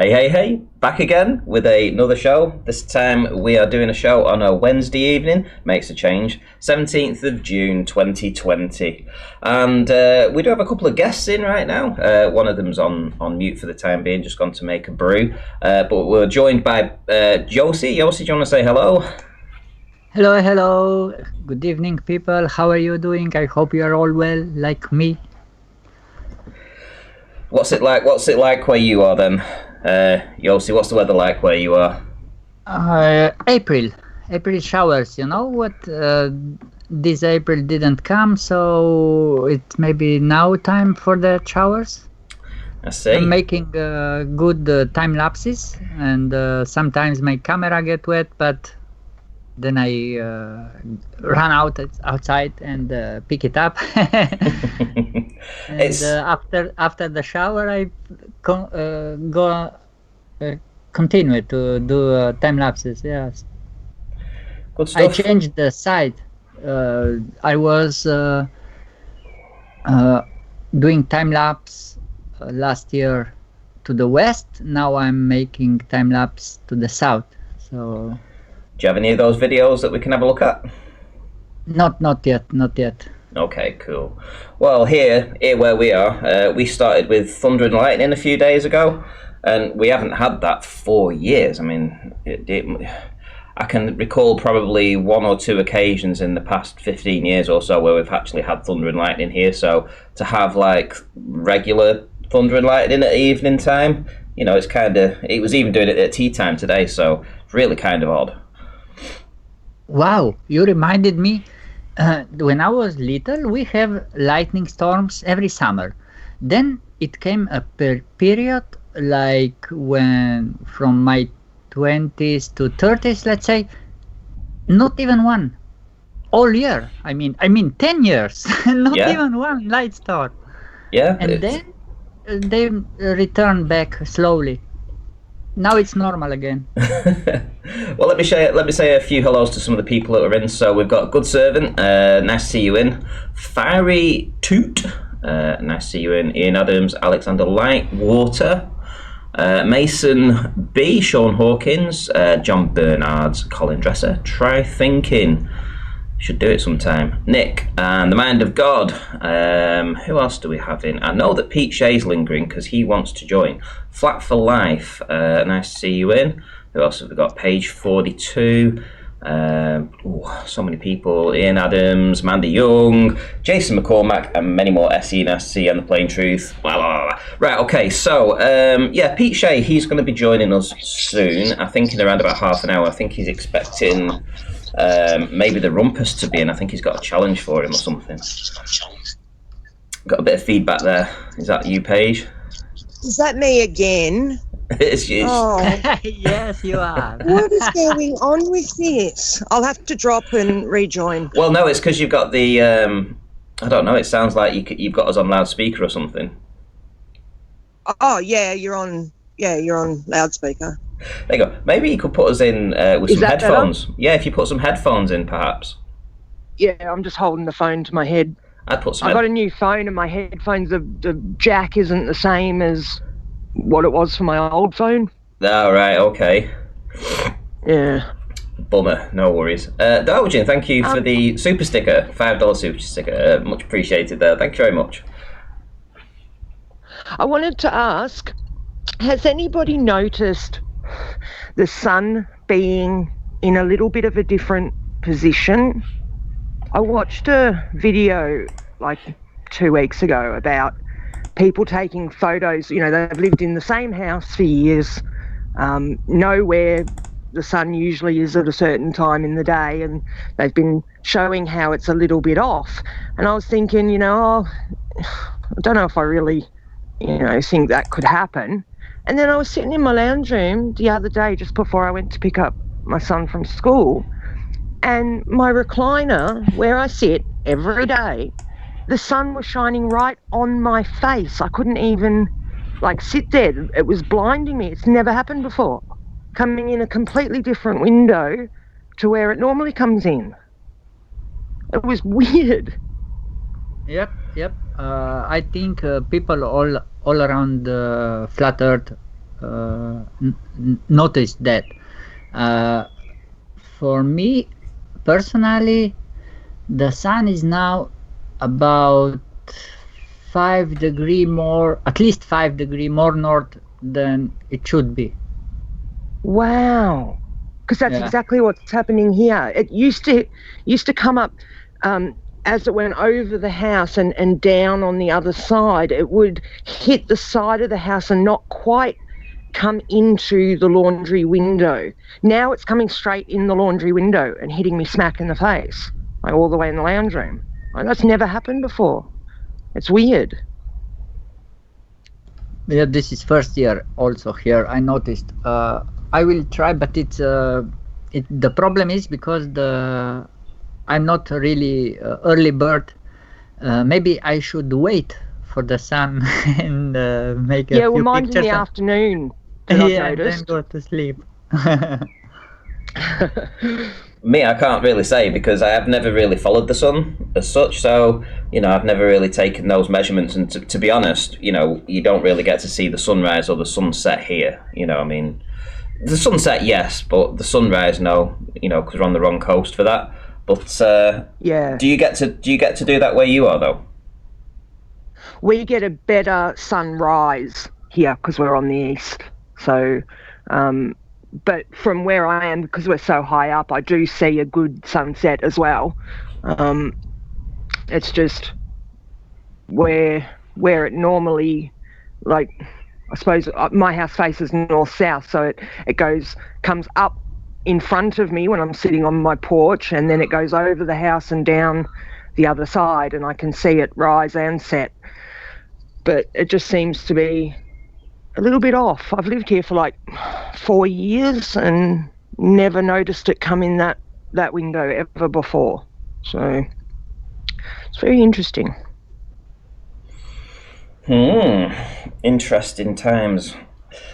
Hey, back again with another show. This time we are doing a show on a Wednesday evening, makes a change, 17th of June 2020. And we do have a couple of guests in right now. One of them's on mute for the time being, just gone to make a brew. But we're joined by Josie. Josie, do you want to say hello? Hello. Good evening, people. How are you doing? I hope you are all well, like me. What's it like where you are then? Josie, what's the weather like where you are? April showers, you know what? This April didn't come, so it may be now time for the showers. I see. I'm making good time lapses, and sometimes my camera get wet, but then I run outside and pick it up. And after the shower, I continue to do time lapses. Yes. Good stuff. I changed the side. I was doing time lapse last year to the west. Now I'm making time lapse to the south. So. Do you have any of those videos that we can have a look at? Not yet. Okay, cool. Well, here where we are, we started with thunder and lightning a few days ago, and we haven't had that for years. I mean, I can recall probably one or two occasions in the past 15 years or so where we've actually had thunder and lightning here. So to have like regular thunder and lightning at evening time, you know, it was even doing it at tea time today, so it's really kind of odd. Wow, you reminded me. When I was little, we have lightning storms every summer. Then it came a period like when from my 20s to 30s, let's say, not even one all year. I mean 10 years, not even one light storm. Yeah. And then they return back slowly. Now it's normal again. Well, let me say a few hellos to some of the people that are in. So we've got Good Servant, nice to see you in. Fiery Toot, nice to see you in. Ian Adams, Alexander Lightwater, Mason B, Sean Hawkins, John Bernards, Colin Dresser, Try Thinking. Should do it sometime. Nick and the Mind of God. Who else do we have in? I know that Pete Shea's lingering because he wants to join. Flat for Life. Nice to see you in. Who else have we got? Page 42. So many people. Ian Adams, Mandy Young, Jason McCormack, and many more. SE and SC and the Plain Truth. Blah, blah, blah. Right, okay, so Pete Shea, he's going to be joining us soon. I think in around about half an hour. I think he's expecting maybe the Rumpus to be in. I think he's got a challenge for him or something. Got a bit of feedback there. Is that you, Paige? Is that me again? It's you. Oh. Yes, you are. What is going on with this? I'll have to drop and rejoin. Well, no, it's because you've got the. I don't know. It sounds like you've got us on loudspeaker or something. Oh yeah, you're on. Yeah, you're on loudspeaker. There you go. Maybe you could put us in with Is some that headphones. better? Yeah, if you put some headphones in, perhaps. Yeah, I'm just holding the phone to my head. I'd put some. I got a new phone, and my headphones, the jack isn't the same as what it was for my old phone. Oh, right, okay. Yeah. Bummer, no worries. Darwin, thank you for the super sticker, $5 super sticker. Much appreciated there. Thank you very much. I wanted to ask, has anybody noticed the sun being in a little bit of a different position? I watched a video like 2 weeks ago about people taking photos. You know, they've lived in the same house for years, know where the sun usually is at a certain time in the day, and they've been showing how it's a little bit off. And I was thinking, I don't know if I really, think that could happen. And then I was sitting in my lounge room the other day just before I went to pick up my son from school, and my recliner where I sit every day, the sun was shining right on my face. I couldn't even sit there. It was blinding me. It's never happened before. Coming in a completely different window to where it normally comes in. It was weird. Yep. I think people all around the flat Earth noticed that. For me, personally, the sun is now about 5 degree more, at least 5 degree more north than it should be. Wow. Because that's Yeah. exactly what's happening here. It used to come up as it went over the house and down on the other side. It would hit the side of the house and not quite come into the laundry window. Now it's coming straight in the laundry window and hitting me smack in the face, like all the way in the lounge room. Like, that's never happened before. It's weird. Yeah, this is first year also here. I noticed. I will try, but the problem is because I'm not really early bird. Maybe I should wait for the sun and make a Yeah, well, few mine's in pictures. the afternoon that I've Yeah, and then noticed. go to sleep. Me, I can't really say because I have never really followed the sun as such. So, I've never really taken those measurements. And to be honest, you don't really get to see the sunrise or the sunset here. The sunset, yes, but the sunrise, no. Because we're on the wrong coast for that. But Yeah. do you get to do that where you are though? We get a better sunrise here because we're on the east. So, but from where I am, because we're so high up, I do see a good sunset as well. It's just where it normally, like, I suppose my house faces north-south, so it comes up in front of me when I'm sitting on my porch, and then it goes over the house and down the other side, and I can see it rise and set. But it just seems to be a little bit off. I've lived here for like 4 years and never noticed it come in that window ever before. So it's very interesting. Interesting times.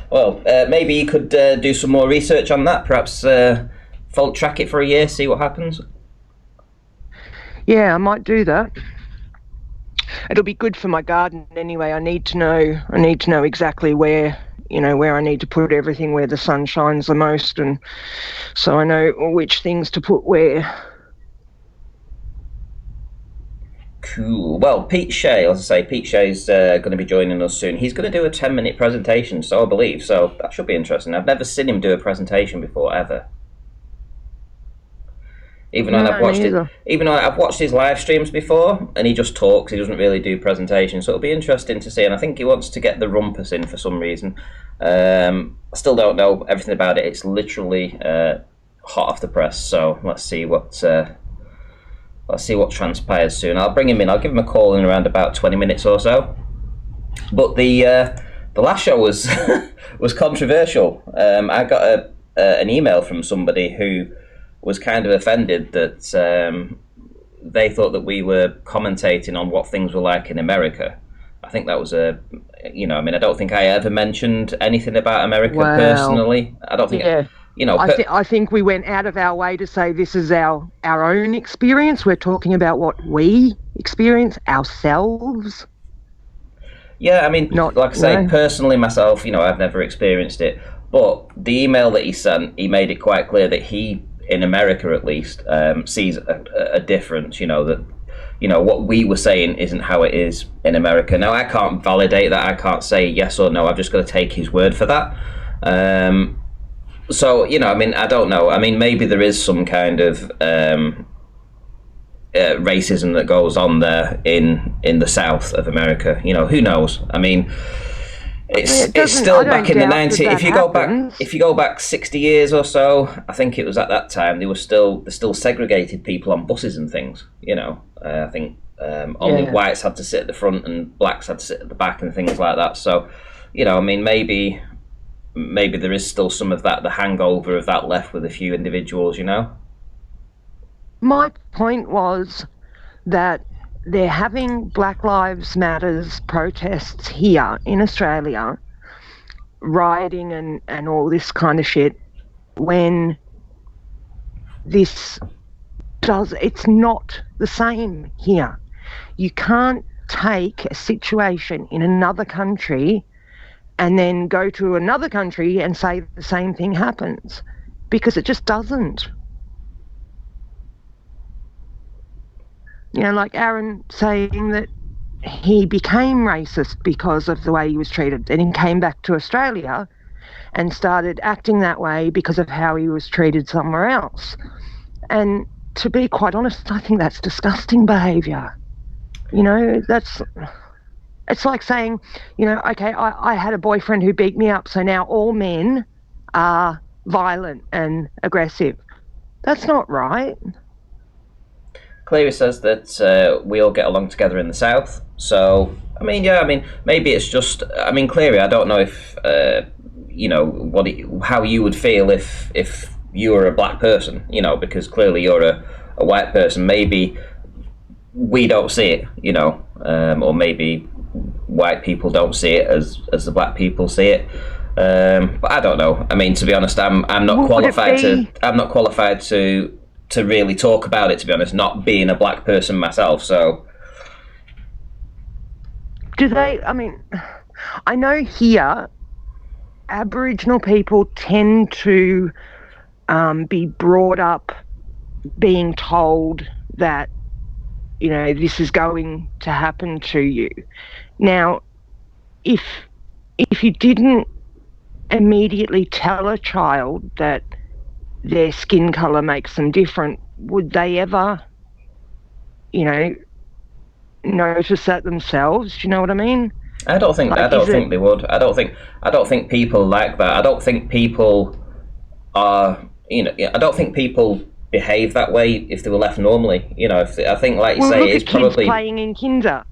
Well, maybe you could do some more research on that. Perhaps fault track it for a year, see what happens. Yeah, I might do that. It'll be good for my garden anyway. I need to know exactly where I need to put everything where the sun shines the most, and so I know which things to put where. Cool. Well, Pete Shea, as I say, Pete Shea's going to be joining us soon. He's going to do a 10-minute presentation, so I believe. So that should be interesting. I've never seen him do a presentation before, ever. Even though I've watched his live streams before, and he just talks. He doesn't really do presentations, so it'll be interesting to see. And I think he wants to get the rumpus in for some reason. I still don't know everything about it. It's literally hot off the press. So let's see what transpires soon. I'll bring him in. I'll give him a call in around about 20 minutes or so. But the last show was was controversial. I got an email from somebody who was kind of offended that they thought that we were commentating on what things were like in America. I think that was I don't think I ever mentioned anything about America personally. I don't think. Yeah. I think we went out of our way to say this is our own experience. We're talking about what we experience ourselves. Yeah, I mean, like I say, personally myself, I've never experienced it. But the email that he sent, he made it quite clear that he, in America at least, sees a difference, that, what we were saying isn't how it is in America. Now, I can't validate that. I can't say yes or no. I've just got to take his word for that. So, I don't know. I mean, maybe there is some kind of racism that goes on there in the south of America. Who knows? I mean, it's still back in the 90s. If you go back 60 years or so, I think it was at that time they still segregated people on buses and things. I think only whites had to sit at the front and blacks had to sit at the back and things like that. So, maybe there is still some of that, the hangover of that left with a few individuals, My point was that they're having Black Lives Matters protests here in Australia, rioting and all this kind of shit, when it's not the same here. You can't take a situation in another country and then go to another country and say the same thing happens, because it just doesn't. You know, like Aaron saying that he became racist because of the way he was treated. Then he came back to Australia and started acting that way because of how he was treated somewhere else. And to be quite honest, I think that's disgusting behaviour. You know, it's like saying, you know, okay, I had a boyfriend who beat me up, so now all men are violent and aggressive. That's not right. Cleary says that we all get along together in the South. So, I mean, yeah, I mean, maybe it's just, I mean, Cleary, I don't know if, you know, how you would feel if you were a black person, you know, because clearly you're a white person. Maybe we don't see it, you know, or maybe white people don't see it as the black people see it. But I don't know. I mean, to be honest, I'm not qualified to really talk about it, to be honest, not being a black person myself. So do they, I mean, I know here Aboriginal people tend to be brought up being told that, you know, this is going to happen to you. Now, if you didn't immediately tell a child that their skin colour makes them different, would they ever, you know, notice that themselves? Do you know what I mean? I don't think they would. I don't think people like that. I don't think people are, you know, I don't think people behave that way if they were left normally. You know, I think, like you say, look it's at kids probably playing in kinder.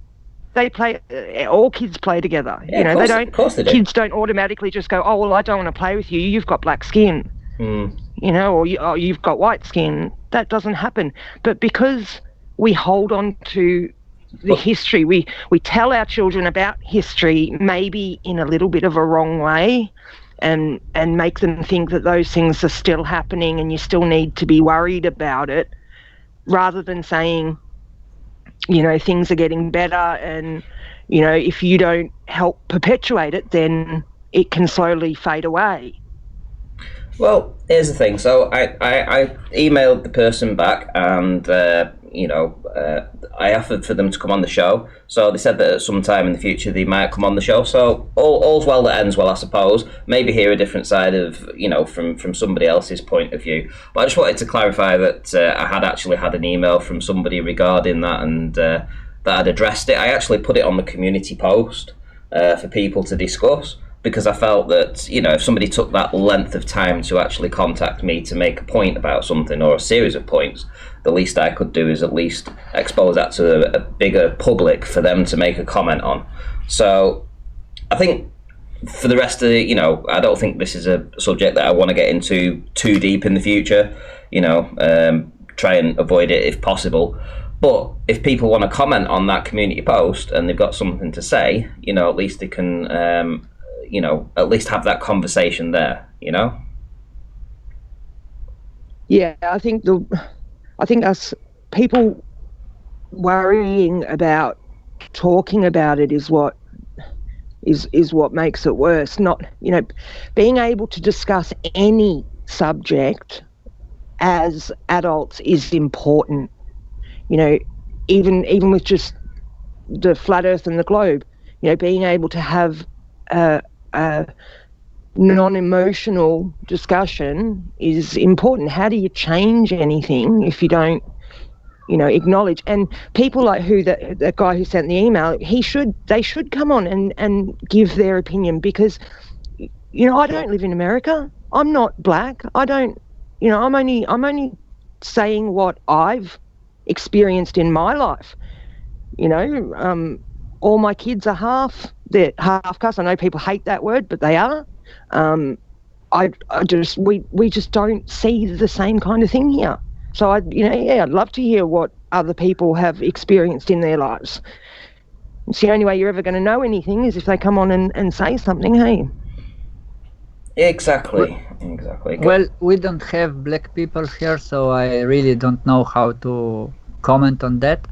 They play. All kids play together. Yeah, you know, they don't. Of course they do. Kids don't automatically just go, "Oh, well, I don't want to play with you. You've got black skin." You know, or you've got white skin. That doesn't happen. But because we hold on to the history, we tell our children about history, maybe in a little bit of a wrong way, and make them think that those things are still happening and you still need to be worried about it, rather than saying, you know, things are getting better, and, you know, if you don't help perpetuate it, then it can slowly fade away. Well, here's the thing. So I emailed the person back, and you know, I offered for them to come on the show. So they said that at some time in the future they might come on the show. So all's well that ends well, I suppose. Maybe hear a different side of, you know, from somebody else's point of view. But I just wanted to clarify that I had actually had an email from somebody regarding that, and that I'd addressed it. I actually put it on the community post for people to discuss, because I felt that, you know, if somebody took that length of time to actually contact me to make a point about something, or a series of points, the least I could do is at least expose that to a bigger public for them to make a comment on. So I think for the rest of the, you know, I don't think this is a subject that I want to get into too deep in the future, you know, try and avoid it if possible. But if people want to comment on that community post and they've got something to say, you know, at least they can, you know, at least have that conversation there, you know? Yeah, I think us people worrying about talking about it is what makes it worse. Not, you know, being able to discuss any subject as adults is important. You know, even with just the flat earth and the globe, you know, being able to have a non-emotional discussion is important. How do you change anything if you don't, you know, acknowledge? And people like that guy who sent the email, they should come on and give their opinion, because, you know, I don't live in America. I'm not black. I don't, you know, I'm only saying what I've experienced in my life. You know, all my kids are they're half caste. I know people hate that word, but they are. We just don't see the same kind of thing here. So I'd love to hear what other people have experienced in their lives. It's the only way you're ever going to know anything is if they come on and say something, hey? Exactly. Well, we don't have black people here, so I really don't know how to comment on that.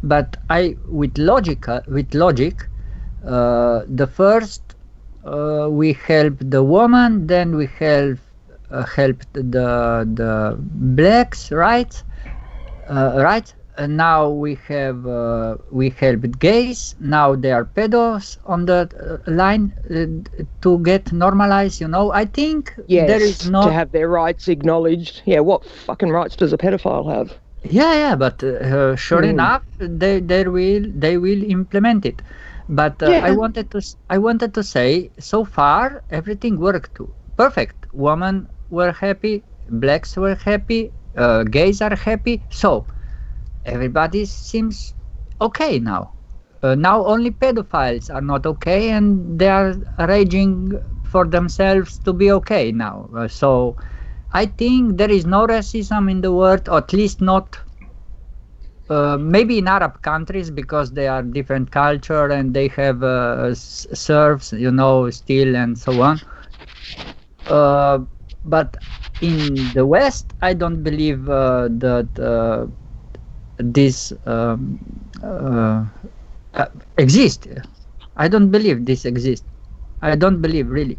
But with logic, the first we help the woman, then we help the blacks, right? Right. And now we help gays. Now they are pedos on the line to get normalized. You know, I think Yes, there is no. to have their rights acknowledged. Yeah, what fucking rights does a pedophile have? Yeah, but sure enough, they will implement it. But Yeah. I wanted to say, so far everything worked perfect. Women were happy, blacks were happy, gays are happy. So everybody seems okay now. Now only pedophiles are not okay, and they are raging for themselves to be okay now. So I think there is no racism in the world, or at least not. Maybe in Arab countries, because they are different culture and they have serfs, you know, still and so on. But in the West, I don't believe that this exists. I don't believe this exists. I don't believe really.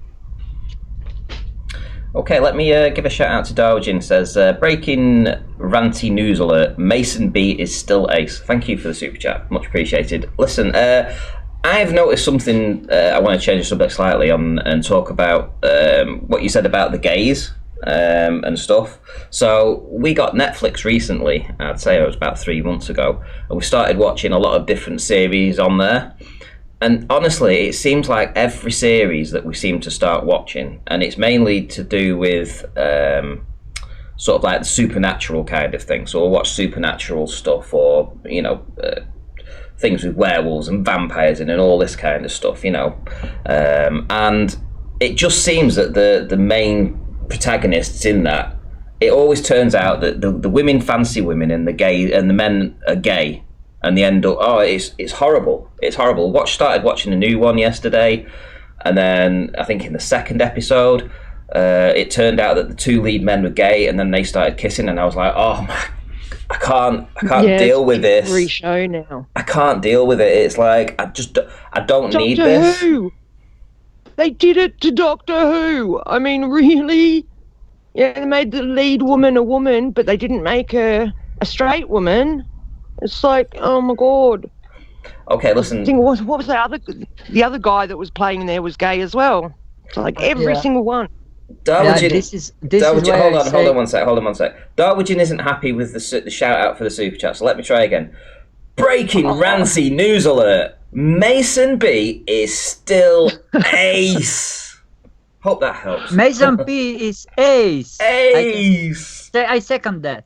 Okay, let me give a shout out to Darwin. Says breaking ranty news alert. Mason B is still ace. Thank you for the super chat, much appreciated. Listen, I've noticed something. I want to change the subject slightly on and talk about what you said about the gays and stuff. So we got Netflix recently. I'd say it was about 3 months ago, and we started watching a lot of different series on there. And honestly, it seems like every series that we seem to start watching, and it's mainly to do with sort of like the supernatural kind of thing. So we'll watch supernatural stuff, or you know, things with werewolves and vampires and all this kind of stuff, you know. And it just seems that the main protagonists in that, it always turns out that the women fancy women and the men are gay. And they end up, it's horrible. It's horrible. Started watching a new one yesterday, and then I think in the second episode, it turned out that the two lead men were gay, and then they started kissing, and I was like, oh my, I can't deal with this. Every show now. I can't deal with it. It's like I don't need this. Doctor Who. They did it to Doctor Who. I mean, really? Yeah, they made the lead woman a woman, but they didn't make her a straight woman. It's like, oh my god. Okay, listen. What was the other guy that was playing there was gay as well. It's like every single one. Darwin, this is hold on one sec. Darwin isn't happy with the shout out for the super chat, so let me try again. Breaking rancy news alert. Mason B is still ace. Hope that helps. Mason P is ace. Ace. I second that.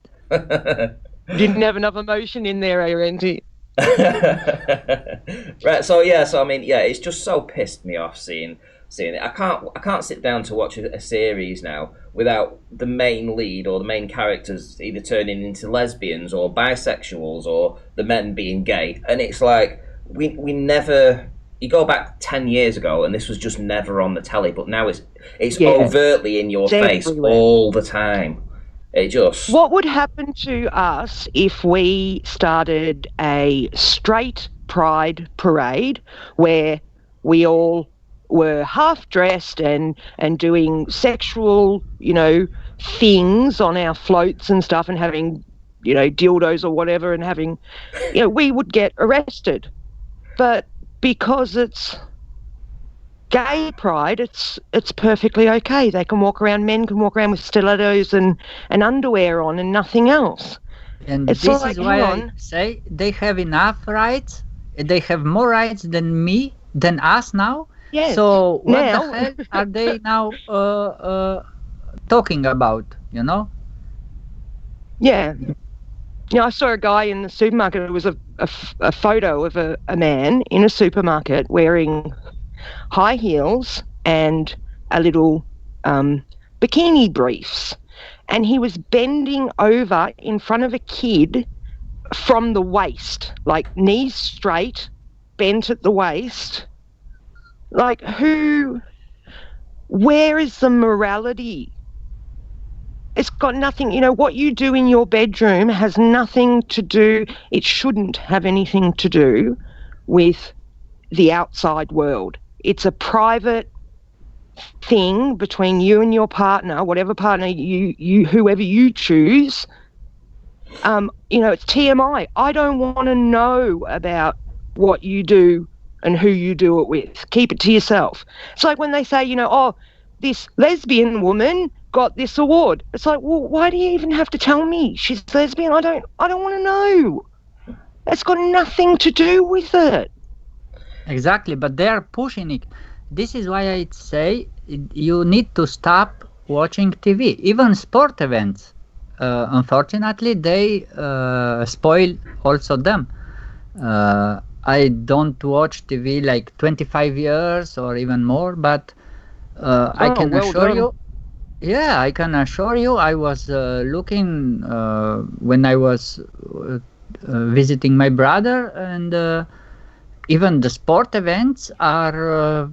Didn't have enough emotion in there, Randy. Right, so I mean, it's just so pissed me off seeing it. I can't sit down to watch a series now without the main lead or the main characters either turning into lesbians or bisexuals or the men being gay. And it's like we never. You go back 10 years ago, and this was just never on the telly. But now it's overtly in your face all the time. What would happen to us if we started a straight pride parade where we all were half dressed and doing sexual, you know, things on our floats and stuff, and having, you know, dildos or whatever, and having, you know, we would get arrested. But because it's gay pride, it's perfectly okay. They can walk around, men can walk around with stilettos and underwear on and nothing else. And this is why I say they have enough rights. They have more rights than us now. Yes. So what the hell are they now talking about, you know? Yeah. You know, I saw a guy in the supermarket. It was a photo of a man in a supermarket wearing high heels and a little bikini briefs, and he was bending over in front of a kid from the waist, like knees straight, bent at the waist. Like, where is the morality? It's got nothing, you know, what you do in your bedroom has nothing to do, it shouldn't have anything to do with the outside world. It's a private thing between you and your partner, whatever partner whoever you choose, it's TMI. I don't want to know about what you do and who you do it with. Keep it to yourself. It's like when they say, this lesbian woman got this award. It's like, well, why do you even have to tell me she's lesbian? I don't want to know. It's got nothing to do with it. Exactly, but they are pushing it. This is why I say you need to stop watching TV, even sport events. Unfortunately, they spoil also them. I don't watch TV like 25 years or even more, but I can assure you. Yeah, I can assure you. I was looking when I was visiting my brother, and even the sport events are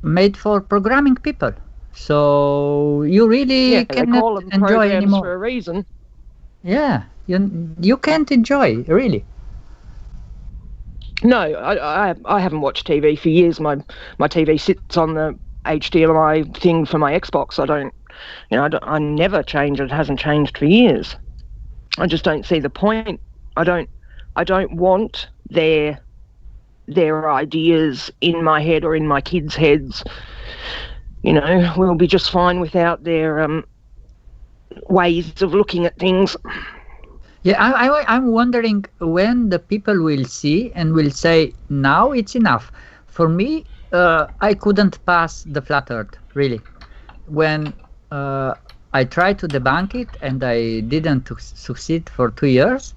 made for programming people. So you really cannot enjoy anymore. For a reason. Yeah, you can't enjoy, really. No, I haven't watched TV for years. My TV sits on the HDMI thing for my Xbox. I never change it. It hasn't changed for years. I just don't see the point. I don't want their ideas in my head or in my kids' heads. We'll be just fine without their ways of looking at things. Yeah, I'm wondering when the people will see and will say, now it's enough. For me, I couldn't pass the flat earth, really. When I tried to debunk it and I didn't succeed for 2 years,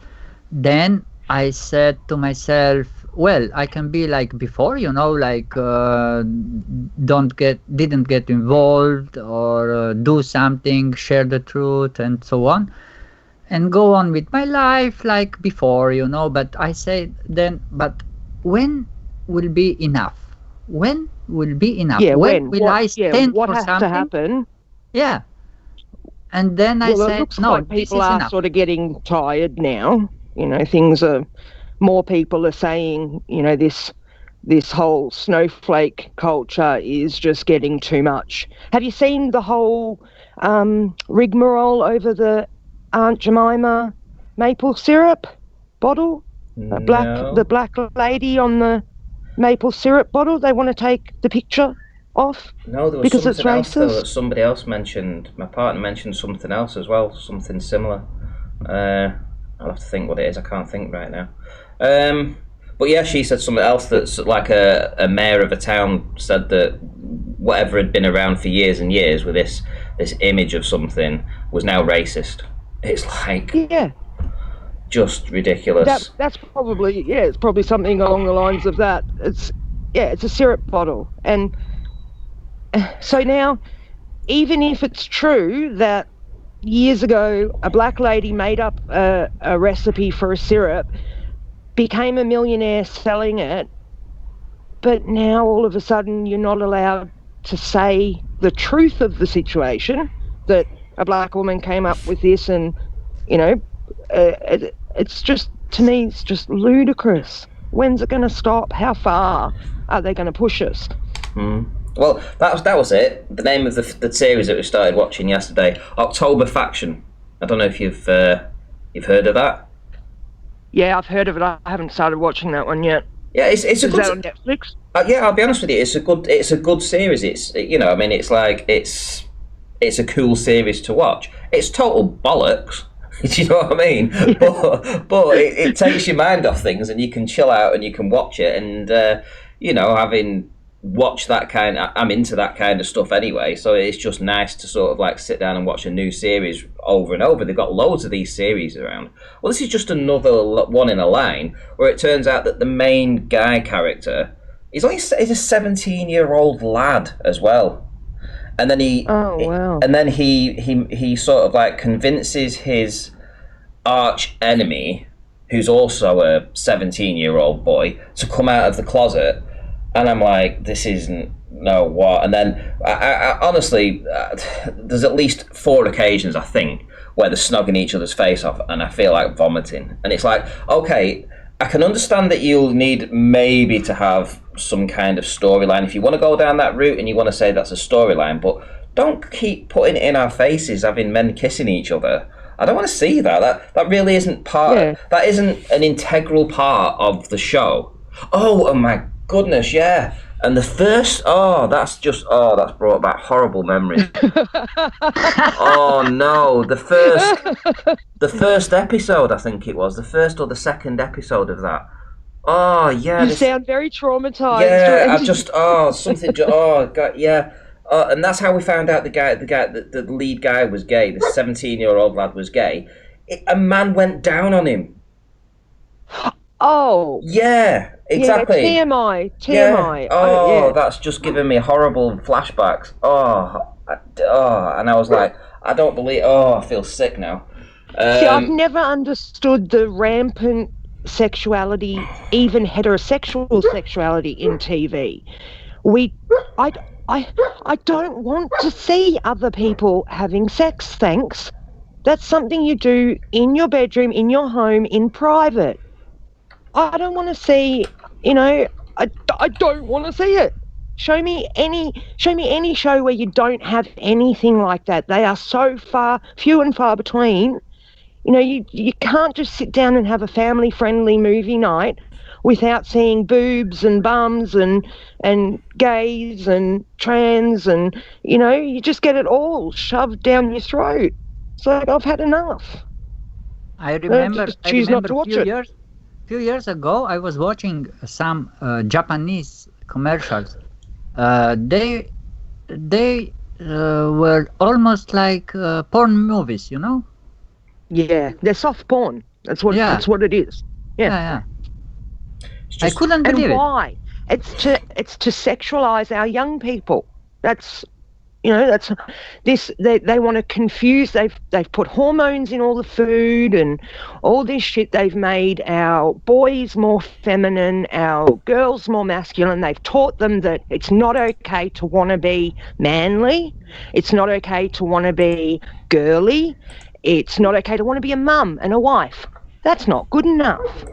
then I said to myself, well, I can be like before, like didn't get involved or do something, share the truth and so on, and go on with my life like before, but I say then, but when will be enough? When will be enough? Yeah, when will I stand what for has something? to happen? Yeah. And then I said, it looks no, like this people is are enough. sort of getting tired now. Things are, more people are saying, this whole snowflake culture is just getting too much. Have you seen the whole rigmarole over the Aunt Jemima maple syrup bottle? No. The black lady on the maple syrup bottle, they want to take the picture off. No, there was because something else it's though racist. that somebody else mentioned. My partner mentioned something else as well, something similar. I'll have to think what it is. I can't think right now. But yeah, she said something else that's like a mayor of a town said that whatever had been around for years and years with this image of something was now racist. It's like just ridiculous. That's probably it's probably something along the lines of that. It's a syrup bottle, and so now, even if it's true that years ago a black lady made up a recipe for a syrup, became a millionaire selling it, but now all of a sudden you're not allowed to say the truth of the situation, that a black woman came up with this, and it's just, to me, it's just ludicrous. When's it going to stop? How far are they going to push us? Well, that was it. The name of the series that we started watching yesterday, October Faction. I don't know if you've heard of that. Yeah, I've heard of it. I haven't started watching that one yet. Yeah, it's a Is good. that on Netflix? Yeah, I'll be honest with you. It's a good series. It's it's like it's a cool series to watch. It's total bollocks. Do you know what I mean? But it takes your mind off things, and you can chill out and you can watch it. And having watched that I'm into that kind of stuff anyway. So it's just nice to sort of like sit down and watch a new series over and over. They've got loads of these series around. Well, this is just another one in a line where it turns out that the main guy character he's a 17-year-old lad as well. And then he sort of like convinces his arch enemy, who's also a 17-year-old boy, to come out of the closet. And I'm like, this isn't what? And then I honestly, there's at least 4 occasions I think where they're snogging each other's face off, and I feel like vomiting. And it's like, okay, I can understand that you'll need maybe to have some kind of storyline if you want to go down that route and you want to say that's a storyline, but don't keep putting it in our faces having men kissing each other. I don't want to see that. That really isn't part. That isn't an integral part of the show. Oh my goodness, yeah. And the first, that's brought back horrible memories. Oh no, the first episode, I think it was the first or the second episode of that. Oh yeah, you sound very traumatized. Yeah, God, yeah. And that's how we found out the lead guy was gay. The 17-year-old lad was gay. A man went down on him. Oh. Yeah, exactly. Yeah, TMI. Yeah. That's just giving me horrible flashbacks. And I was like, I don't believe. I feel sick now. See, I've never understood the rampant sexuality, even heterosexual sexuality in TV. I don't want to see other people having sex, thanks. That's something you do in your bedroom, in your home, in private. I don't want to see, I don't want to see it. Show me any show where you don't have anything like that. They are so few and far between. You can't just sit down and have a family-friendly movie night without seeing boobs and bums and gays and trans and, you just get it all shoved down your throat. It's like, I've had enough. I remember not to watch it. Few years ago, I was watching some Japanese commercials. They were almost like porn movies, Yeah, they're soft porn. That's what it is. Yeah. I couldn't believe it. And why? It's to sexualize our young people. That's this. They want to confuse. They've put hormones in all the food and all this shit. They've made our boys more feminine, our girls more masculine. They've taught them that it's not okay to want to be manly. It's not okay to want to be girly. It's not okay to want to be a mum and a wife. That's not good enough.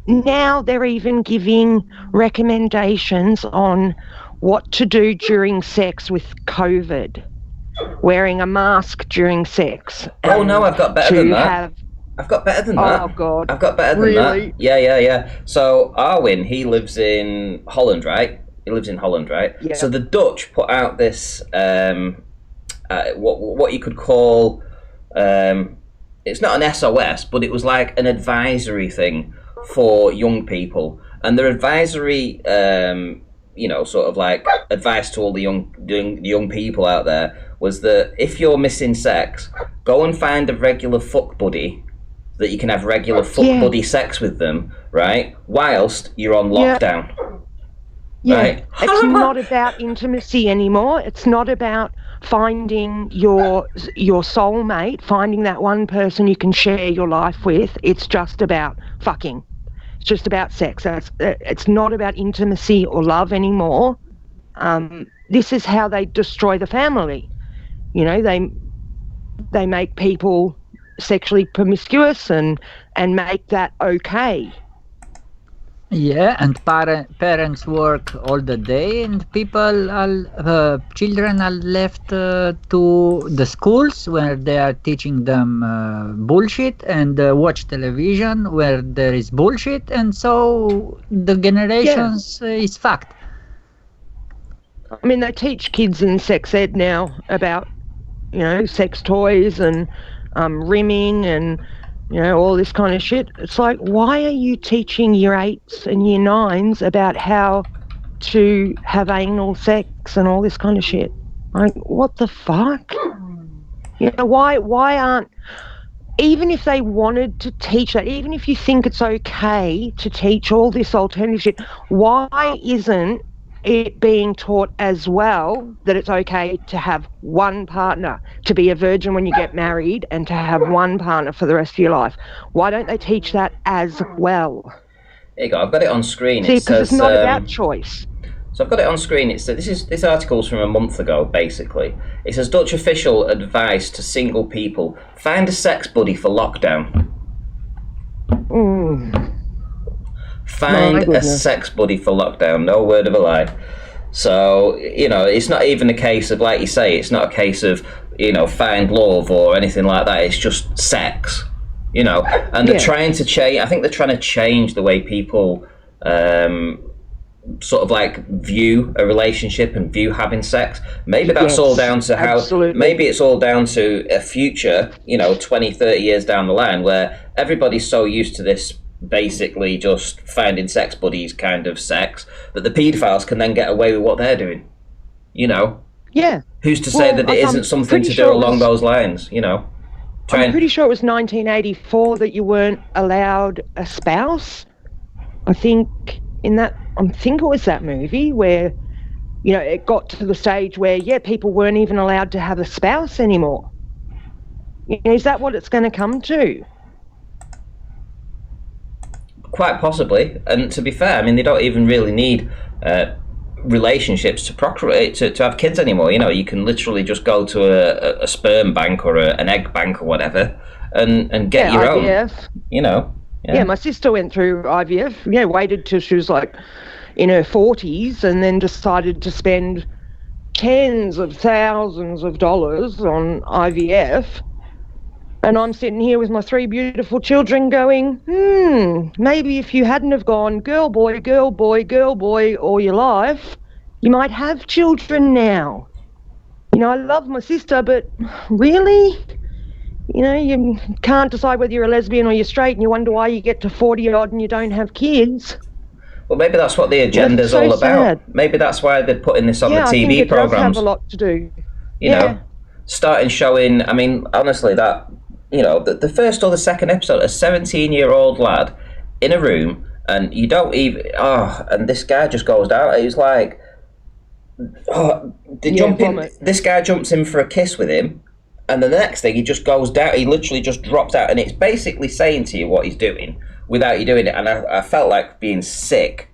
Now they're even giving recommendations on what to do during sex with COVID. Wearing a mask during sex. Oh no, I've got better than that. I've got better than that. Oh God. I've got better than that. Yeah. So Arwin, he lives in Holland, right? Yeah. So the Dutch put out this what you could call it's not an SOS, but it was like an advisory thing for young people, and their advisory sort of like advice to all the young people out there was that if you're missing sex, go and find a regular fuck buddy that you can have regular fuck buddy sex with them, right, whilst you're on lockdown. Right? It's not about intimacy anymore. It's not about finding your soulmate, finding that one person you can share your life with. It's just about fucking. It's just about sex. It's not about intimacy or love anymore. This is how they destroy the family. They make people sexually promiscuous and make that okay. Yeah, and parents work all the day, and children are left to the schools where they are teaching them bullshit, and watch television where there is bullshit, and so the generations is fucked. I mean, they teach kids in sex ed now about, sex toys and rimming and all this kind of shit. It's like, why are you teaching year 8s and year 9s about how to have anal sex and all this kind of shit? Like, what the fuck? Why aren't, even if they wanted to teach that, even if you think it's okay to teach all this alternative shit, why isn't it being taught as well that it's okay to have one partner, to be a virgin when you get married and to have one partner for the rest of your life? Why don't they teach that as well? There you go, I've got it on screen. See, because it's not about choice. So I've got it on screen. This article's from a month ago, basically. It says Dutch official advice to single people: find a sex buddy for lockdown. Find a goodness. sex buddy for lockdown, no word of a lie. So, it's not even a case of, like you say, it's not a case of, find love or anything like that. It's just sex, and they're trying to change. I think they're trying to change the way people sort of like view a relationship and view having sex. Maybe that's all down to how, maybe it's all down to a future, 20, 30 years down the line where everybody's so used to this basically just finding sex buddies kind of sex that the paedophiles can then get away with what they're doing. Yeah. Who's to say that it isn't something to do along those lines, I'm pretty sure it was 1984 that you weren't allowed a spouse. I think it was that movie where, it got to the stage where, people weren't even allowed to have a spouse anymore. Is that what it's going to come to? Quite possibly. And to be fair, I mean, they don't even really need relationships to procreate, to have kids anymore. You can literally just go to a sperm bank or an egg bank or whatever and get your IVF. own. Yeah, my sister went through IVF. Yeah, waited till she was like in her 40s and then decided to spend tens of thousands of dollars on IVF. And I'm sitting here with my 3 beautiful children going, maybe if you hadn't have gone girl, boy, girl, boy, girl, boy all your life, you might have children now. I love my sister, but really? You can't decide whether you're a lesbian or you're straight and you wonder why you get to 40-odd and you don't have kids. Well, maybe that's what the agenda's all about. Sad. Maybe that's why they're putting this on the TV I think it programs. does have a lot to do. Starting showing, I mean, honestly, that, the first or the second episode, a 17-year-old lad in a room, and you don't even, and this guy just goes down. He's like, this guy jumps in for a kiss with him, and then the next thing, he just goes down. He literally just drops out, and it's basically saying to you what he's doing without you doing it. And I felt like being sick.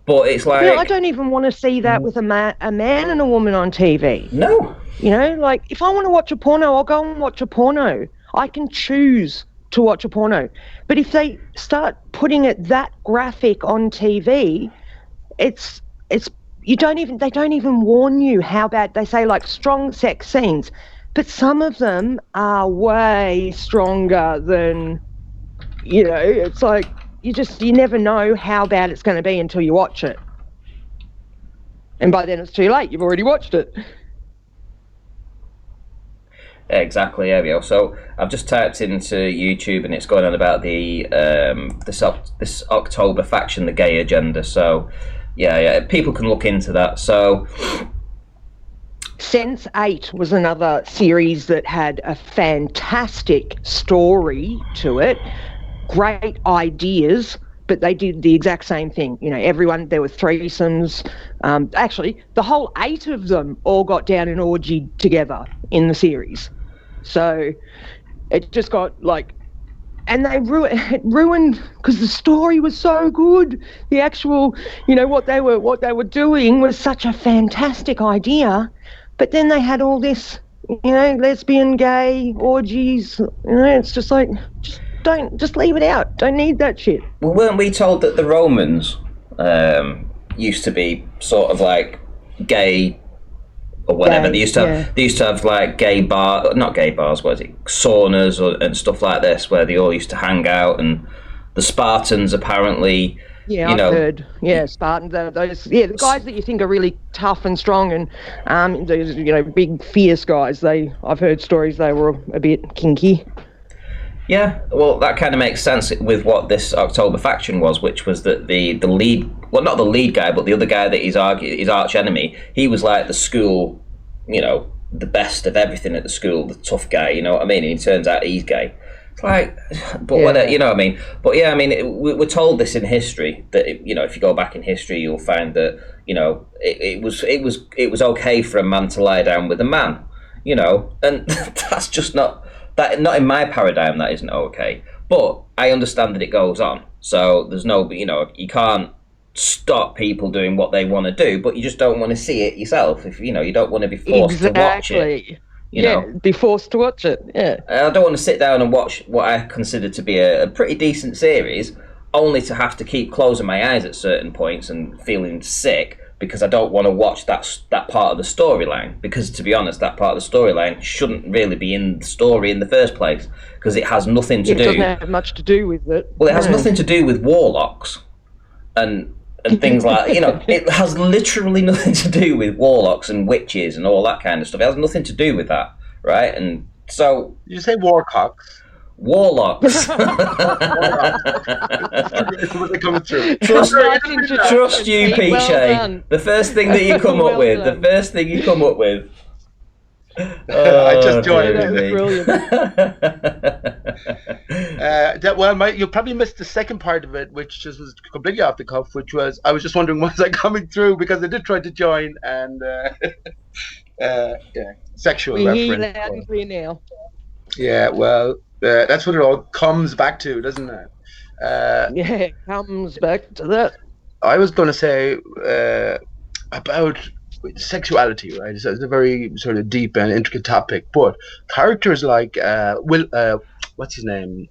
But it's like... I don't even want to see that with a man and a woman on TV. No. Like, if I want to watch a porno, I'll go and watch a porno. I can choose to watch a porno. But if they start putting it that graphic on TV, they don't even warn you how bad. They say, like, strong sex scenes. But some of them are way stronger than, it's like you never know how bad it's going to be until you watch it. And by then it's too late. You've already watched it. Exactly, there we go. So I've just typed into YouTube and it's going on about the this October faction, the gay agenda. So yeah, people can look into that. So... Sense8 was another series that had a fantastic story to it, great ideas, but they did the exact same thing. There were threesomes. Actually, the whole 8 of them all got down and orgied together in the series. So it just got like, and it ruined because the story was so good. The actual, what they were doing was such a fantastic idea. But then they had all this, lesbian, gay, orgies. It's just like, just leave it out. Don't need that shit. Well, weren't we told that the Romans used to be sort of like gay or whatever? They used to have like not gay bars, what is it? Saunas and stuff like this, where they all used to hang out. And the Spartans apparently... Yeah, I've heard. Yeah, Spartans. The guys that you think are really tough and strong and those big fierce guys. I've heard stories they were a bit kinky. Yeah, well, that kind of makes sense with what this October faction was, which was that the lead, well, not the lead guy, but the other guy that his arch enemy. He was like the school, the best of everything at the school, the tough guy. You know what I mean? And it turns out he's gay. Like, but whether, you know what I mean? But yeah, I mean, we're told this in history that if you go back in history, you'll find that it was okay for a man to lie down with a man, and that's just not in my paradigm. That isn't okay. But I understand that it goes on, so there's no, you can't stop people doing what they want to do, but you just don't want to see it yourself. If you don't want to be forced to watch it. You know, be forced to watch it. Yeah. I don't want to sit down and watch what I consider to be a pretty decent series, only to have to keep closing my eyes at certain points and feeling sick because I don't want to watch that part of the storyline. Because to be honest, that part of the storyline shouldn't really be in the story in the first place, because it has nothing to do. It doesn't have much to do with it. Well, it has nothing to do with warlocks and things like, you know, it has literally nothing to do with warlocks and witches and all that kind of stuff. It has nothing to do with that, right? And so... Did you say warcocks? Warlocks. Coming through. Trust you, Pete Well Shea. done. The first thing that you come up Well with. done. The first thing you come up with. I just joined. dear me. Brilliant. You probably missed the second part of it, which just was completely off the cuff, which was, I was just wondering, was I coming through? Because I did try to join, and sexual We hear you reference. loud and clear now. Yeah, well, that's what it all comes back to, doesn't it? Yeah, it comes back to that. I was going to say about sexuality, right? So it's a very sort of deep and intricate topic, but characters like what's his name?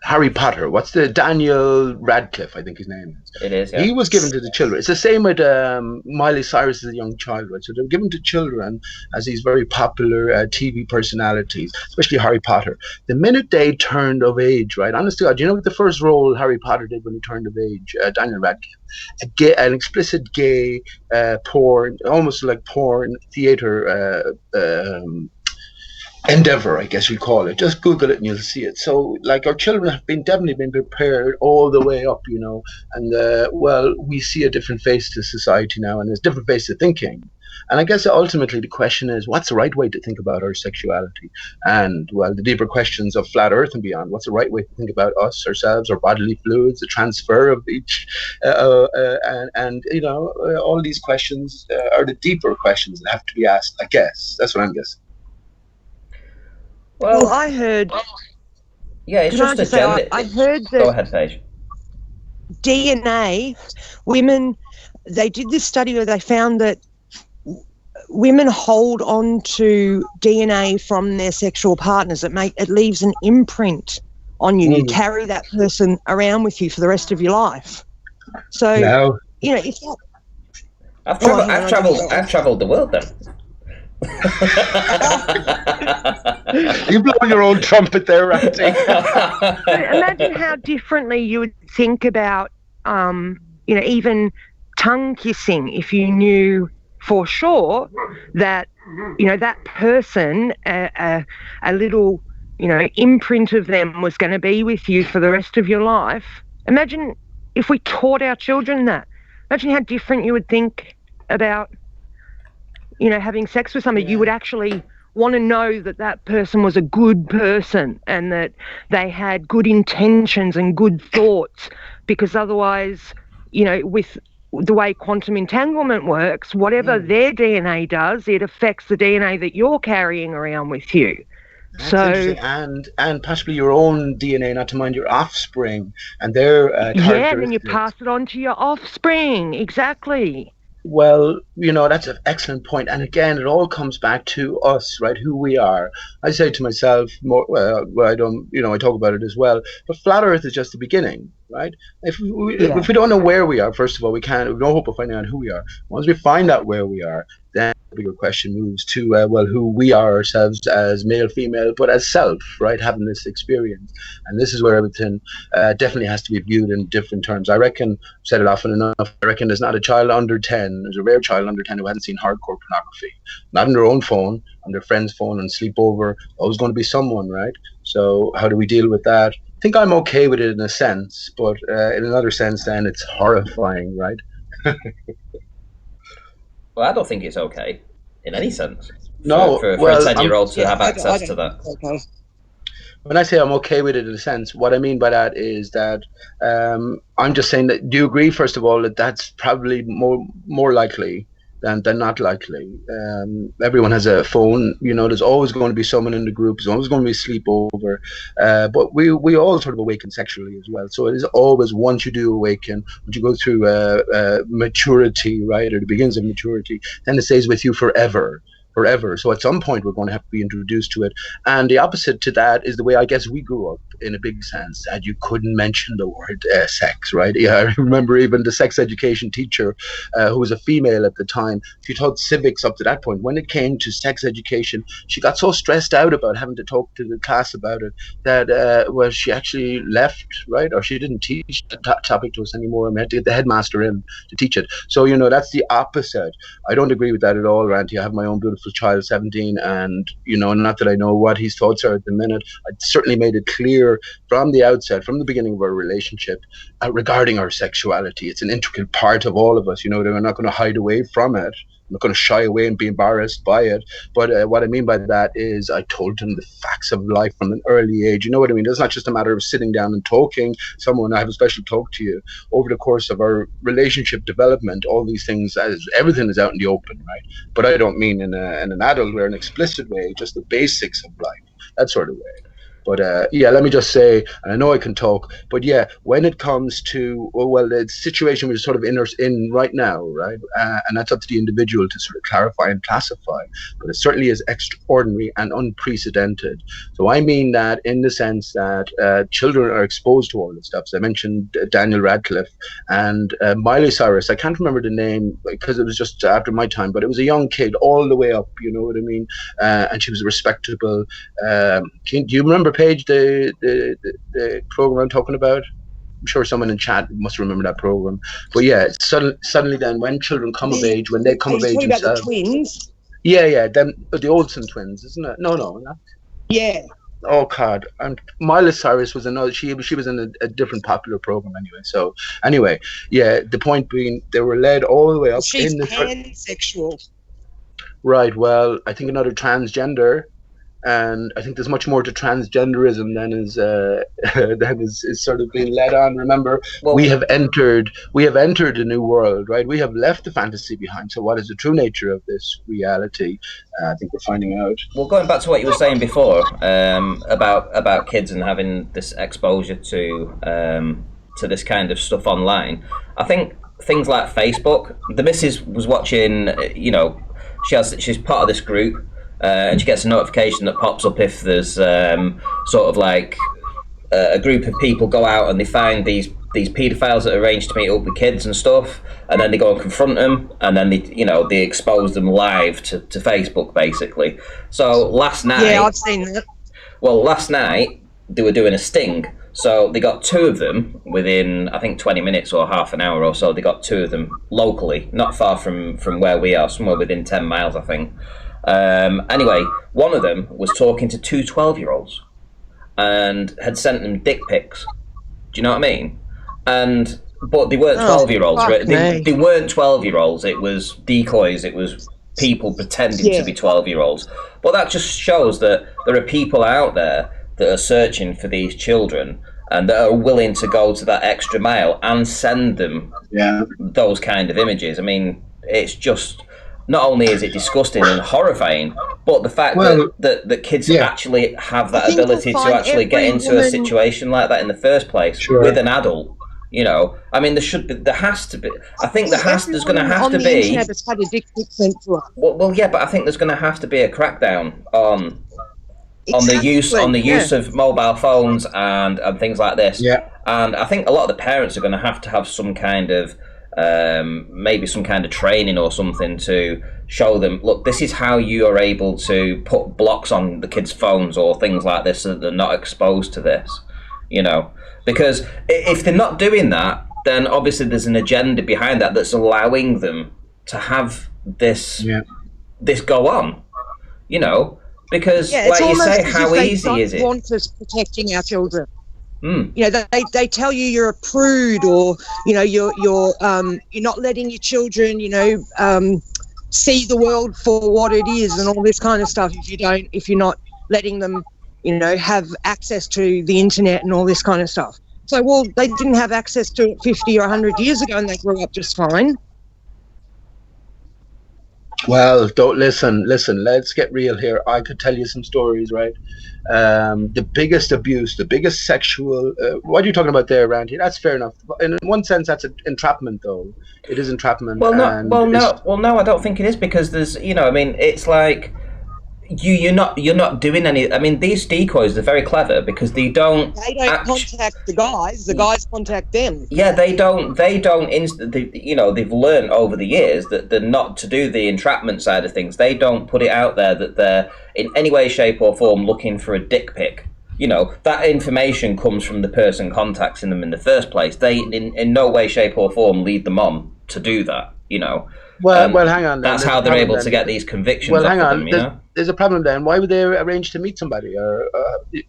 Harry Potter. What's the Daniel Radcliffe? I think his name is. It is, yeah. He was given to the children. It's the same with Miley Cyrus as a young child, right? So they're given to children as these very popular TV personalities, especially Harry Potter. The minute they turned of age, right? Honest to God, do you know what the first role Harry Potter did when he turned of age? Daniel Radcliffe. An explicit gay porn, almost like porn theater endeavor, I guess you call it. Just Google it and you'll see it. So, like, our children have definitely been prepared all the way up, you know. And well, we see a different face to society now, and there's a different face to thinking. And I guess ultimately the question is, what's the right way to think about our sexuality? And, well, the deeper questions of flat Earth and beyond. What's the right way to think about us, ourselves, our bodily fluids, the transfer of each, and you know, all these questions are the deeper questions that have to be asked, I guess. That's what I'm guessing. Well, I heard. Yeah, it's Can I just a just say, gender. I heard Go that ahead, Paige. DNA, women, they did this study where they found that women hold on to DNA from their sexual partners. It leaves an imprint on you. You carry that person around with you for the rest of your life. So, No. you know, if that, I've travelled the world then. You blow your own trumpet there, Randy. Imagine how differently you would think about, you know, even tongue kissing if you knew for sure that, you know, that person, a little, you know, imprint of them was going to be with you for the rest of your life. Imagine if we taught our children that. Imagine how different you would think about, you know, having sex with somebody. You would actually want to know that that person was a good person and that they had good intentions and good thoughts, because otherwise, you know, with the way quantum entanglement works, whatever their DNA does, it affects the DNA that you're carrying around with you. That's so interesting. And possibly your own DNA, not to mind your offspring and their yeah, and then you characteristics. pass it on to your offspring. Exactly. Well, you know, that's an excellent point. And again, it all comes back to us, right? Who we are. I say to myself, I don't, you know, I talk about it as well, but flat Earth is just the beginning, right? If we don't know where we are, first of all, we have no hope of finding out who we are. Once we find out where we are, then the bigger question moves to, well, who we are ourselves as male, female, but as self, right? Having this experience. And this is where everything definitely has to be viewed in different terms. I reckon, I've said it often enough, I reckon there's not a child under 10, there's a rare child under 10 who hasn't seen hardcore pornography. Not on their own phone, on their friend's phone, and sleepover. Always going to be someone, right? So how do we deal with that? I think I'm okay with it in a sense, but in another sense, then it's horrifying, right? Well, I don't think it's okay in any sense. No, for a well, 10-year-old to have I access don't to that. think it's okay. When I say I'm okay with it in a sense, what I mean by that is that I'm just saying that, do you agree, first of all, that that's probably more likely than not likely? Everyone has a phone, you know, there's always going to be someone in the group, there's always going to be sleepover, but we all sort of awaken sexually as well. So it is always, once you do awaken, once you go through maturity, right, or the beginnings of maturity, then it stays with you forever. forever. So at some point we're going to have to be introduced to it. And the opposite to that is the way I guess we grew up, in a big sense, that you couldn't mention the word sex, right? Yeah, I remember even the sex education teacher who was a female at the time. She taught civics up to that point. When it came to sex education, she got so stressed out about having to talk to the class about it that well, she actually left, right? Or she didn't teach the topic to us anymore, and we had to get the headmaster in to teach it. So, you know, that's the opposite. I don't agree with that at all, Ranty. I have my own beautiful child, 17, and, you know, not that I know what his thoughts are at the minute. I certainly made it clear from the outset, from the beginning of our relationship, regarding our sexuality. It's an integral part of all of us. You know, we're not going to hide away from it. I'm not going to shy away and be embarrassed by it. But what I mean by that is I told him the facts of life from an early age. You know what I mean? It's not just a matter of sitting down and talking. Someone, I have a special talk to you. Over the course of our relationship development, all these things, everything is out in the open, right? But I don't mean in an adult way, an explicit way, just the basics of life, that sort of way. But yeah, let me just say, and I know I can talk, but yeah, when it comes to, well, the situation we're sort of in right now, right? And that's up to the individual to sort of clarify and classify, but it certainly is extraordinary and unprecedented. So I mean that in the sense that children are exposed to all this stuff. So I mentioned Daniel Radcliffe and Miley Cyrus. I can't remember the name because it was just after my time, but it was a young kid all the way up, you know what I mean? And she was a respectable, do you remember, Paige, the program I'm talking about? I'm sure someone in chat must remember that program. But yeah, suddenly then when children come of age, when they come of age themselves. About the twins? Yeah, them, the Olsen twins, isn't it? No, not. Yeah. Oh God! And Miley Cyrus was another. She was in a different popular program anyway. So anyway, yeah. The point being, they were led all the way up. She's in the pansexual. Right. Well, I think another transgender. And I think there's much more to transgenderism than is sort of being led on. Remember, well, we have entered a new world, right? We have left the fantasy behind. So what is the true nature of this reality? I think we're finding out. Well, going back to what you were saying before about kids and having this exposure to this kind of stuff online, I think things like Facebook. The missus was watching. You know, she's part of this group. And she gets a notification that pops up if there's sort of like a group of people go out and they find these paedophiles that arrange to meet up with kids and stuff, and then they go and confront them, and then they expose them live to Facebook basically. So last night, yeah, I've seen that. Well, last night they were doing a sting, so they got two of them within I think 20 minutes or half an hour or so. They got two of them locally, not far from where we are, somewhere within 10 miles I think. Anyway, one of them was talking to two 12-year-olds and had sent them dick pics. Do you know what I mean? But they weren't 12-year-olds. Right? They weren't 12-year-olds. It was decoys. It was people pretending to be 12-year-olds. But that just shows that there are people out there that are searching for these children and that are willing to go to that extra mile and send them those kind of images. I mean, it's just... Not only is it disgusting and horrifying, but the fact that kids actually have that ability to actually get into a situation like that in the first place with an adult, you know. I mean, there's going to have to be. Well, yeah, but I think there's going to have to be a crackdown on the use of mobile phones and things like this. Yeah. And I think a lot of the parents are going to have some kind of maybe some kind of training or something to show them, look, this is how you are able to put blocks on the kids' phones or things like this so that they're not exposed to this, you know. Because if they're not doing that, then obviously there's an agenda behind that that's allowing them to have this go on, you know. Because like you say, how easy is it? They want us protecting our children. You know, they tell you you're a prude, or you know you're not letting your children, you know, see the world for what it is, and all this kind of stuff. If you're not letting them, you know, have access to the internet and all this kind of stuff. So, well, they didn't have access to it 50 or 100 years ago, and they grew up just fine. Well, don't listen. Let's get real here. I could tell you some stories, right? The biggest abuse, the biggest sexual. What are you talking about there, Randy? That's fair enough. In one sense, that's an entrapment, though. It is entrapment, Well, no, and well, it's no, well, no. I don't think it is because there's, I mean, it's like you're not doing any. I mean, these decoys are very clever because they don't. They don't contact the guys contact them. Yeah, they don't. They don't. They've learned over the years that they're not to do the entrapment side of things. They don't put it out there that they're in any way, shape, or form looking for a dick pic. That information comes from the person contacting them in the first place. They, in no way, shape, or form, lead them on to do that. well, hang on. That's how they're able to get these convictions. Well, hang off on. of them, There's a problem then. Why would they arrange to meet somebody? Or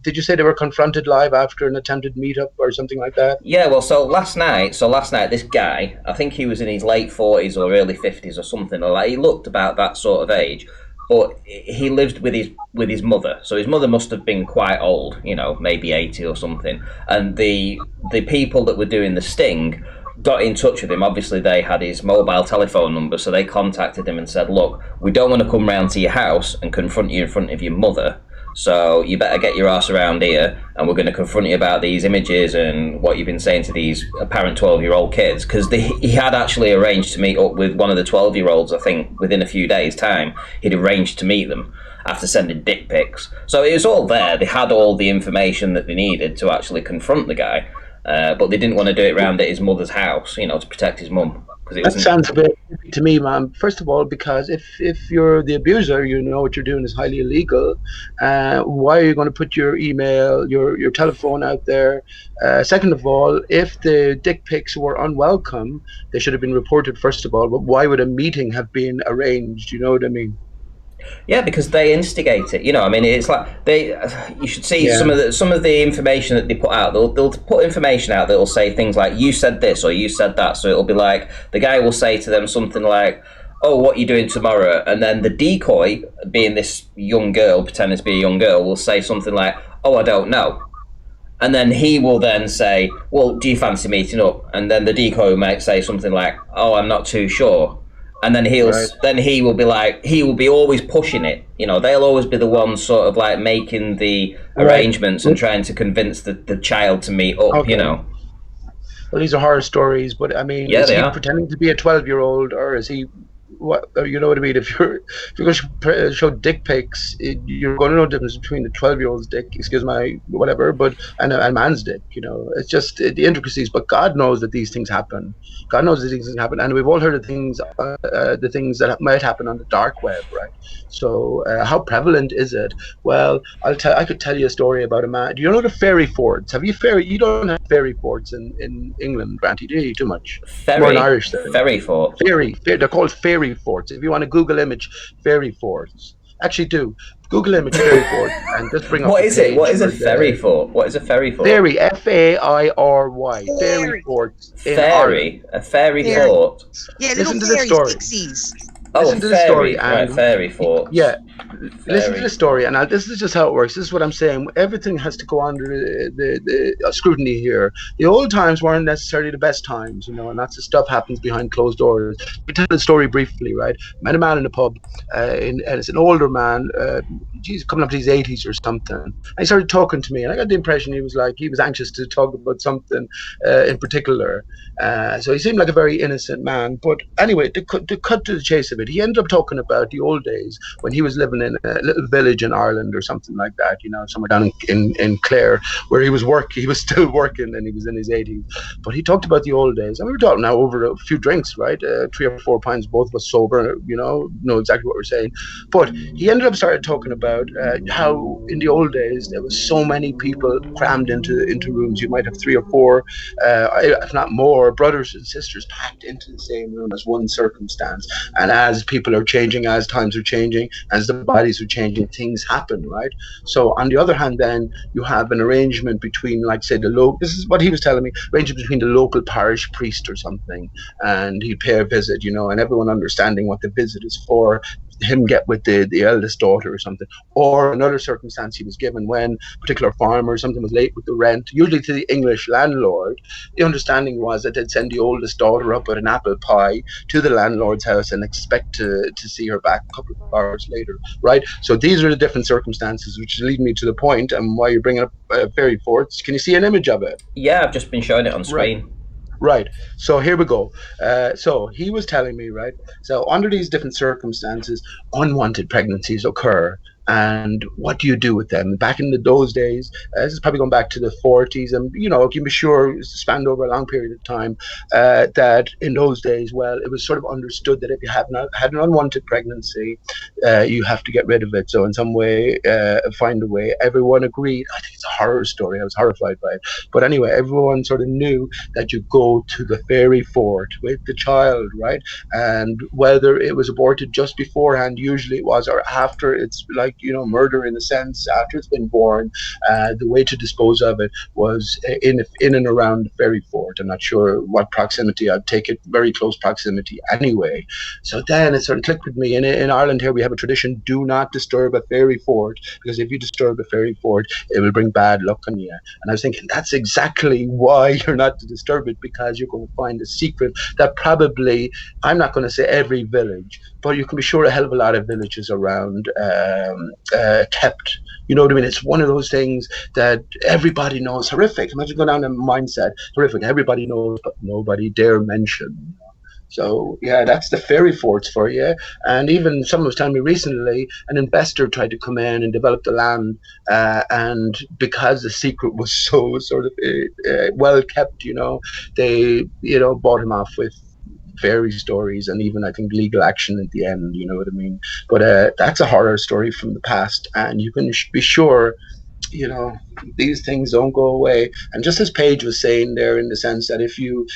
did you say they were confronted live after an attempted meetup or something like that? Yeah, well, so last night, this guy, I think he was in his late 40s or early 50s or something. Like he looked about that sort of age, but he lived with his mother. So his mother must have been quite old, maybe 80 or something. And the people that were doing the sting got in touch with him. Obviously, they had his mobile telephone number, so they contacted him and said, "Look, we don't want to come round to your house and confront you in front of your mother. So you better get your ass around here, and we're going to confront you about these images and what you've been saying to these apparent 12-year-old kids." Because he had actually arranged to meet up with one of the 12-year-olds, I think, within a few days' time. He'd arranged to meet them after sending dick pics. So it was all there. They had all the information that they needed to actually confront the guy. But they didn't want to do it round at his mother's house, to protect his mum. That sounds a bit to me, man. First of all, because if you're the abuser, you know what you're doing is highly illegal. Why are you going to put your email, your telephone out there? Second of all, if the dick pics were unwelcome, they should have been reported first of all. But why would a meeting have been arranged? You know what I mean? Yeah, because they instigate it. I mean, it's like you should see some of the information that they put out. They'll put information out that'll say things like, "You said this" or "You said that." So it'll be like the guy will say to them something like, "Oh, what are you doing tomorrow?" And then the decoy, being this young girl, pretending to be a young girl, will say something like, "Oh, I don't know." And then he will then say, "Well, do you fancy meeting up?" And then the decoy might say something like, "Oh, I'm not too sure." And then he will be always pushing it. They'll always be the ones sort of like making the arrangements and trying to convince the child to meet up. Okay. Well, these are horror stories, but I mean, is he pretending to be a 12-year-old, or is he? What, you know what I mean? If you're going to show dick pics, you're going to know the difference between the 12-year-old's dick, excuse my whatever, and a man's dick. It's just the intricacies. But God knows that these things happen. God knows that these things happen, and we've all heard of things, the things that might happen on the dark web, right? So, how prevalent is it? Well, I could tell you a story about a man. Do you know the fairy forts? You don't have fairy forts in England, Granty, do you? Too much. More in Irish there. Fairy fort. They're called fairy forts. If you want to Google image fairy forts, actually do Google image fairy forts and just bring up. What is it? What is a fairy fort? What is a fairy fort? Fairy, F-A-I-R-Y. Fairy forts. A fairy fort. Yeah, listen little to the fairies, story. pixies. Listen to the story. And fairy fort. Yeah. Listen to the story, and this is just how it works. This is what I'm saying. Everything has to go under the scrutiny here. The old times weren't necessarily the best times, and that's the stuff happens behind closed doors. We tell the story briefly, right? Met a man in a pub, and it's an older man. He's coming up to his 80s or something. And he started talking to me, and I got the impression he was anxious to talk about something in particular. So he seemed like a very innocent man. But anyway, to cut to the chase of it, he ended up talking about the old days when he was living in a little village in Ireland or something like that, somewhere down in Clare, where he was still working, and he was in his 80s. But he talked about the old days, and we were talking now over a few drinks, right? 3 or 4 pints, both of us sober, know exactly what we're saying. But he ended up started talking about how in the old days there was so many people crammed into rooms. You might have 3 or 4, if not more, brothers and sisters packed into the same room as one circumstance. And as people are changing, as times are changing, as the bodies are changing, things happen, right? So on the other hand, then you have an arrangement between, like, say, this is what he was telling me, arrangement between the local parish priest or something, and he'd pay a visit, and everyone understanding what the visit is for. him get with the eldest daughter or something, or another circumstance he was given when a particular farmer or something was late with the rent, usually to the English landlord. The understanding was that they'd send the oldest daughter up with an apple pie to the landlord's house and expect to see her back a couple of hours later, right? So these are the different circumstances which lead me to the point and why you're bringing up fairy forts. Can you see an image of it? Yeah, I've just been showing it on screen. Right. So here we go. So he was telling me, right? So under these different circumstances, unwanted pregnancies occur. And what do you do with them? Back in those days, this is probably going back to the 40s, and you can be sure it's spanned over a long period of time. That in those days, well, it was sort of understood that if you had an unwanted pregnancy, you have to get rid of it. So in some way, find a way. Everyone agreed. I think it's a horror story. I was horrified by it. But anyway, everyone sort of knew that you go to the fairy fort with the child, right? And whether it was aborted just beforehand, usually it was, or after, it's like, murder in a sense, after it's been born, the way to dispose of it was in and around the fairy fort. I'm not sure what proximity. I'd take it very close proximity anyway. So then it sort of clicked with me. In Ireland here, we have a tradition: do not disturb a fairy fort, because if you disturb a fairy fort, it will bring bad luck on you. And I was thinking, that's exactly why you're not to disturb it, because you're going to find a secret that probably, I'm not going to say every village, but you can be sure a hell of a lot of villages around kept. You know what I mean? It's one of those things that everybody knows. Horrific. Imagine going down a mindset. Horrific. Everybody knows, but nobody dare mention. So yeah, that's the fairy forts for you. And even someone was telling me recently, an investor tried to come in and develop the land, and because the secret was so sort of well kept, they bought him off with fairy stories and even, I think, legal action at the end. You know what I mean? But that's a horror story from the past, and you can be sure, these things don't go away. And just as Paige was saying there, in the sense that if you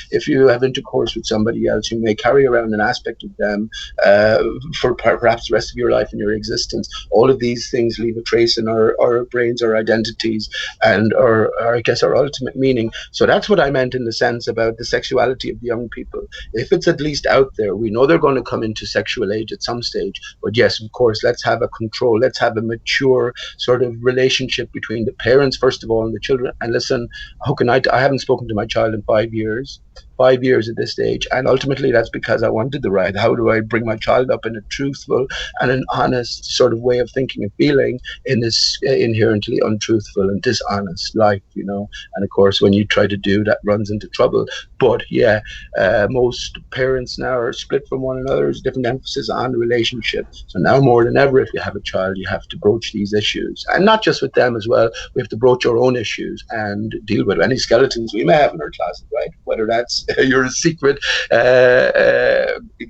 have intercourse with somebody else, you may carry around an aspect of them for perhaps the rest of your life and your existence. All of these things leave a trace in our brains, our identities, and our I guess our ultimate meaning. So that's what I meant in the sense about the sexuality of the young people. If it's at least out there, we know they're going to come into sexual age at some stage. But yes, of course, let's have a control. Let's have a mature sort of relationship between the parents, first of all, and the children. And listen, I haven't spoken to my child in 5 years. 5 years at this stage, and ultimately that's because I wanted the right. How do I bring my child up in a truthful and an honest sort of way of thinking and feeling in this inherently untruthful and dishonest life, And of course, when you try to do that, runs into trouble. But yeah, most parents now are split from one another. There's different emphasis on the relationship. So now more than ever, if you have a child, you have to broach these issues, and not just with them as well. We have to broach our own issues and deal with any skeletons we may have in our closet, right? Whether that's you're a secret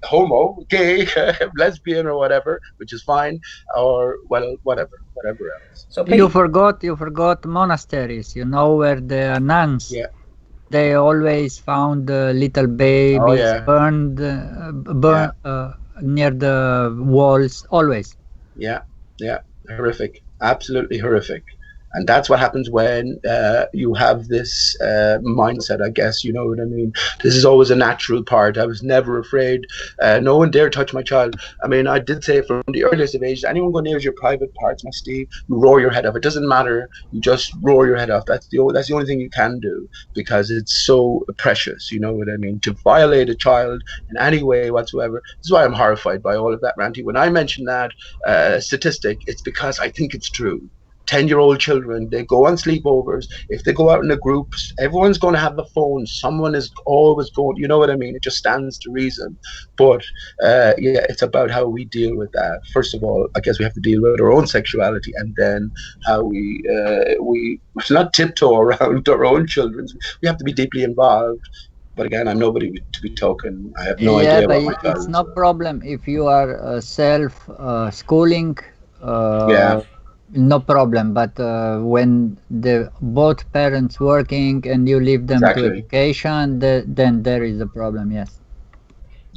homo, gay, lesbian, or whatever, which is fine, or whatever else. So you forgot monasteries. Where the nuns. Yeah. They always found little babies burned near the walls. Always. Yeah. Horrific. Absolutely horrific. And that's what happens when you have this mindset, I guess, you know what I mean? This is always a natural part. I was never afraid. No one dare touch my child. I mean, I did say from the earliest of ages, anyone go near your private parts, my Steve, you roar your head off. It doesn't matter. You just roar your head off. That's the only thing you can do, because it's so precious, you know what I mean? To violate a child in any way whatsoever. This is why I'm horrified by all of that, Ranty. When I mention that statistic, it's because I think it's true. 10-year-old children, they go on sleepovers. If they go out in the groups, everyone's going to have a phone. Someone is always going, you know what I mean? It just stands to reason. But it's about how we deal with that. First of all, I guess we have to deal with our own sexuality, and then how we not tiptoe around our own children. We have to be deeply involved. But again, I'm nobody to be talking. I have no idea about my child. It's no problem if you are self-schooling. No problem, but when both parents working and you leave them to education, then there is a problem. Yes,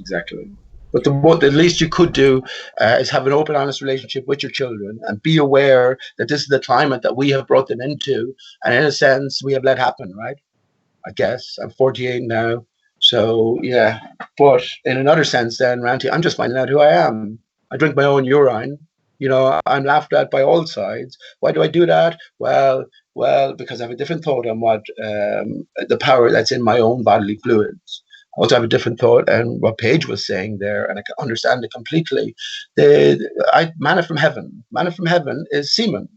exactly. But what the least you could do is have an open, honest relationship with your children, and be aware that this is the climate that we have brought them into, and in a sense, we have let happen, right? I guess I'm 48 now, so yeah. But in another sense, then, Ranty, I'm just finding out who I am. I drink my own urine. I'm laughed at by all sides. Why do I do that? Well, because I have a different thought on what the power that's in my own bodily fluids. I also have a different thought on what Paige was saying there, and I can understand it completely. Manna from heaven. Manna from heaven is semen.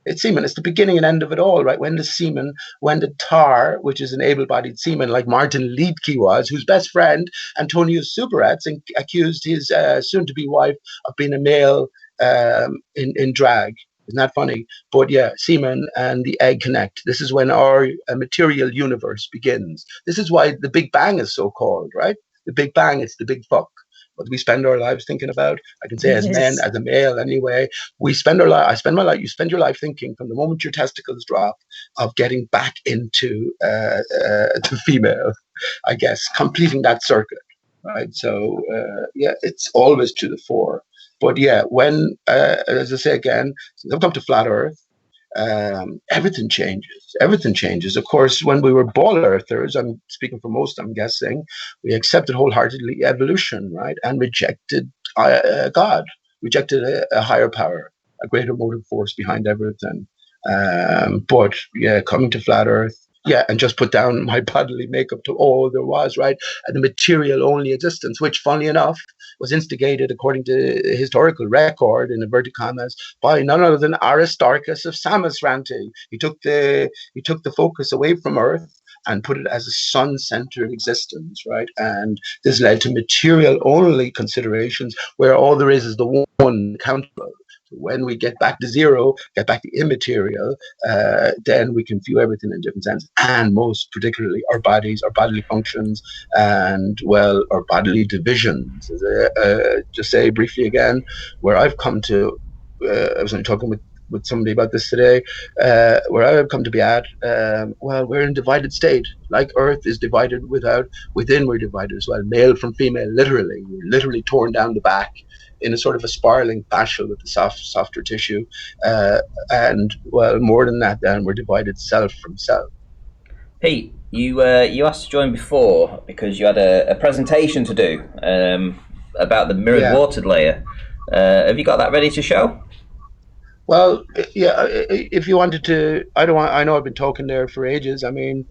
It's semen. It's the beginning and end of it all, right? When the tar, which is an able-bodied seaman like Martin Liedtke was, whose best friend, Antonio Suberatz, accused his soon-to-be wife of being a male in drag. Isn't that funny? But yeah, semen and the egg connect. This is when our material universe begins. This is why the Big Bang is so called, right? The Big Bang, it's the big fuck. What we spend our lives thinking about. I can say as men, as a male anyway, we spend our life, I spend my life, you spend your life thinking from the moment your testicles drop of getting back into to female, I guess, completing that circuit, right? So, yeah, it's always to the fore. But yeah, when, as I say again, since I've come to Flat Earth, everything changes. Everything changes. Of course, when we were ball earthers, I'm speaking for most, I'm guessing, we accepted wholeheartedly evolution, right? And rejected God, rejected a higher power, a greater motive force behind everything. But yeah, coming to Flat Earth, yeah, and just put down my bodily makeup to all there was, right? And the material only existence, which, funnily enough, was instigated, according to historical record, in inverted commas, by none other than Aristarchus of Samosranti. He took the focus away from Earth and put it as a sun-centered existence, right? And this led to material-only considerations, where all there is the one countable. When we get back to zero, get back to immaterial, then we can view everything in different senses, and most particularly our bodies, our bodily functions, and, well, our bodily divisions. Just say briefly again, where I've come to, I was only talking with somebody about this today, where I've come to be at, well, we're in divided state. Like Earth is divided within we're divided as well. Male from female, literally. We're literally torn down the back in a sort of a spiraling fascia with the softer tissue. And, well, more than that, then we're divided self from self. Pete, you asked to join before because you had a presentation to do about the mirrored watered layer. Have you got that ready to show? Well, yeah, if you wanted to, I know I've been talking there for ages. I mean,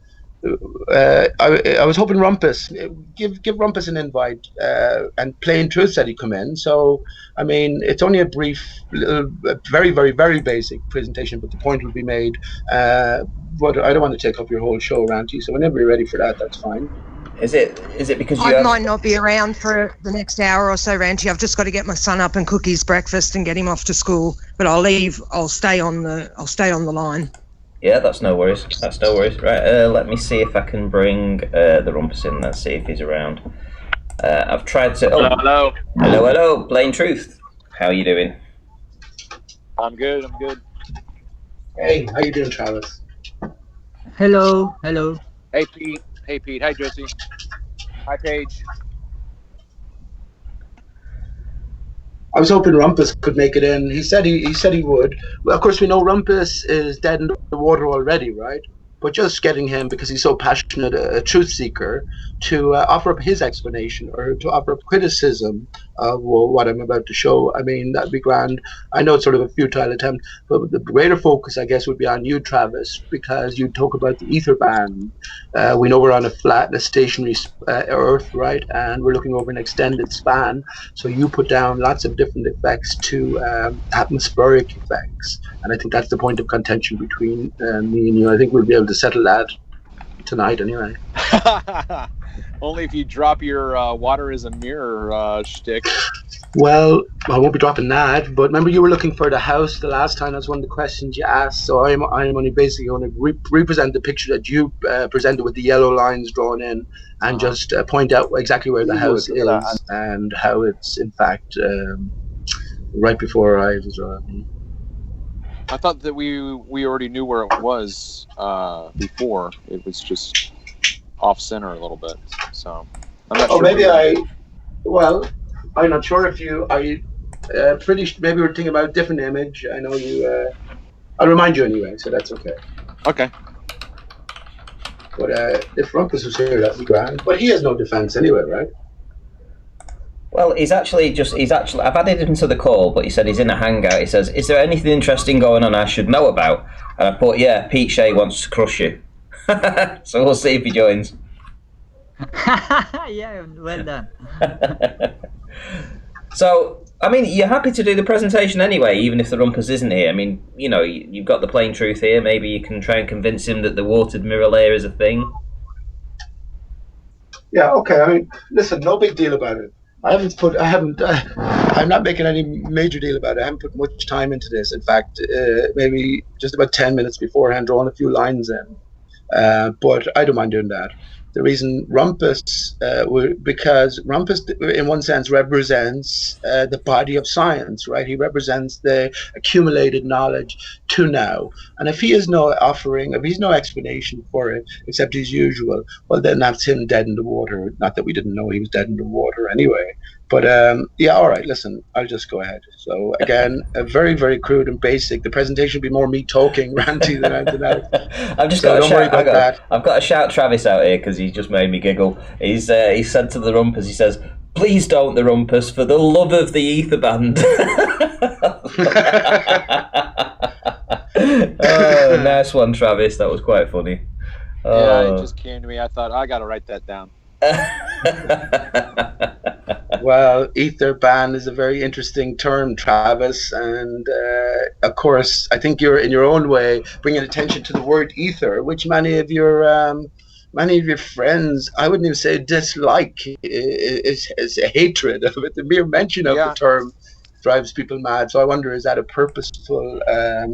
I was hoping Rumpus, give Rumpus an invite, and Plain Truth said he'd come in. So, I mean, it's only a brief, little, very, very, very basic presentation, but the point will be made. But I don't want to take up your whole show, Ranty. So whenever you're ready for that, that's fine. Is it because I might not be around for the next hour or so, Ranty. I've just got to get my son up and cook his breakfast and get him off to school. But I'll stay on the line. Yeah, that's no worries. Right, let me see if I can bring the Rumpus in. Let's see if he's around. I've tried to. Oh, hello, Plain Truth. How are you doing? I'm good. Hey, how you doing, Travis? Hello. Hey, Pete. Hi, Josie. Hi, Paige. I was hoping Rumpus could make it in. He said he would. Well, of course, we know Rumpus is dead in the water already, right? But just getting him, because he's so passionate, a truth seeker, to offer up his explanation or to offer up criticism of what I'm about to show, I mean, that'd be grand. I know it's sort of a futile attempt, but the greater focus, I guess, would be on you, Travis, because you talk about the ether band. We know we're on a stationary Earth, right? And we're looking over an extended span. So you put down lots of different effects to atmospheric effects. And I think that's the point of contention between me and you. I think we'll be able to settle that tonight anyway. Only if you drop your water is a mirror shtick. Well, I won't be dropping that, but remember you were looking for the house the last time. That's one of the questions you asked. So I'm only basically going to represent the picture that you presented with the yellow lines drawn in, and just point out exactly where the house is and how it's in fact right before our eyes as well. I thought that we already knew where it was before. It was just off center a little bit. So I'm not sure. I'm not sure if you. Maybe we're thinking about a different image. I know you. I'll remind you anyway, so that's okay. Okay. But if Rumpus was here, that'd be grand. But he has no defense anyway, right? Well, he's actually. I've added him to the call, but he said he's in a hangout. He says, "Is there anything interesting going on I should know about?" And I put, "Yeah, Pete Shea wants to crush you." So we'll see if he joins. Yeah, well done. So, I mean, you're happy to do the presentation anyway, even if the Rumpus isn't here. I mean, you know, you've got the plain truth here. Maybe you can try and convince him that the watered mirror layer is a thing. Yeah, okay. I mean, listen, no big deal about it. I'm not making any major deal about it. I haven't put much time into this. In fact, maybe just about 10 minutes beforehand, drawn a few lines in. But I don't mind doing that. The reason Rumpus, because Rumpus, in one sense, represents the body of science, right? He represents the accumulated knowledge to now. And if he has no offering, if he's no explanation for it, except his usual, well, then that's him dead in the water. Not that we didn't know he was dead in the water anyway. But yeah, all right, listen, I'll just go ahead. So again, very, very crude and basic. The presentation will be more me talking, ranty than anything else. I've just got to shout. I've got to shout Travis out here because he just made me giggle. He said to the Rumpus, he says, "Please don't, the Rumpus, for the love of the ether band." Oh, nice one, Travis. That was quite funny. Yeah, it just came to me. I thought I got to write that down. Well, ether band is a very interesting term, Travis, and of course, I think you're in your own way bringing attention to the word ether, which many of your friends, I wouldn't even say dislike, is a hatred of it. The mere mention of the term drives people mad. So I wonder, is that a purposeful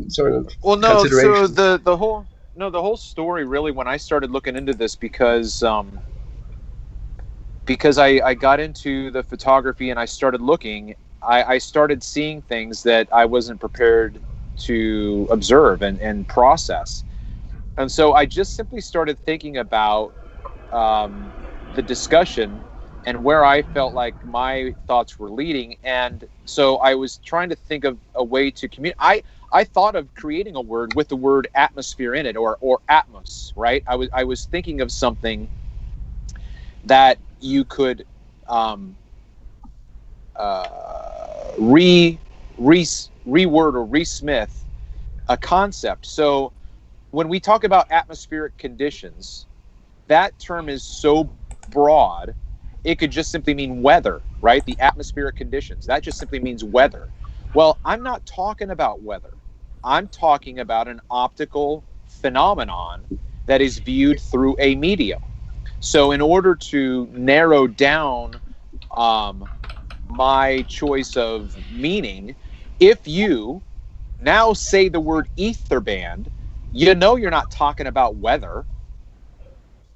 sort of consideration? So the whole story really, when I started looking into this, because I got into the photography and I started looking, I started seeing things that I wasn't prepared to observe and process. And so I just simply started thinking about the discussion and where I felt like my thoughts were leading. And so I was trying to think of a way to communicate. I thought of creating a word with the word atmosphere in it, or atmos, right? I was thinking of something that you could reword or resmith a concept. So when we talk about atmospheric conditions, that term is so broad, it could just simply mean weather, right? The atmospheric conditions, that just simply means weather. Well, I'm not talking about weather. I'm talking about an optical phenomenon that is viewed through a medium. So in order to narrow down my choice of meaning, if you now say the word ether band, you know you're not talking about weather.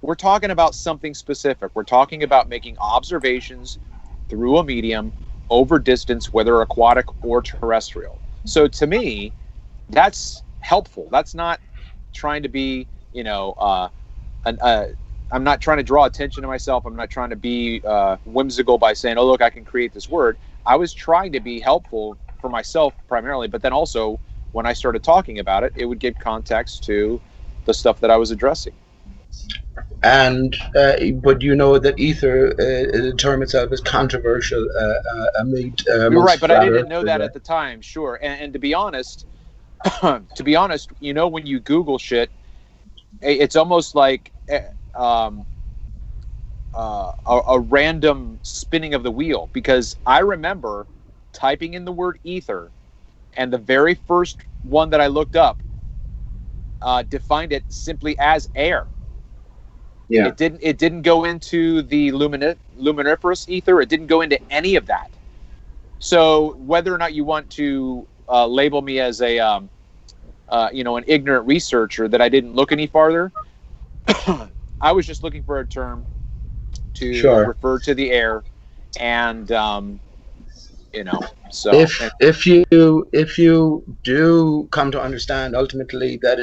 We're talking about something specific. We're talking about making observations through a medium over distance, whether aquatic or terrestrial. So to me, that's helpful. That's not trying to be, I'm not trying to draw attention to myself. I'm not trying to be whimsical by saying, oh, look, I can create this word. I was trying to be helpful for myself primarily, but then also when I started talking about it, it would give context to the stuff that I was addressing. And but you know that ether, the term itself, is controversial. You're right, but I didn't know that at the time. Sure, and to be honest, when you Google shit, it's almost like a random spinning of the wheel, because I remember typing in the word ether, and the very first one that I looked up defined it simply as air. Yeah. It didn't go into the luminiferous ether. It didn't go into any of that. So whether or not you want to label me as an ignorant researcher that I didn't look any farther, I was just looking for a term to refer to the air, and so if you do come to understand ultimately that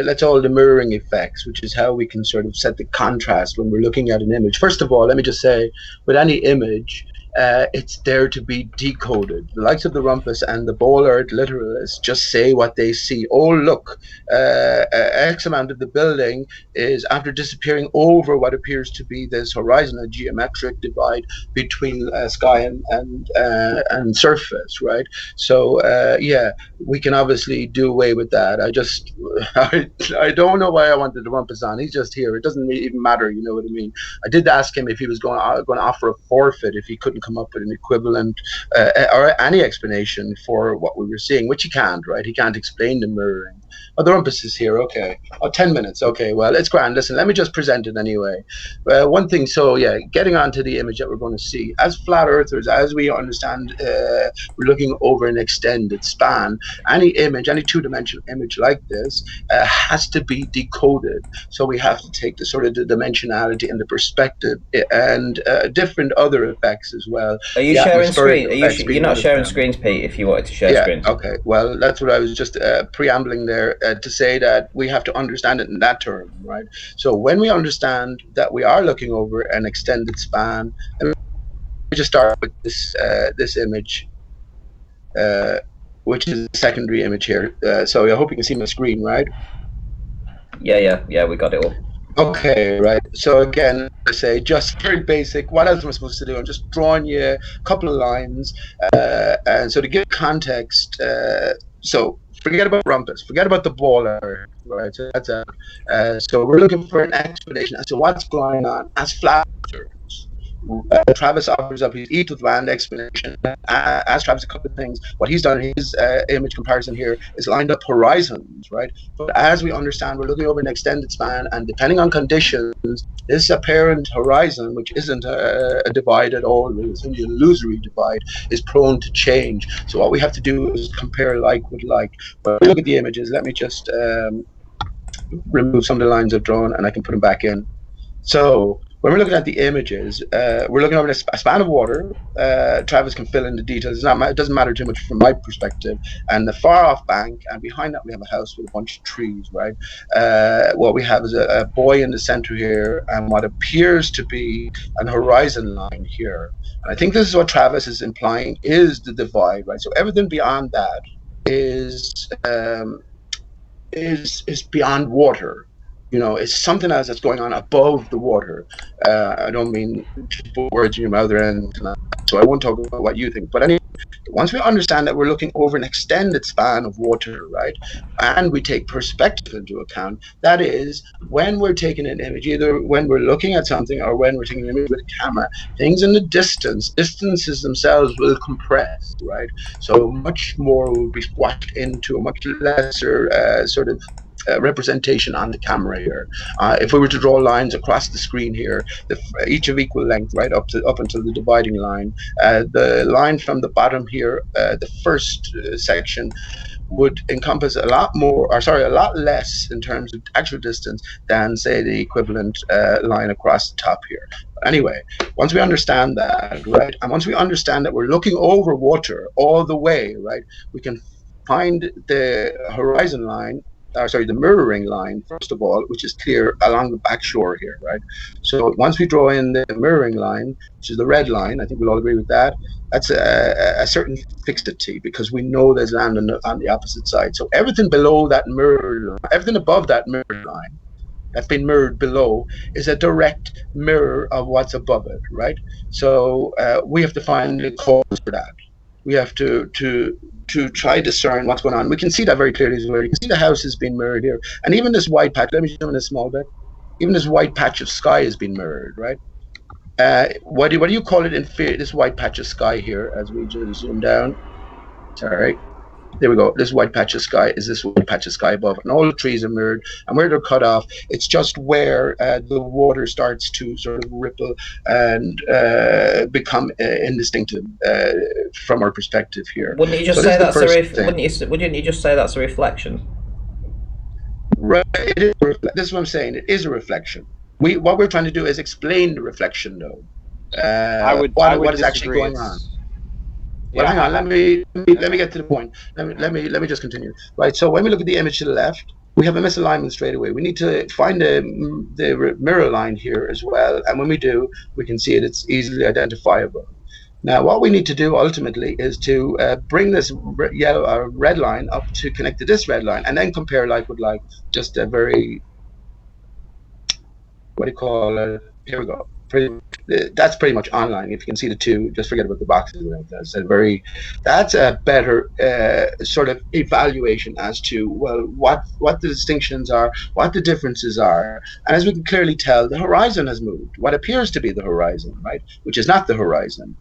let's all the mirroring effects, which is how we can sort of set the contrast when we're looking at an image. First of all, let me just say, with any image, it's there to be decoded. The likes of the rumpus and the ball-earth literalists just say what they see. Oh, look, X amount of the building is, after disappearing over what appears to be this horizon, a geometric divide between sky and surface, right? So, yeah, we can obviously do away with that. I don't know why I wanted the rumpus on. He's just here. It doesn't even matter, you know what I mean? I did ask him if he was going to offer a forfeit if he couldn't come up with an equivalent or any explanation for what we were seeing, which he can't, right? He can't explain the mirroring. Oh, the rumpus is here. Okay. Oh, 10 minutes. Okay. Well, it's grand. Listen, let me just present it anyway. One thing. So, yeah, getting on to the image that we're going to see. As flat earthers, as we understand, we're looking over an extended span. Any image, any two-dimensional image like this has to be decoded. So we have to take the sort of the dimensionality and the perspective and different other effects as well. Are you sharing screen? You're not sharing screens, Pete, if you wanted to share screens. Okay. Well, that's what I was just preambling there to say, that we have to understand it in that term, right? So when we understand that we are looking over an extended span, and we just start with this image, which is the secondary image here. So I hope you can see my screen, right? Yeah, we got it all. Okay, right. So again, I say just very basic. What else am I supposed to do? I'm just drawing you a couple of lines, and so to give context. So forget about rumpus, forget about the baller, right? So that's so we're looking for an explanation as to what's going on as flat earthers. Travis offers up his Eat with Land explanation. As Travis, a couple of things. What he's done in his image comparison here is lined up horizons, right? But as we understand, we're looking over an extended span, and depending on conditions, this apparent horizon, which isn't a divide at all, it's an illusory divide, is prone to change. So what we have to do is compare like with like. But look at the images. Let me just remove some of the lines I've drawn, and I can put them back in. So when we're looking at the images, we're looking over a span of water. Travis can fill in the details. It doesn't matter too much from my perspective. And the far off bank, and behind that we have a house with a bunch of trees, right? What we have is a buoy in the center here, and what appears to be an horizon line here. And I think this is what Travis is implying is the divide, right? So everything beyond that is beyond water. You know, it's something else that's going on above the water. I don't mean to put words in your mouth or anything like that, so I won't talk about what you think. But anyway, once we understand that we're looking over an extended span of water, right, and we take perspective into account, that is, when we're taking an image, either when we're looking at something or when we're taking an image with a camera, things in the distances themselves will compress, right? So much more will be squashed into a much lesser sort of representation on the camera here. If we were to draw lines across the screen here, each of equal length, right up until the dividing line, the line from the bottom here, the first section, would encompass a lot less in terms of actual distance than, say, the equivalent line across the top here. But anyway, once we understand that, right, and once we understand that we're looking over water all the way, right, we can find the horizon line, the mirroring line, first of all, which is clear along the back shore here, right? So once we draw in the mirroring line, which is the red line, I think we'll all agree with that, that's a certain fixity, because we know there's land on the opposite side. So everything below that mirror line, everything above that mirror line that's been mirrored below is a direct mirror of what's above it, right? So we have to find the cause for that. We have to try to discern what's going on. We can see that very clearly as well. You can see the house has been mirrored here. And even this white patch, let me show you in a small bit, even this white patch of sky has been mirrored, right? What do you call it in this white patch of sky here, as we just zoom down? Sorry. There we go. This white patch of sky is this white patch of sky above, and all the trees are mirrored. And where they're cut off, it's just where the water starts to sort of ripple and become indistinctive from our perspective here. Wouldn't you just say that's wouldn't you just say that's a reflection? Right. This is what I'm saying. It is a reflection. What we're trying to do is explain the reflection, though. What is actually going on? Well, hang on. Let me get to the point. Let me just continue. Right. So when we look at the image to the left, we have a misalignment straight away. We need to find the mirror line here as well. And when we do, we can see it. It's easily identifiable. Now, what we need to do ultimately is to bring this yellow or red line up to connect to this red line, and then compare like with like. Just a very, what do you call it? Here we go. That's pretty much online. If you can see the two, just forget about the boxes. That's a better sort of evaluation as to, well, what the distinctions are, what the differences are. And as we can clearly tell, the horizon has moved. What appears to be the horizon, right, which is not the horizon.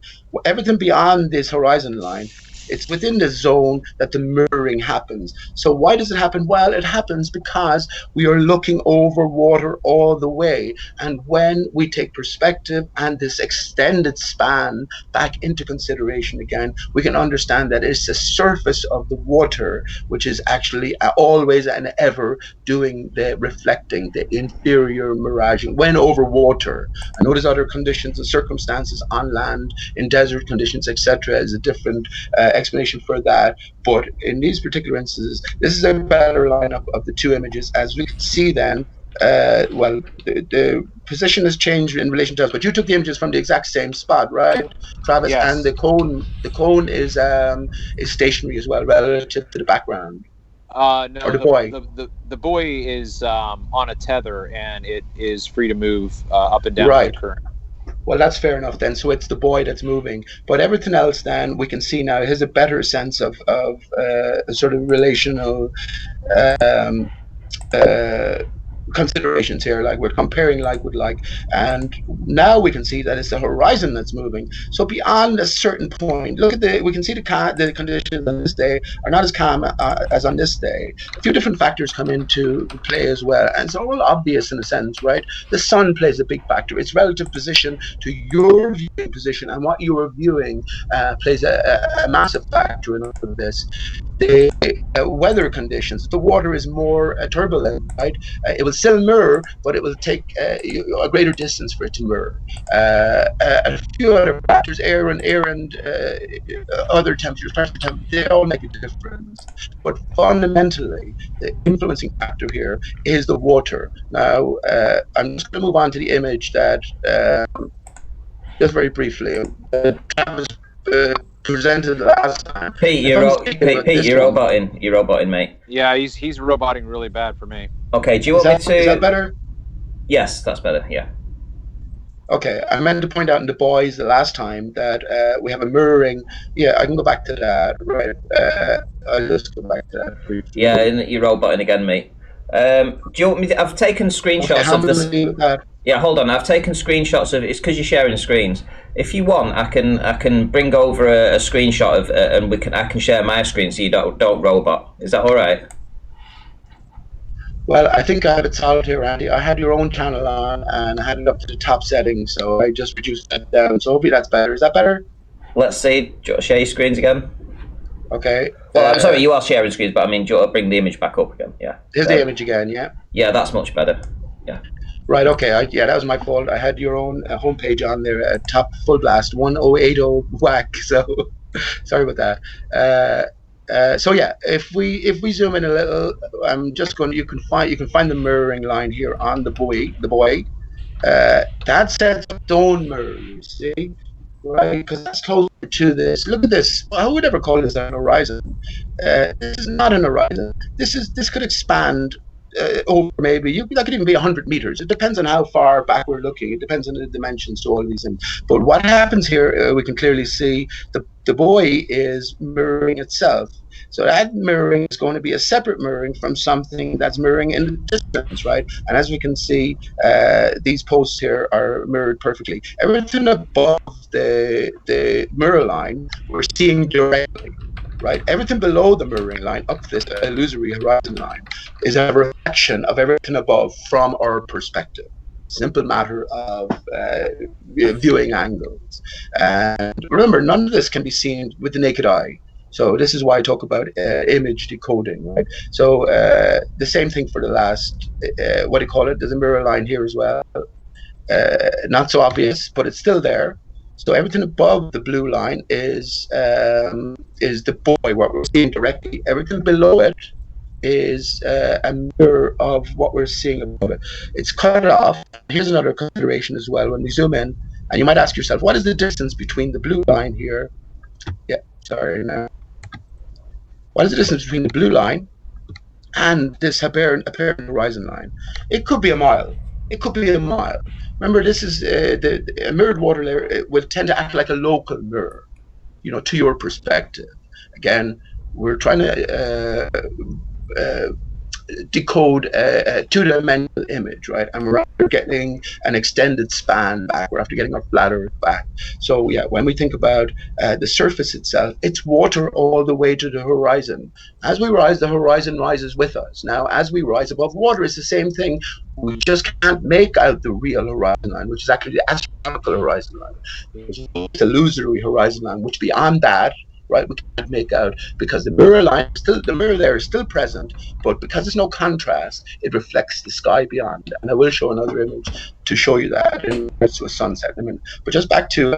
Everything beyond this horizon line, it's within the zone that the mirroring happens. So why does it happen? Well, it happens because we are looking over water all the way. And when we take perspective and this extended span back into consideration again, we can understand that it's the surface of the water which is actually always and ever doing the reflecting, the inferior miraging when over water. I know there's other conditions and circumstances on land, in desert conditions, etc. is a different explanation for that. But in these particular instances, this is a better lineup of the two images. As we can see then, well, the position has changed in relation to us, but you took the images from the exact same spot, right, Travis? Yes. And the cone is stationary as well relative to the background. No, or the boy. The buoy is on a tether, and it is free to move up and down Right. the current. Well, that's fair enough then. So it's the boy that's moving, but everything else then we can see now has a better sense of sort of relational considerations here. Like we're comparing like with like, and now we can see that it's the horizon that's moving. So beyond a certain point, look at we can see the conditions on this day are not as calm as on this day. A few different factors come into play as well, and it's all obvious in a sense, right? The sun plays a big factor. Its relative position to your viewing position and what you are viewing plays a massive factor in all of this. The weather conditions, the water is more turbulent, right? It will still mirror, but it will take a greater distance for it to mirror. A few other factors, air and other temperatures, they all make a difference. But fundamentally, the influencing factor here is the water. Now, I'm just going to move on to the image that, just very briefly, Travis presented last time. Pete, you're roboting. You're roboting, mate. Yeah, he's roboting really bad for me. Okay, do you want me to? Is that better? Yes, that's better. Yeah. Okay, I meant to point out in the boys the last time that we have a mirroring. Yeah, I can go back to that. Right. I'll just go back to that briefly. Yeah, and you're roboting again, mate. Do you want me to, I've taken screenshots of this. Yeah, hold on. I've taken screenshots of it. It's because you're sharing screens. If you want, I can bring over a screenshot of, and I can share my screen so you don't robot. Is that all right? Well, I think I have it solved here, Andy. I had your own channel on, and I had it up to the top setting, so I just reduced that down. So hopefully that's better. Is that better? Let's see. Do you want to share your screens again? Okay. Well, I'm sorry, you are sharing screens, but I mean, do you want to bring the image back up again? Yeah. Here's the image again, yeah? Yeah, that's much better. Yeah. Right, okay. Yeah, that was my fault. I had your own homepage on there at top full blast, 1080 whack, so sorry about that. So yeah, if we zoom in a little, I'm just going. You can find the mirroring line here on the buoy. That sets up stone mirror. You see, right? Because that's closer to this. Look at this. Well, who would ever call this an horizon? This is not an horizon. This could expand over maybe that could even be 100 meters. It depends on how far back we're looking. It depends on the dimensions to all these things. But what happens here, we can clearly see the buoy is mirroring itself. So that mirroring is going to be a separate mirroring from something that's mirroring in the distance, right? And as we can see, these posts here are mirrored perfectly. Everything above the mirror line, we're seeing directly. Right, everything below the mirroring line, up this illusory horizon line, is a reflection of everything above from our perspective. Simple matter of viewing angles. And remember, none of this can be seen with the naked eye. So this is why I talk about image decoding, right? So the same thing for the last, what do you call it? There's a mirror line here as well. Not so obvious, but it's still there. So everything above the blue line is the buoy, what we're seeing directly. Everything below it is a mirror of what we're seeing above it. It's cut off. Here's another consideration as well. When we zoom in, And you might ask yourself, what is the distance between the blue line here? Yeah, sorry. No. What is the distance between the blue line and this apparent horizon line? It could be a mile. It could be a mile. Remember, this is a mirrored water layer. It will tend to act like a local mirror, to your perspective. Again, we're trying to decode a two-dimensional image, right? And we're after getting an extended span back. We're after getting our flat Earth back. So yeah, when we think about the surface itself, it's water all the way to the horizon. As we rise, the horizon rises with us. Now, as we rise above water, it's the same thing. We just can't make out the real horizon line, which is actually the astronomical horizon line. It's an illusory horizon line, which beyond that, right, we can't make out, because the mirror there is still present, but because there's no contrast, it reflects the sky beyond. And I will show another image to show you that in regards to a sunset in a minute. But just back to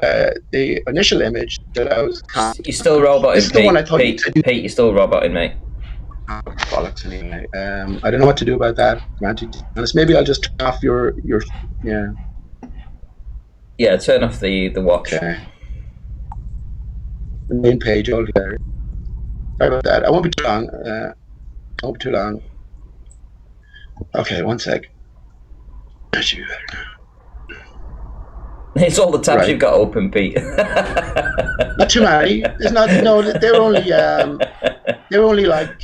the initial image that I was. You're still roboting, this is the one I thought Pete, you're still roboting, mate. Oh, bollocks anyway. I don't know what to do about that. Maybe I'll just turn off your yeah. Yeah, turn off the watch. Okay. The main page altogether. Sorry about that. I won't be too long. Okay, one sec. That should be better. It's all the tabs you've got open, Pete. Not too many. There's not. No, they're only like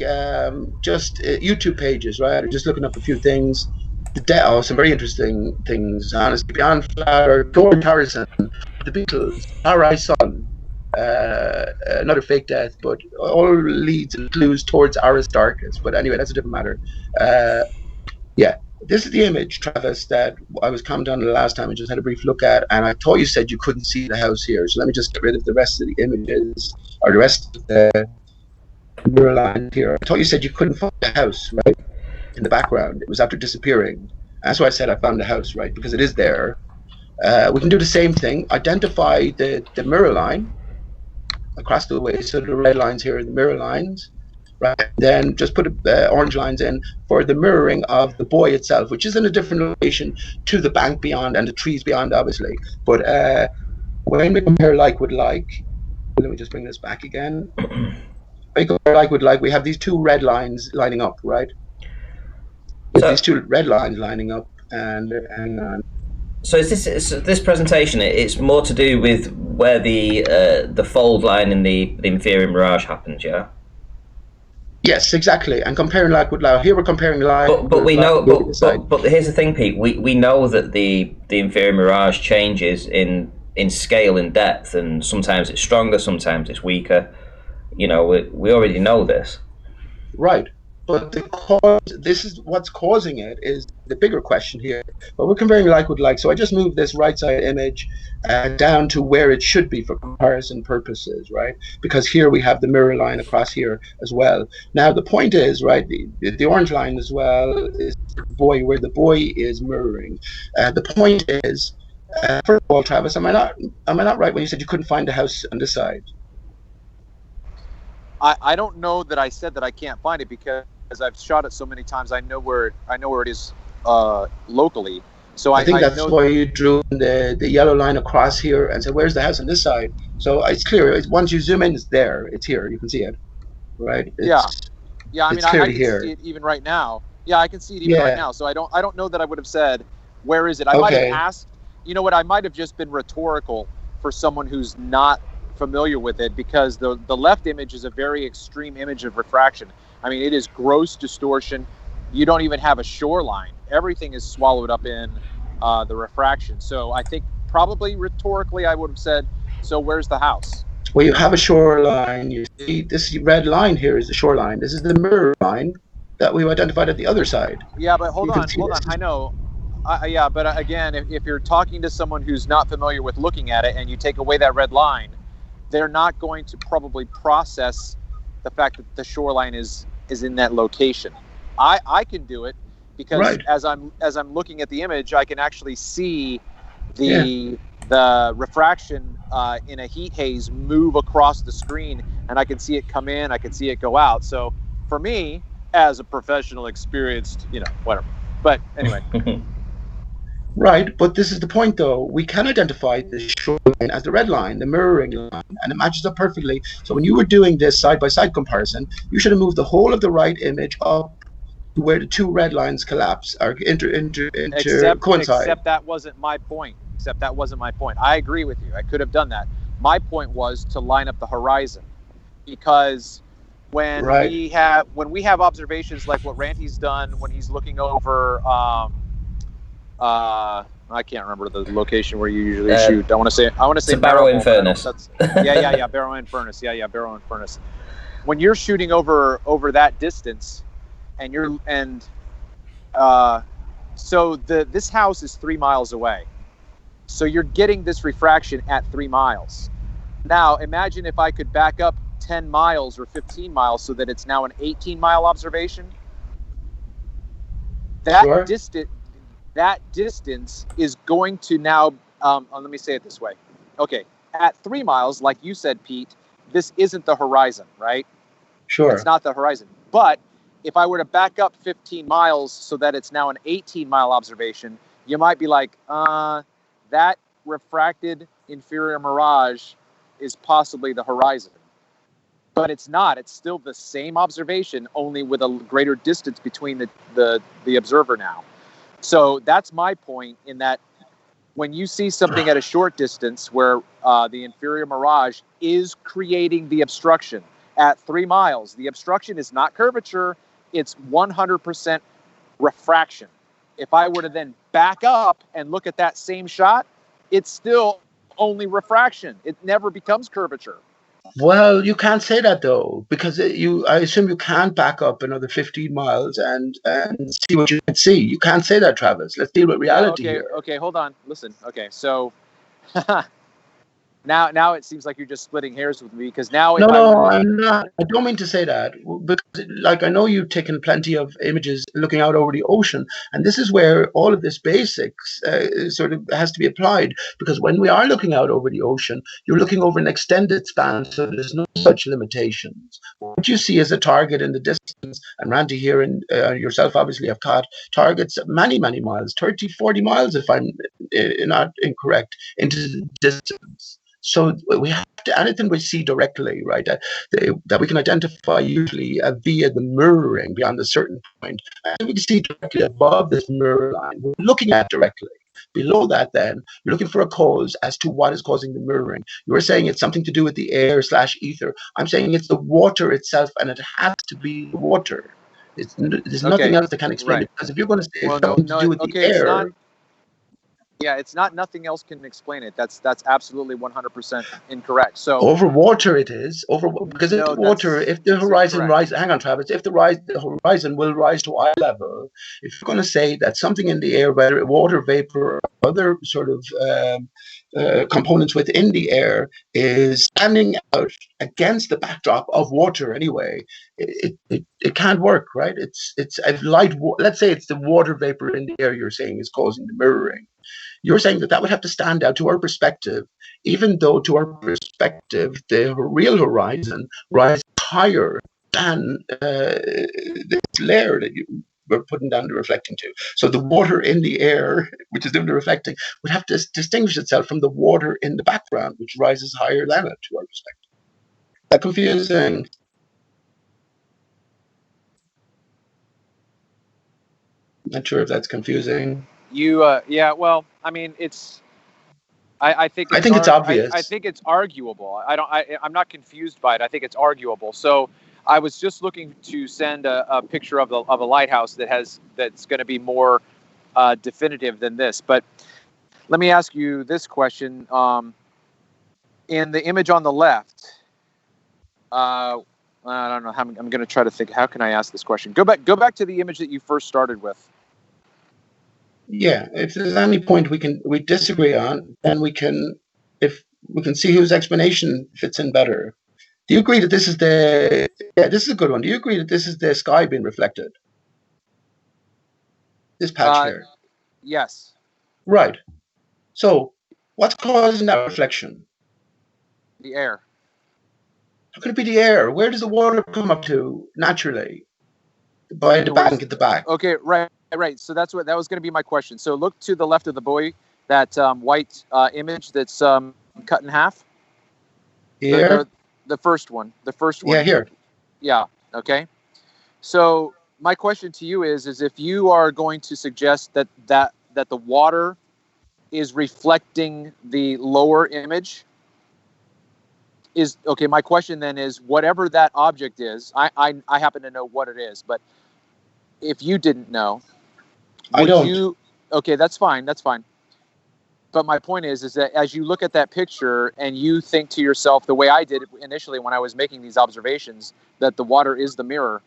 just YouTube pages, right? Just looking up a few things. Some very interesting things. Honestly, beyond Flower, George Harrison, the Beatles, R.I. Son. Another fake death, but all leads and clues towards Aristarchus. But anyway, that's a different matter. Yeah, this is the image, Travis, that I was commenting on the last time. I just had a brief look at, and I thought you said you couldn't see the house here. So let me just get rid of the rest of the images, or the rest of the mirror line here. I thought you said you couldn't find the house, right, in the background. It was after disappearing. That's why I said I found the house, right, because it is there. We can do the same thing. Identify the mirror line across the way, so the red lines here are the mirror lines, right? Then just put orange lines in for the mirroring of the buoy itself, which is in a different location to the bank beyond and the trees beyond, obviously. But when we compare like with like, let me just bring this back again. When we compare like with like, we have these two red lines lining up, right? With these two red lines lining up, and So is this presentation? It's more to do with where the fold line in the inferior mirage happens, yeah. Yes, exactly. And comparing like with like, here we're comparing like. But we know. But here's the thing, Pete. We know that the inferior mirage changes in scale and depth, and sometimes it's stronger, sometimes it's weaker. We already know this. Right. But this is what's causing it is the bigger question here. But we're comparing like with like. So I just moved this right side image down to where it should be for comparison purposes, right? Because here we have the mirror line across here as well. Now the point is, right, the orange line as well is the buoy, where the buoy is mirroring. The point is, first of all, Travis, am I not right when you said you couldn't find a house on this side? I don't know that I said that I can't find it, because I've shot it so many times. I know where it is locally. So I think that's know why you drew the yellow line across here and said, "Where's the house on this side?" So it's clear. Once you zoom in, it's there. It's here. You can see it, right? Yeah. I mean, I can here. see it even right now. Yeah, I can see it even right now. So I don't know that I would have said, "Where is it?" I might have asked. You know what? I might have just been rhetorical for someone who's not familiar with it, because the left image is a very extreme image of refraction. I mean, it is gross distortion. You don't even have a shoreline. Everything is swallowed up in the refraction. So I think probably rhetorically I would have said, so where's the house? Well, you have a shoreline. You see this red line here is the shoreline. This is the mirror line that we've identified at the other side. Yeah, but hold on. I know. Yeah, but again, if you're talking to someone who's not familiar with looking at it and you take away that red line, they're not going to probably process the fact that the shoreline is in that location. I can do it, because as I'm looking at the image, I can actually see the refraction in a heat haze move across the screen, and I can see it come in, I can see it go out. So for me, as a professional, experienced, whatever. But anyway. Right, but this is the point though. We can identify the shoreline as the red line, the mirroring line, and it matches up perfectly. So when you were doing this side-by-side comparison, you should have moved the whole of the right image up to where the two red lines collapse or coincide. Except that wasn't my point. Except that wasn't my point. I agree with you. I could have done that. My point was to line up the horizon, because Right. when we have observations like what Ranty's done when he's looking over I can't remember the location where you usually shoot. I want to say Barrow in Furnace. Barrow in Furnace. Barrow in Furnace. When you're shooting over that distance, so this house is 3 miles away, so you're getting this refraction at 3 miles. Now imagine if I could back up 10 miles or 15 miles so that it's now an 18-mile observation. That distance is going to now, let me say it this way. Okay, at 3 miles, like you said, Pete, this isn't the horizon, right? Sure. It's not the horizon. But if I were to back up 15 miles so that it's now an 18-mile observation, you might be like, that refracted inferior mirage is possibly the horizon. But it's not. It's still the same observation, only with a greater distance between the observer now. So that's my point, in that when you see something at a short distance where the inferior mirage is creating the obstruction at 3 miles, the obstruction is not curvature, it's 100% refraction. If I were to then back up and look at that same shot, it's still only refraction. It never becomes curvature. Well, you can't say that though, because I assume you can't back up another 15 miles and see what you can see. You can't say that, Travis. Let's deal with reality here. Okay, hold on. Listen. Okay, so now it seems like you're just splitting hairs with me, because now I'm not. I don't mean to say that, because like I know you've taken plenty of images looking out over the ocean, and this is where all of this basics sort of has to be applied. Because when we are looking out over the ocean, you're looking over an extended span, so there's no such limitations. What you see is a target in the distance, and Randy here and yourself obviously have caught targets many miles, 30, 40 miles if I'm not incorrect, into the distance. So we have to, anything we see directly, right, that we can identify usually via the mirroring beyond a certain point, and we can see directly above this mirror line, we're looking at directly. Below that, then, you're looking for a cause as to what is causing the mirroring. You're saying it's something to do with the air/ether. I'm saying it's the water itself, and it has to be the water. There's nothing else that can explain it. Because if you're going to say it's something to do with the air... It's not nothing else can explain it. That's absolutely 100% incorrect. So over water it is because if the horizon rises, hang on, Travis, if the horizon will rise to eye level, if you're going to say that something in the air, whether water vapor or other sort of components within the air, is standing out against the backdrop of water anyway, it can't work, right? It's a light. Let's say it's the water vapor in the air you're saying is causing the mirroring. You're saying that would have to stand out to our perspective, even though to our perspective, the real horizon rises higher than this layer that we're putting down the reflecting to. So the water in the air, which is doing the reflecting, would have to distinguish itself from the water in the background, which rises higher than it to our perspective. Is that confusing? Not sure if that's confusing. Well, I mean, I think it's obvious. I think it's arguable. I'm not confused by it. I think it's arguable. So I was just looking to send a picture of a lighthouse that's going to be more definitive than this. But let me ask you this question. In the image on the left, I don't know how I'm going to try to think. How can I ask this question? Go back to the image that you first started with. Yeah, if there's any point we disagree on, then we can see whose explanation fits in better. Do you agree that this is this is a good one. Do you agree that this is the sky being reflected? This patch here. Yes. Right. So what's causing that reflection? The air. How could it be the air? Where does the water come up to naturally? By the bank at the back. Okay, right. right. So that was going to be my question. So look to the left of the buoy, that white image that's cut in half. Here? The first one. The first one. Yeah, here. Yeah. Okay. So my question to you is if you are going to suggest that the water is reflecting the lower image, is okay. My question then is, whatever that object is, I happen to know what it is, but if you didn't know, I would don't. you? Okay, that's fine. That's fine. But my point is that as you look at that picture and you think to yourself, the way I did initially when I was making these observations, that the water is the mirror,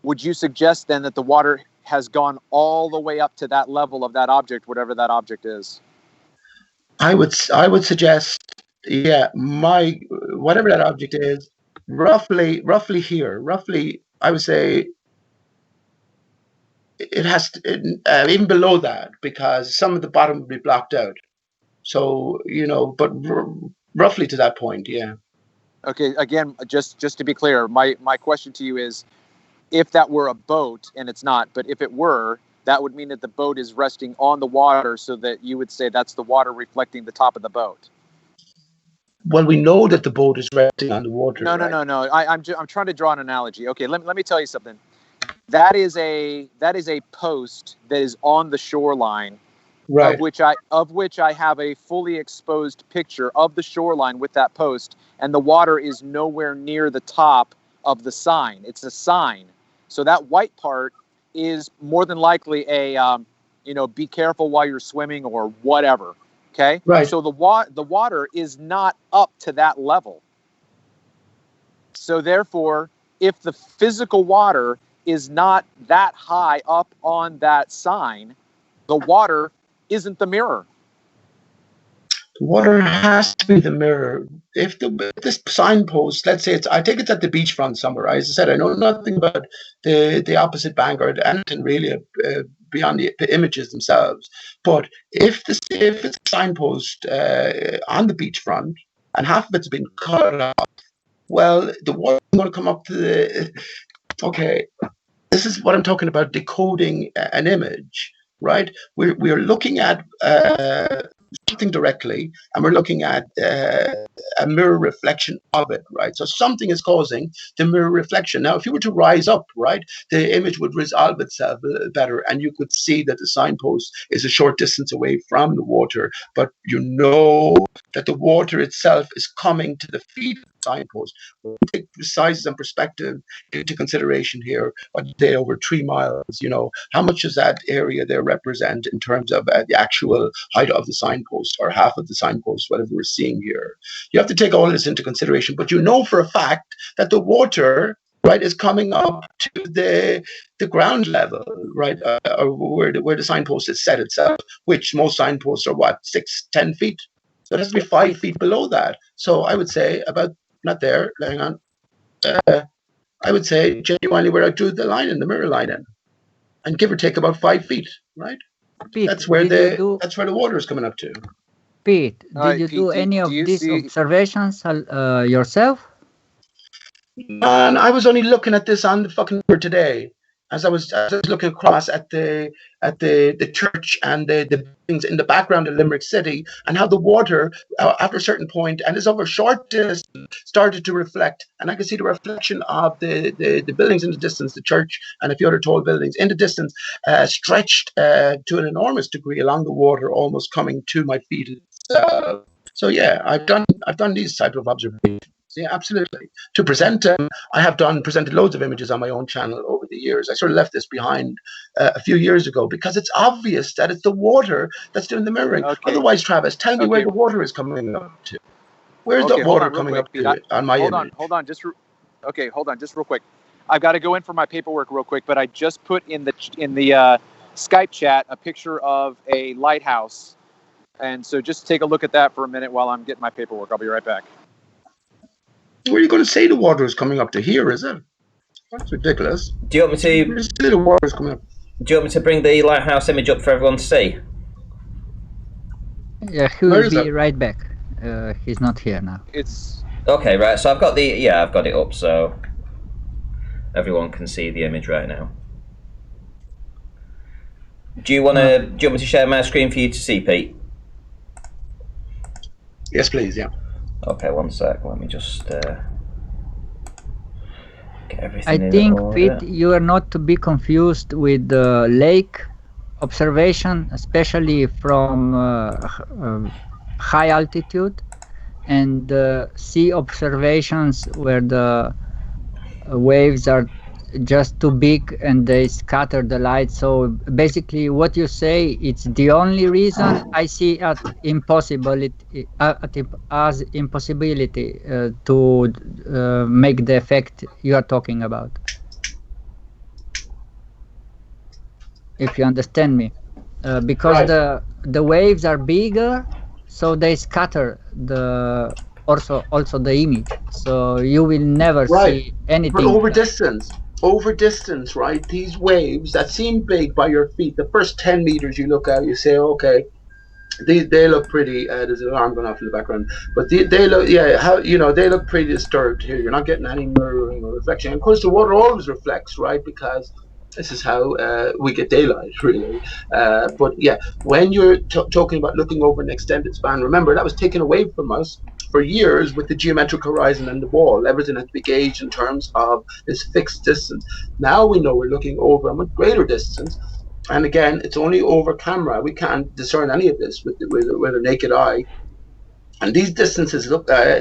would you suggest then that the water has gone all the way up to that level of that object, whatever that object is? I would suggest, yeah, whatever that object is, roughly here, roughly, I would say it has to, even below that, because some of the bottom would be blocked out. So, but roughly to that point, yeah. Okay, again, just to be clear, my question to you is, if that were a boat, and it's not, but if it were, that would mean that the boat is resting on the water, so that you would say that's the water reflecting the top of the boat. Well, we know that the boat is resting on the water. No. I'm trying to draw an analogy. Okay, let me tell you something. That is a post that is on the shoreline, Right. of which I have a fully exposed picture of the shoreline with that post, and the water is nowhere near the top of the sign. It's a sign. So that white part is more than likely a be careful while you're swimming or whatever. Okay? Right. So the water is not up to that level. So therefore, if the physical water is not that high up on that sign, the water isn't the mirror. The water has to be the mirror. If this signpost, let's say I think it's at the beachfront somewhere. As I said, I know nothing about the opposite bank or anything really beyond the images themselves. But if it's a signpost on the beachfront and half of it's been cut off, well, the water is going to come up to the. Okay, this is what I'm talking about, decoding an image, right? We're looking at something directly, and we're looking at a mirror reflection of it, right? So something is causing the mirror reflection. Now, if you were to rise up, right, the image would resolve itself better, and you could see that the signpost is a short distance away from the water, but you know that the water itself is coming to the feet of the signpost. We'll take sizes and perspective into consideration here. What they over 3 miles, how much does that area there represent in terms of the actual height of the signpost, or half of the signpost, whatever we're seeing here? You have to take all this into consideration, but you know for a fact that the water, right, is coming up to the ground level, right, or where the signpost is set itself, which most signposts are 6-10 feet. So it has to be 5 feet below that. So I would say about, not there, hang on, I would say genuinely where I drew the line in, the mirror line in, and give or take about 5 feet, right? Pete, That's where the water is coming up to. Pete, did you Pete, do any of you these see- observations yourself? And I was only looking at this on the fucking river today, as I was looking across at the church and the buildings in the background of Limerick City, and how the water after a certain point, and it's over a short distance, started to reflect, and I could see the reflection of the buildings in the distance, the church and a few other tall buildings in the distance, stretched to an enormous degree along the water, almost coming to my feet itself. So yeah, I've done these type of observations. Yeah, absolutely. To present them, I have presented loads of images on my own channel over the years. I sort of left this behind a few years ago because it's obvious that it's the water that's doing the mirroring. Okay. Otherwise, Travis, tell me where Okay. the water is coming up to. Where's Okay, the hold water on real coming quick, up Pete. to on my Hold image? on, just real quick. I've got to go in for my paperwork real quick, but I just put in the Skype chat a picture of a lighthouse, and so just take a look at that for a minute while I'm getting my paperwork. I'll be right back. Where are you going to say the water is coming up to? Here, is it? That's ridiculous. Do you want me to? Where do you say the water is coming up? Do you want me to bring the lighthouse image up for everyone to see? Yeah, he Where will is be it? right back. He's not here now. It's Okay, right. So I've got it up so everyone can see the image right now. Do you want me to share my screen for you to see, Pete? Yes, please. Yeah. Okay, one sec. Let me just get everything I in think, order. Pete, you are not to be confused with the lake observation, especially from high altitude, and the sea observations where the waves are just too big and they scatter the light. So basically what you say, it's the only reason I see as impossibility to make the effect you are talking about, if you understand me. Because Right. the waves are bigger, so they scatter the also the image, so you will never Right. see But anything over like. distance, right? These waves that seem big by your feet, the first 10 meters you look at, you say, okay, they look pretty. There's an alarm going off in the background, but they look, yeah, how, they look pretty disturbed here. You're not getting any mirroring or reflection. And of course, the water always reflects, right? Because this is how we get daylight, really. But yeah, when you're talking about looking over an extended span, remember that was taken away from us for years with the geometric horizon and the wall. Everything had to be gauged in terms of this fixed distance. Now we know we're looking over a much greater distance. And again, it's only over camera. We can't discern any of this with a naked eye. And these distances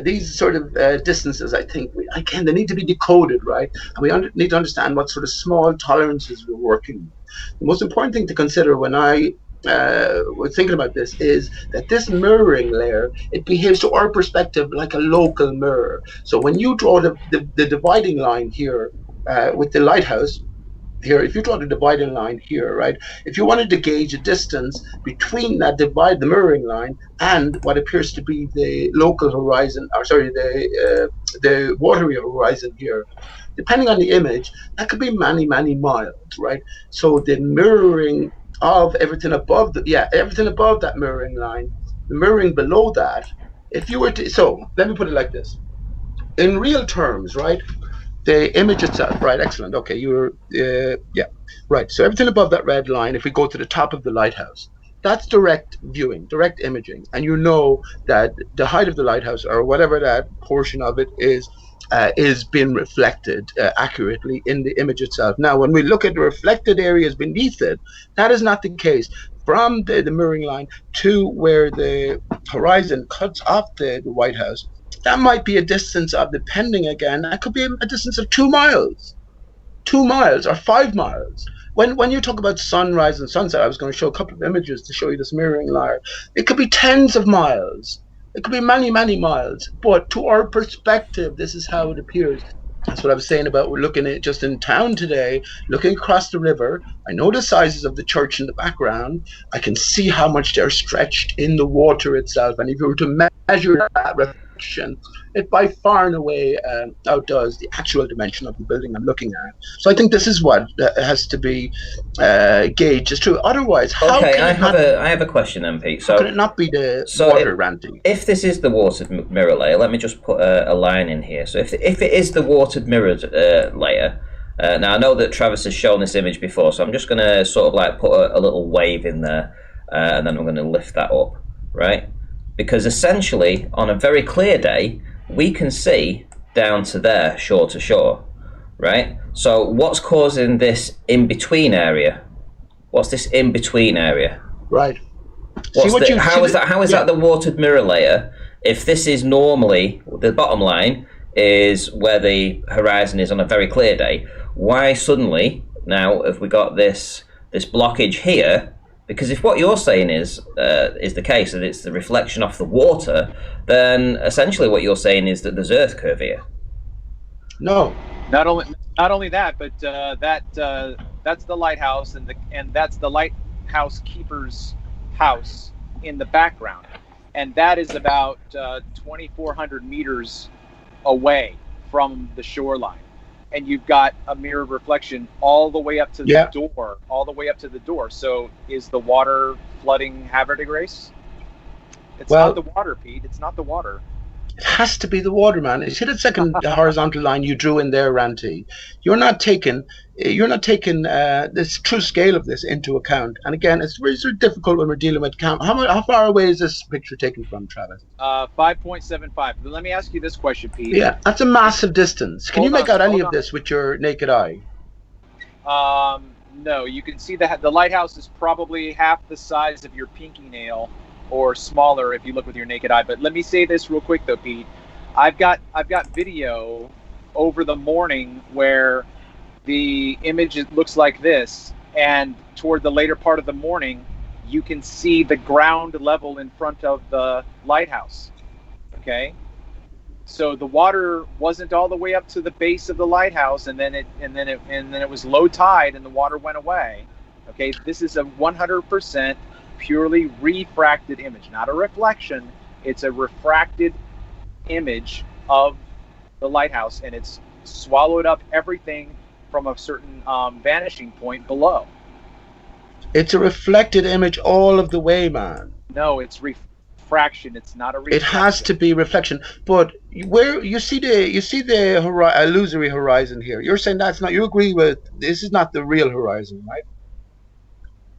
these sort of distances, I think, again, they need to be decoded, right? And we need to understand what sort of small tolerances we're working with. The most important thing to consider when I was thinking about this is that this mirroring layer, it behaves to our perspective like a local mirror. So when you draw the dividing line here with the lighthouse, here, if you draw the dividing line here, right, if you wanted to gauge a distance between that the mirroring line and what appears to be the local horizon, or sorry, the watery horizon here, depending on the image, that could be many, many miles, right? So the mirroring of everything above everything above that mirroring line, the mirroring below that, if you were to, so let me put it like this. In real terms, right, the image itself, right? Excellent. Okay, yeah, right. So everything above that red line, if we go to the top of the lighthouse, that's direct viewing, direct imaging, and you know that the height of the lighthouse or whatever that portion of it is being reflected accurately in the image itself. Now, when we look at the reflected areas beneath it, that is not the case. From the mirroring line to where the horizon cuts off the White House, that might be a distance of, depending again, that could be a distance of 2 miles or 5 miles. When you talk about sunrise and sunset, I was going to show a couple of images to show you this mirroring layer. It could be tens of miles. It could be many, many miles. But to our perspective, this is how it appears. That's what I was saying about we're looking at just in town today, looking across the river. I know the sizes of the church in the background. I can see how much they're stretched in the water itself. And if you were to measure that reflection, it by far and away outdoes the actual dimension of the building I'm looking at. So I think this is what has to be gauged as true. Otherwise, Okay, I have a question then, Pete. So can it not be the water ranting? If this is the watered mirror layer, let me just put a line in here. So if it is the watered mirror layer, now I know that Travis has shown this image before, so I'm just going to sort of like put a little wave in there, and then I'm going to lift that up, right? Because essentially, on a very clear day, we can see down to there, shore to shore, right? So what's causing this in-between area? What's this in-between area? Right. How is that the watered mirror layer? If this is normally, the bottom line is where the horizon is on a very clear day, why suddenly, now, have we got this blockage here? Because if what you're saying is the case, that it's the reflection off the water, then essentially what you're saying is that there's Earth curve here. No. Not only that, but that's the lighthouse, and that's the lighthouse keeper's house in the background, and that is about 2,400 meters away from the shoreline. And you've got a mirror reflection all the way up to the door. So is the water flooding Havertide Grace? It's not the water, Pete. It's not the water. It has to be the water, man. You see that second horizontal line you drew in there, Ranty? You're not taking this true scale of this into account. And again, it's very sort of difficult when we're dealing with count. How far away is this picture taken from, Travis? 5.75. Let me ask you this question, Pete. Yeah, that's a massive distance. Can you make out any of this with your naked eye? No, you can see that the lighthouse is probably half the size of your pinky nail, or smaller if you look with your naked eye. But let me say this real quick though, Pete. I've got video over the morning where the image looks like this, and toward the later part of the morning, you can see the ground level in front of the lighthouse. Okay, so the water wasn't all the way up to the base of the lighthouse, and then it was low tide, and the water went away. Okay, this is a 100% purely refracted image, not a reflection. It's a refracted image of the lighthouse, and it's swallowed up everything from a certain vanishing point below. It's a reflected image all of the way, man. No, it's refraction. It's not a reflection. It has to be reflection. But where you see the illusory horizon here, you're saying that's not. You agree with this is not the real horizon, right?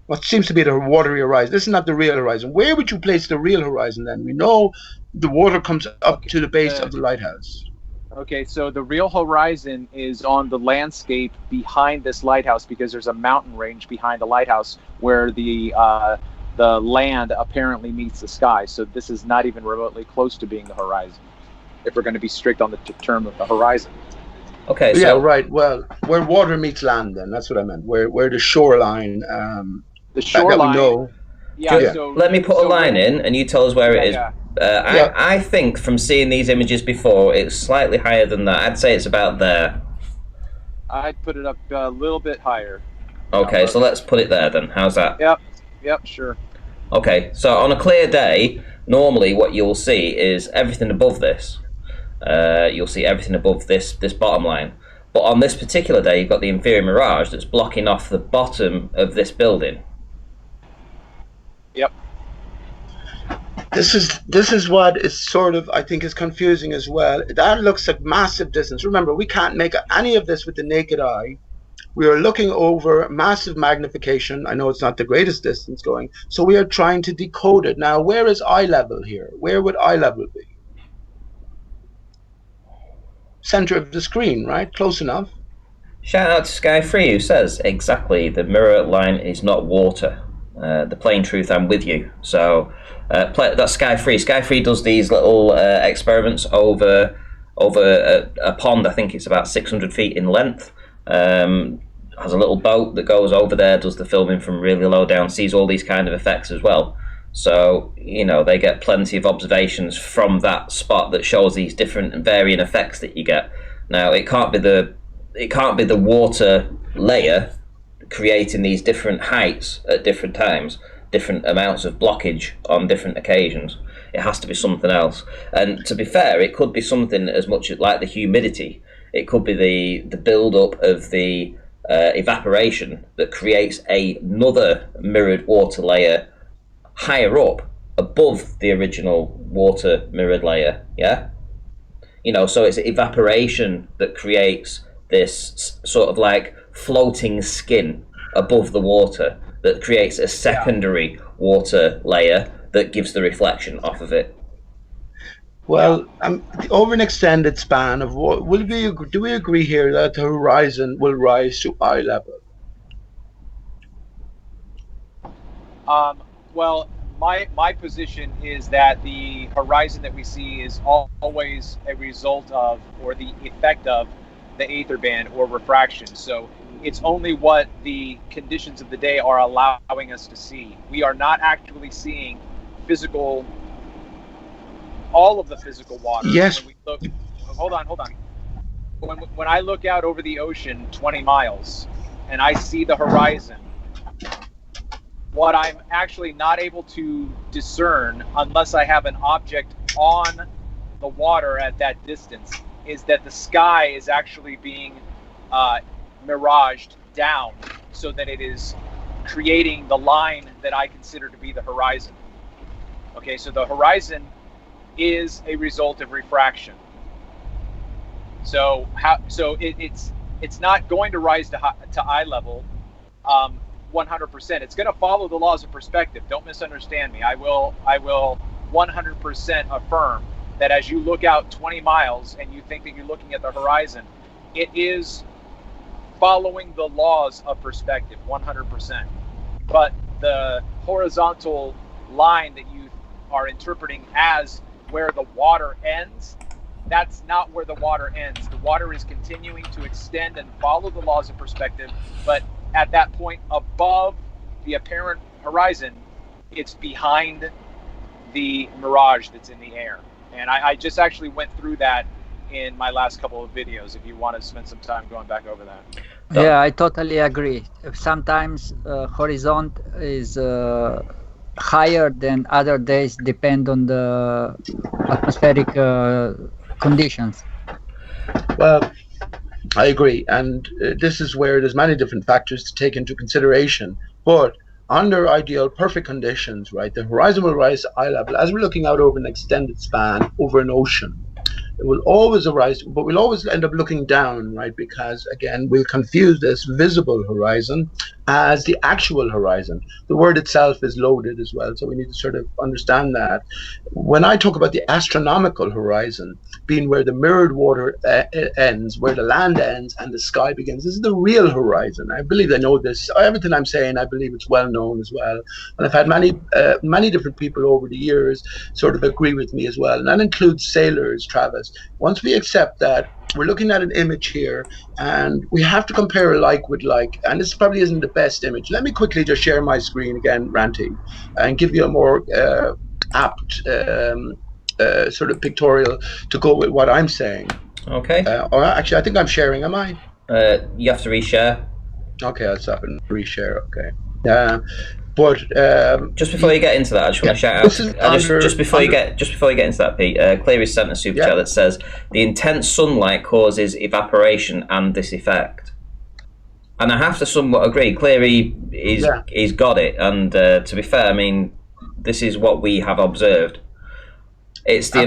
What seems to be the watery horizon. This is not the real horizon. Where would you place the real horizon then? We know the water comes up to the base of the lighthouse. Okay, so the real horizon is on the landscape behind this lighthouse, because there's a mountain range behind the lighthouse where the land apparently meets the sky. So this is not even remotely close to being the horizon, if we're going to be strict on the term of the horizon. Okay, so yeah, right. Well, where water meets land, then that's what I meant. Where the shoreline, the shoreline. That we know. Yeah. So let me put a line in, and you tell us where it is. Yeah. I think from seeing these images before, it's slightly higher than that. I'd say it's about there. I'd put it up a little bit higher. Okay, so let's put it there then. How's that? Yep, sure. Okay, so on a clear day, normally what you'll see is everything above this. You'll see everything above this bottom line. But on this particular day, you've got the inferior mirage that's blocking off the bottom of this building. Yep. This is what is sort of, I think, is confusing as well. That looks like massive distance. Remember, we can't make any of this with the naked eye. We are looking over massive magnification. I know it's not the greatest distance going, so we are trying to decode it. Now, where is eye level here? Where would eye level be? Center of the screen, right? Close enough. Shout out to Sky3, who says, exactly, the mirror line is not water. The plain truth, I'm with you. So that's Sky3. Sky3 does these little experiments over a pond. I think it's about 600 feet in length. Has a little boat that goes over there, does the filming from really low down, sees all these kind of effects as well. So, you know, they get plenty of observations from that spot that shows these different and varying effects that you get. Now, it can't be the water layer creating these different heights at different times, different amounts of blockage on different occasions. It has to be something else. And to be fair, it could be something as much like the humidity. It could be the build-up of the evaporation that creates another mirrored water layer higher up above the original water mirrored layer. Yeah, you know, so it's evaporation that creates this sort of like floating skin above the water that creates a secondary water layer that gives the reflection off of it. Well, over an extended span of what do we agree here that the horizon will rise to eye level? Well, my position is that the horizon that we see is always a result of, or the effect of, the aether band or refraction. So it's only what the conditions of the day are allowing us to see. We are not actually seeing all of the physical water. Yes. When we look, hold on. When I look out over the ocean 20 miles and I see the horizon, what I'm actually not able to discern, unless I have an object on the water at that distance, is that the sky is actually being miraged down so that it is creating the line that I consider to be the horizon. Okay, so the horizon is a result of refraction. So it's not going to rise to eye level 100%. It's going to follow the laws of perspective. Don't misunderstand me. I will 100% affirm that as you look out 20 miles and you think that you're looking at the horizon, it is following the laws of perspective 100%. But the horizontal line that you are interpreting as where the water ends, that's not where the water ends. The water is continuing to extend and follow the laws of perspective, but at that point above the apparent horizon, it's behind the mirage that's in the air. And I just actually went through that in my last couple of videos, if you want to spend some time going back over that. Yeah, I totally agree. Sometimes horizon is higher than other days, depend on the atmospheric conditions. Well, I agree, and this is where there's many different factors to take into consideration. But under ideal, perfect conditions, right, the horizon will rise to eye level as we're looking out over an extended span over an ocean. It will always arise, but we'll always end up looking down, right? Because again, we'll confuse this visible horizon as the actual horizon. The word itself is loaded as well, so we need to sort of understand that. When I talk about the astronomical horizon being where the mirrored water ends, where the land ends and the sky begins, this is the real horizon. I believe I know this. Everything I'm saying, I believe it's well known as well. And I've had many different people over the years sort of agree with me as well. And that includes sailors, Travis. Once we accept that, we're looking at an image here and we have to compare like with like, and this probably isn't the best image. Let me quickly just share my screen again, Ranty, and give you a more apt sort of pictorial to go with what I'm saying. Okay. Or actually, I think I'm sharing, am I? You have to reshare. Okay, I'll stop and reshare, okay. But just before you get into that, I just want to shout out. Just before you get into that, Pete, Cleary sent a super chat that says the intense sunlight causes evaporation and this effect, and I have to somewhat agree. Cleary he's got it, and to be fair, I mean this is what we have observed. It's the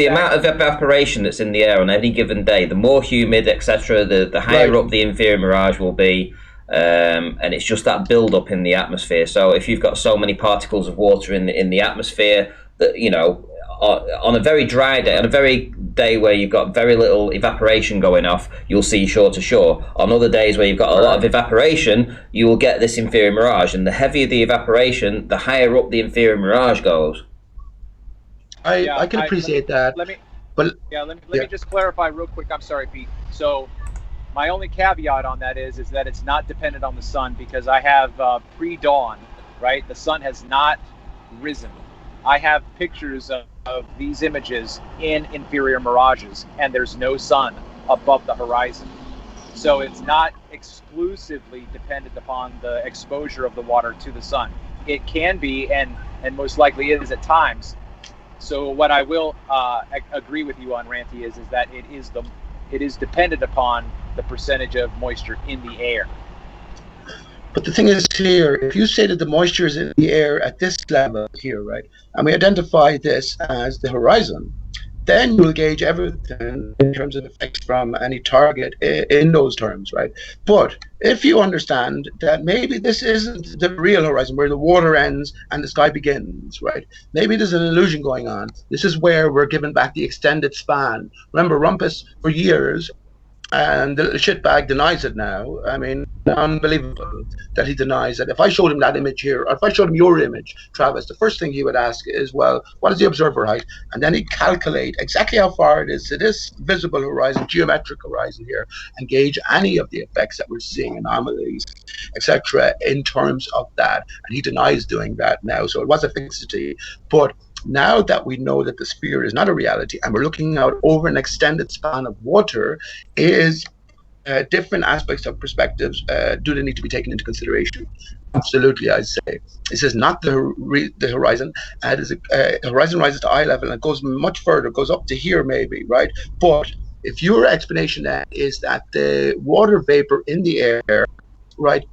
amount of evaporation that's in the air on any given day. The more humid, etc., the higher up the inferior mirage will be. And it's just that build up in the atmosphere. So if you've got so many particles of water in the atmosphere that, you know, on a very dry day, on a very day where you've got very little evaporation going off, you'll see shore to shore. On other days where you've got a lot of evaporation, you will get this inferior mirage, and the heavier the evaporation, the higher up the inferior mirage goes. I can appreciate that. Let me just clarify real quick. I'm sorry, Pete. So my only caveat on that is that it's not dependent on the sun, because I have pre-dawn, right? The sun has not risen. I have pictures of these images in inferior mirages, and there's no sun above the horizon. So it's not exclusively dependent upon the exposure of the water to the sun. It can be, and most likely is at times. So what I will agree with you on, Ranty, is that it is dependent upon the percentage of moisture in the air. But the thing is here, if you say that the moisture is in the air at this level here, right, and we identify this as the horizon, then you'll gauge everything in terms of effects from any target in those terms, right? But if you understand that maybe this isn't the real horizon where the water ends and the sky begins, right? Maybe there's an illusion going on. This is where we're given back the extended span. Remember, Rumpus for years, and the shitbag denies it now. I mean, unbelievable that he denies it. If I showed him that image here, or if I showed him your image, Travis, the first thing he would ask is, well, what is the observer height? And then he'd calculate exactly how far it is to this visible horizon, geometric horizon here, and gauge any of the effects that we're seeing, anomalies, etc., in terms of that. And he denies doing that now. So it was a fixity. But now that we know that the sphere is not a reality and we're looking out over an extended span of water, is different aspects of perspectives do they need to be taken into consideration? Absolutely, I'd say. This is not the horizon. The horizon rises to eye level and it goes much further, goes up to here maybe, right? But if your explanation then is that the water vapor in the air right,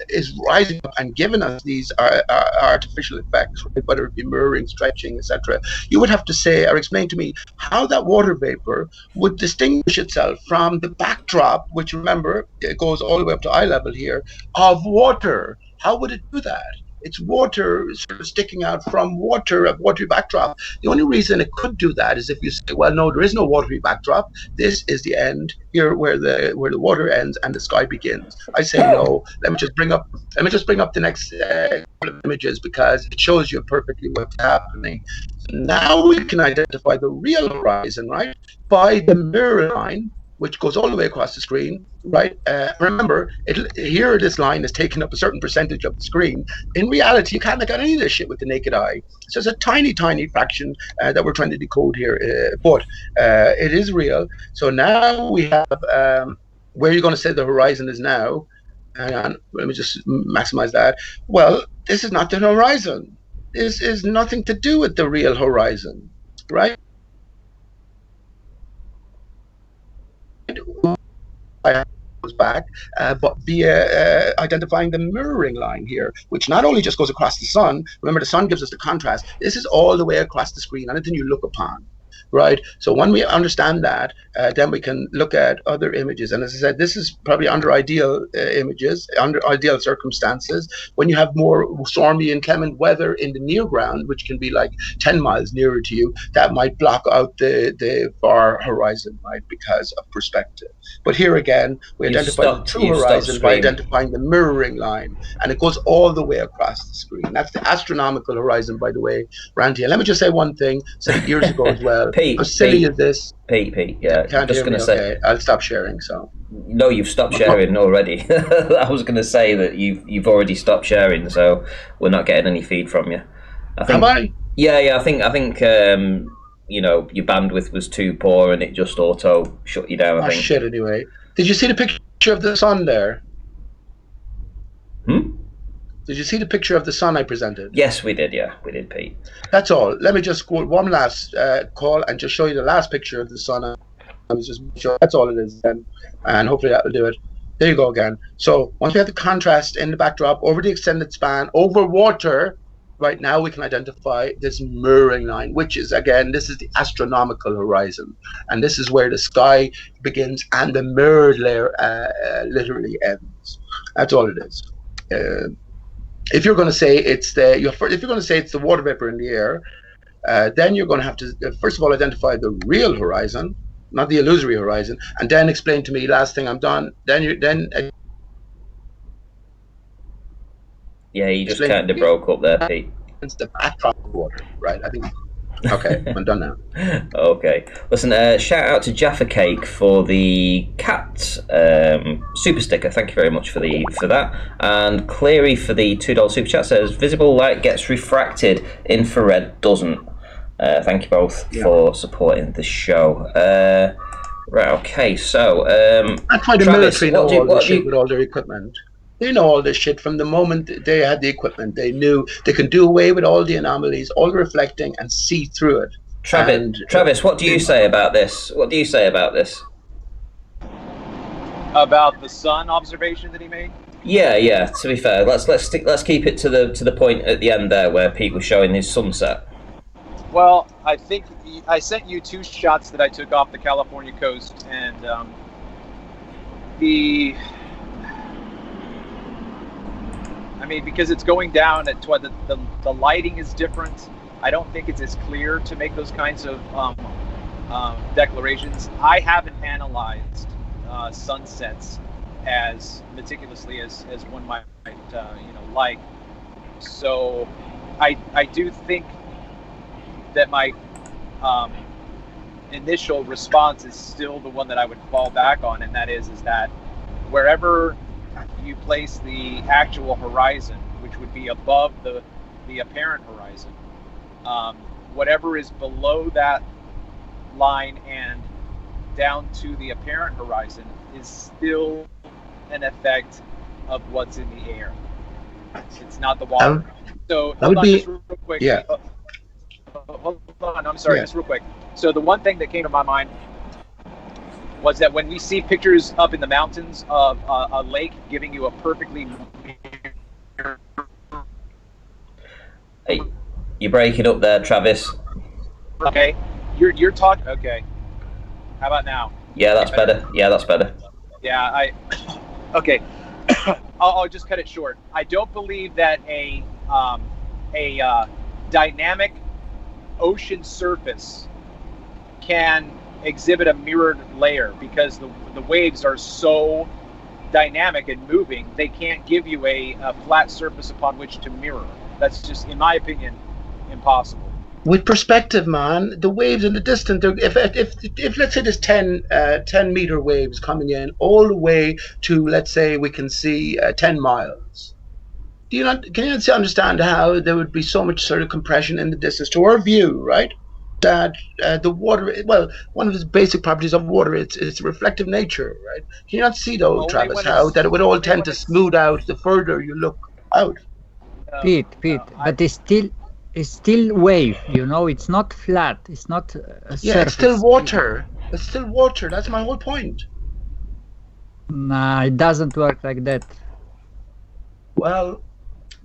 is rising up and giving us these artificial effects, right, whether it be mirroring, stretching, etc., you would have to say or explain to me how that water vapor would distinguish itself from the backdrop, which, remember, it goes all the way up to eye level here, of water. How would it do that? It's water sort of sticking out from water, a watery backdrop. The only reason it could do that is if you say, well, no, there is no watery backdrop. This is the end here, where the water ends and the sky begins. I say no. Let me just bring up the next couple of images, because it shows you perfectly what's happening. Now we can identify the real horizon, right, by the mirror line, which goes all the way across the screen, right? Remember, here this line is taking up a certain percentage of the screen. In reality, you can't make out any of this shit with the naked eye. It's just a tiny, tiny fraction that we're trying to decode here, but it is real. So now we have where you're going to say the horizon is now. Hang on, let me just maximize that. Well, this is not the horizon. This is nothing to do with the real horizon, right? Goes back, but via identifying the mirroring line here, which not only just goes across the sun. Remember, the sun gives us the contrast. This is all the way across the screen, anything you look upon, right? So when we understand that, then we can look at other images. And as I said, this is probably under ideal images, under ideal circumstances, when you have more stormy and clement weather in the near ground, which can be like 10 miles nearer to you, that might block out the far horizon, right, because of perspective. But here again, we identify the true horizon by identifying the mirroring line, and it goes all the way across the screen. That's the astronomical horizon, by the way, Randy. And let me just say one thing, said it years ago as well. Pete, how silly is this? Pete, yeah. Can't just hear me? say, okay, I'll stop sharing. So no, you've stopped sharing already. I was going to say that you've already stopped sharing, so we're not getting any feed from you. I think. Am I? Yeah. I think you know, your bandwidth was too poor and it just auto shut you down. I think. Shit. Anyway, did you see the picture of the sun there? Did you see the picture of the sun I presented? Yes, we did. Yeah, we did, Pete. That's all. Let me just go one last call and just show you the last picture of the sun. I was just sure that's all it is, and hopefully that will do it. There you go again. So once we have the contrast in the backdrop over the extended span over water, right now we can identify this mirroring line, which is, again, this is the astronomical horizon, and this is where the sky begins and the mirrored layer literally ends. That's all it is. If you're going to say it's the water vapor in the air, then you're going to have to first of all identify the real horizon, not the illusory horizon, and then explain to me. Last thing, I'm done. Yeah, you just kind of broke up there, Pete. It's the backdrop of water, right? I think. Okay, I'm done now. Okay. Listen, shout out to Jaffa Cake for the cat super sticker. Thank you very much for that. And Cleary for the $2 super chat says, visible light gets refracted, infrared doesn't. Thank you both for supporting the show. Right, okay, so that's why the military know all this shit with all their equipment. They know all this shit from the moment they had the equipment. They knew they could do away with all the anomalies, all the reflecting, and see through it. Travis, what do you say about this? What do you say about this? About the sun observation that he made? Yeah. To be fair, let's keep it to the point at the end there where Pete was showing his sunset. Well, I think I sent you 2 shots that I took off the California coast, and because it's going down at the lighting is different. I don't think it's as clear to make those kinds of declarations. I haven't analyzed sunsets as meticulously as one might like. So I do think that my initial response is still the one that I would fall back on, and that is that wherever you place the actual horizon, which would be above the apparent horizon, whatever is below that line and down to the apparent horizon is still an effect of what's in the air. It's not the water. So hold on, just real quick. Yeah. Hold on, I'm sorry, just real quick. So the one thing that came to my mind was that when we see pictures up in the mountains of a lake giving you a perfectly Hey, you're breaking up there, Travis. okay, you're talking okay. How about now? Yeah, that's better. Yeah, that's better. Yeah, okay. I'll just cut it short. I don't believe that a dynamic ocean surface can exhibit a mirrored layer because the waves are so dynamic and moving. They can't give you a flat surface upon which to mirror. That's just, in my opinion, impossible. With perspective, man, the waves in the distance. If let's say there's 10 meter waves coming in all the way to, let's say we can see 10 miles. Do you not? Can you not understand how there would be so much sort of compression in the distance to our view, right? That the water, well, one of the basic properties of water, it's reflective nature, right? Can you not see though, Only Travis, when how it's that it would all only tend when to it's smooth out the further you look out? Pete, but it's still wave, you know, it's not flat, it's not a Yeah, it's still surface. water. It's still water. That's my whole point. Nah, it doesn't work like that. Well,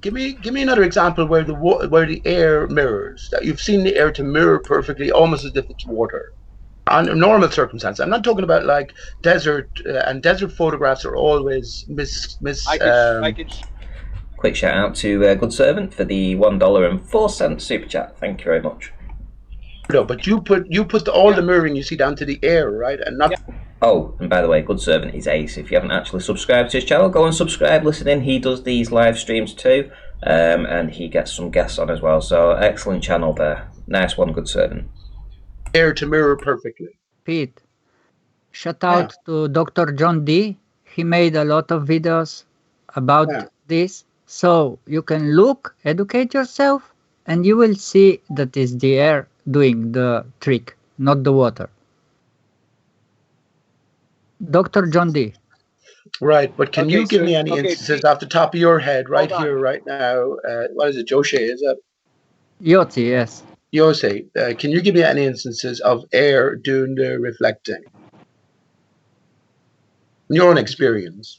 give me another example where where the air mirrors. That you've seen the air to mirror perfectly, almost as if it's water. On normal circumstances, I'm not talking about like desert, and desert photographs are always I can Quick shout out to Good Servant for the $1.04 super chat. Thank you very much. no, but you put all the mirroring you see down to the air, right, and not. Oh, and by the way, Good Servant is ace. If you haven't actually subscribed to his channel, go and subscribe, listen in. He does these live streams too, and he gets some guests on as well. So excellent channel there. Nice one, Good Servant. Air to mirror perfectly. Pete, shout Yeah, out to Dr. John D. He made a lot of videos about yeah. this. So you can look, educate yourself, and you will see that is the air doing the trick, not the water. Dr. John D. Right, but can okay. you give So me any okay, instances Pete, off the top of your head, right hold on. here, right now? What is it, Joshe? Is that Yoti, yes. Jose? Can you give me any instances of air doing the reflecting? In your own experience,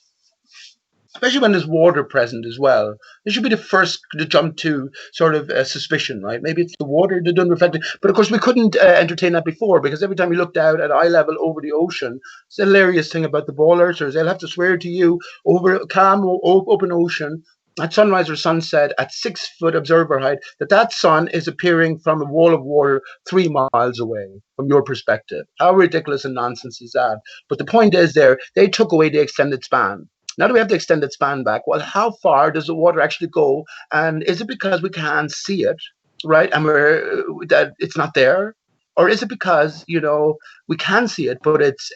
especially when there's water present as well. It should be the first to jump to sort of suspicion, right? Maybe it's the water that doesn't reflect it. But of course, we couldn't entertain that before because every time you looked out at eye level over the ocean, it's the hilarious thing about the ball earthers. They'll have to swear to you over a calm, open ocean at sunrise or sunset at 6 foot observer height that sun is appearing from a wall of water 3 miles away from your perspective. How ridiculous and nonsense is that? But the point is there, they took away the extended span. Now that we have the extended span back, well, how far does the water actually go? And is it because we can't see it, right? And that it's not there? Or is it because, we can see it, but it's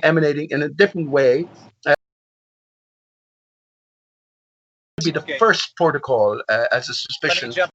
emanating in a different way? Be the Okay, first protocol as a let me suspicion. jump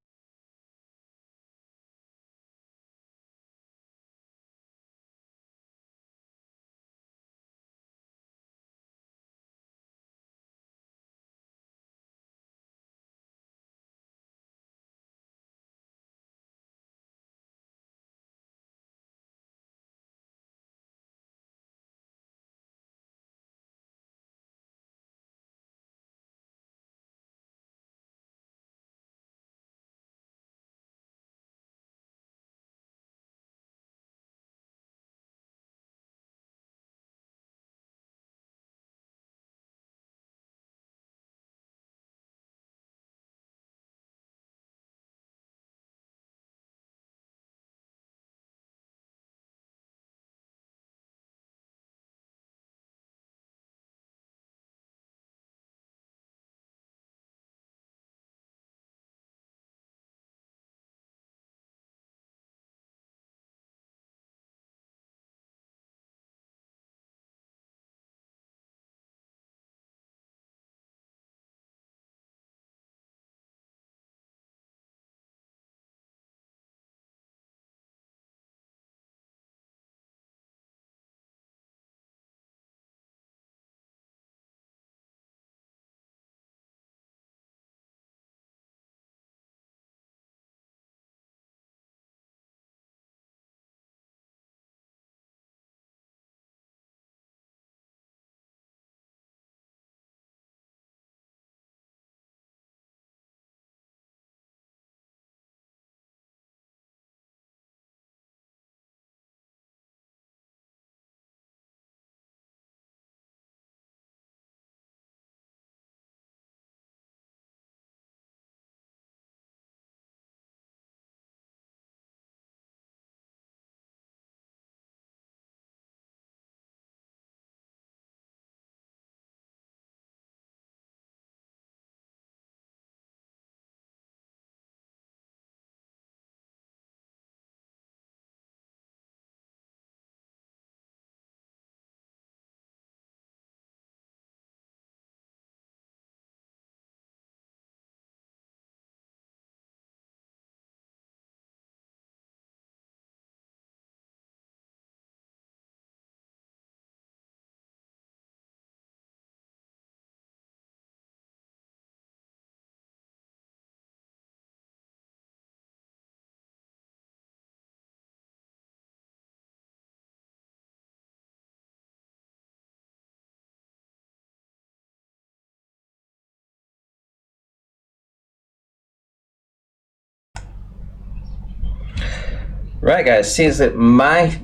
Right, guys. Seems that my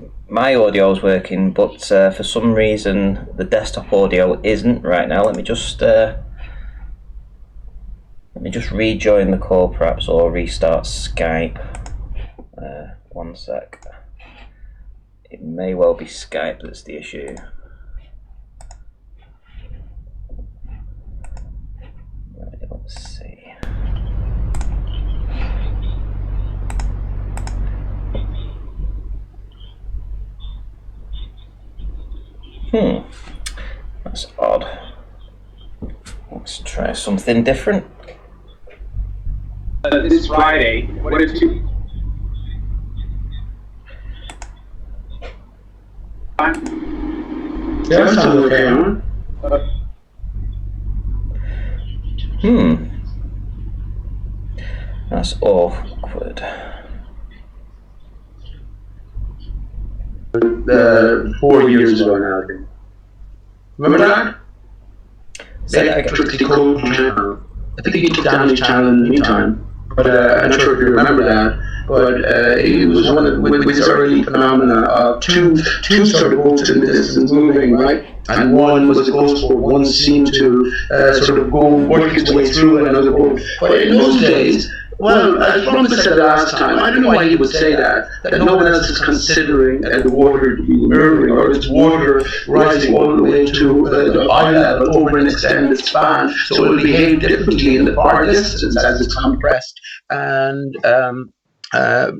audio is working, but for some reason the desktop audio isn't right now. Let me just rejoin the call, perhaps, or restart Skype. One sec. It may well be Skype that's the issue. Right, let's see. That's odd. Let's try something different. This Friday, what if two? Yeah, that sounds okay, huh? That's awkward. 4 years ago now, I think. Remember that? Say that again. Trixie Cole channel. I think he took down his channel in the meantime. But I'm not sure if you remember that. But he was one of with his early phenomena of two sort of boats in the distance moving, right? And one was a ghost boat. One seemed to sort of go work its way through another boat. But in those days, well, as Rumpus said last time, I don't know why he would say that no one else is considering the water to be mirroring, or it's water rising all the way to the eye level over an extended span, so it will behave differently in the far distance as it's compressed and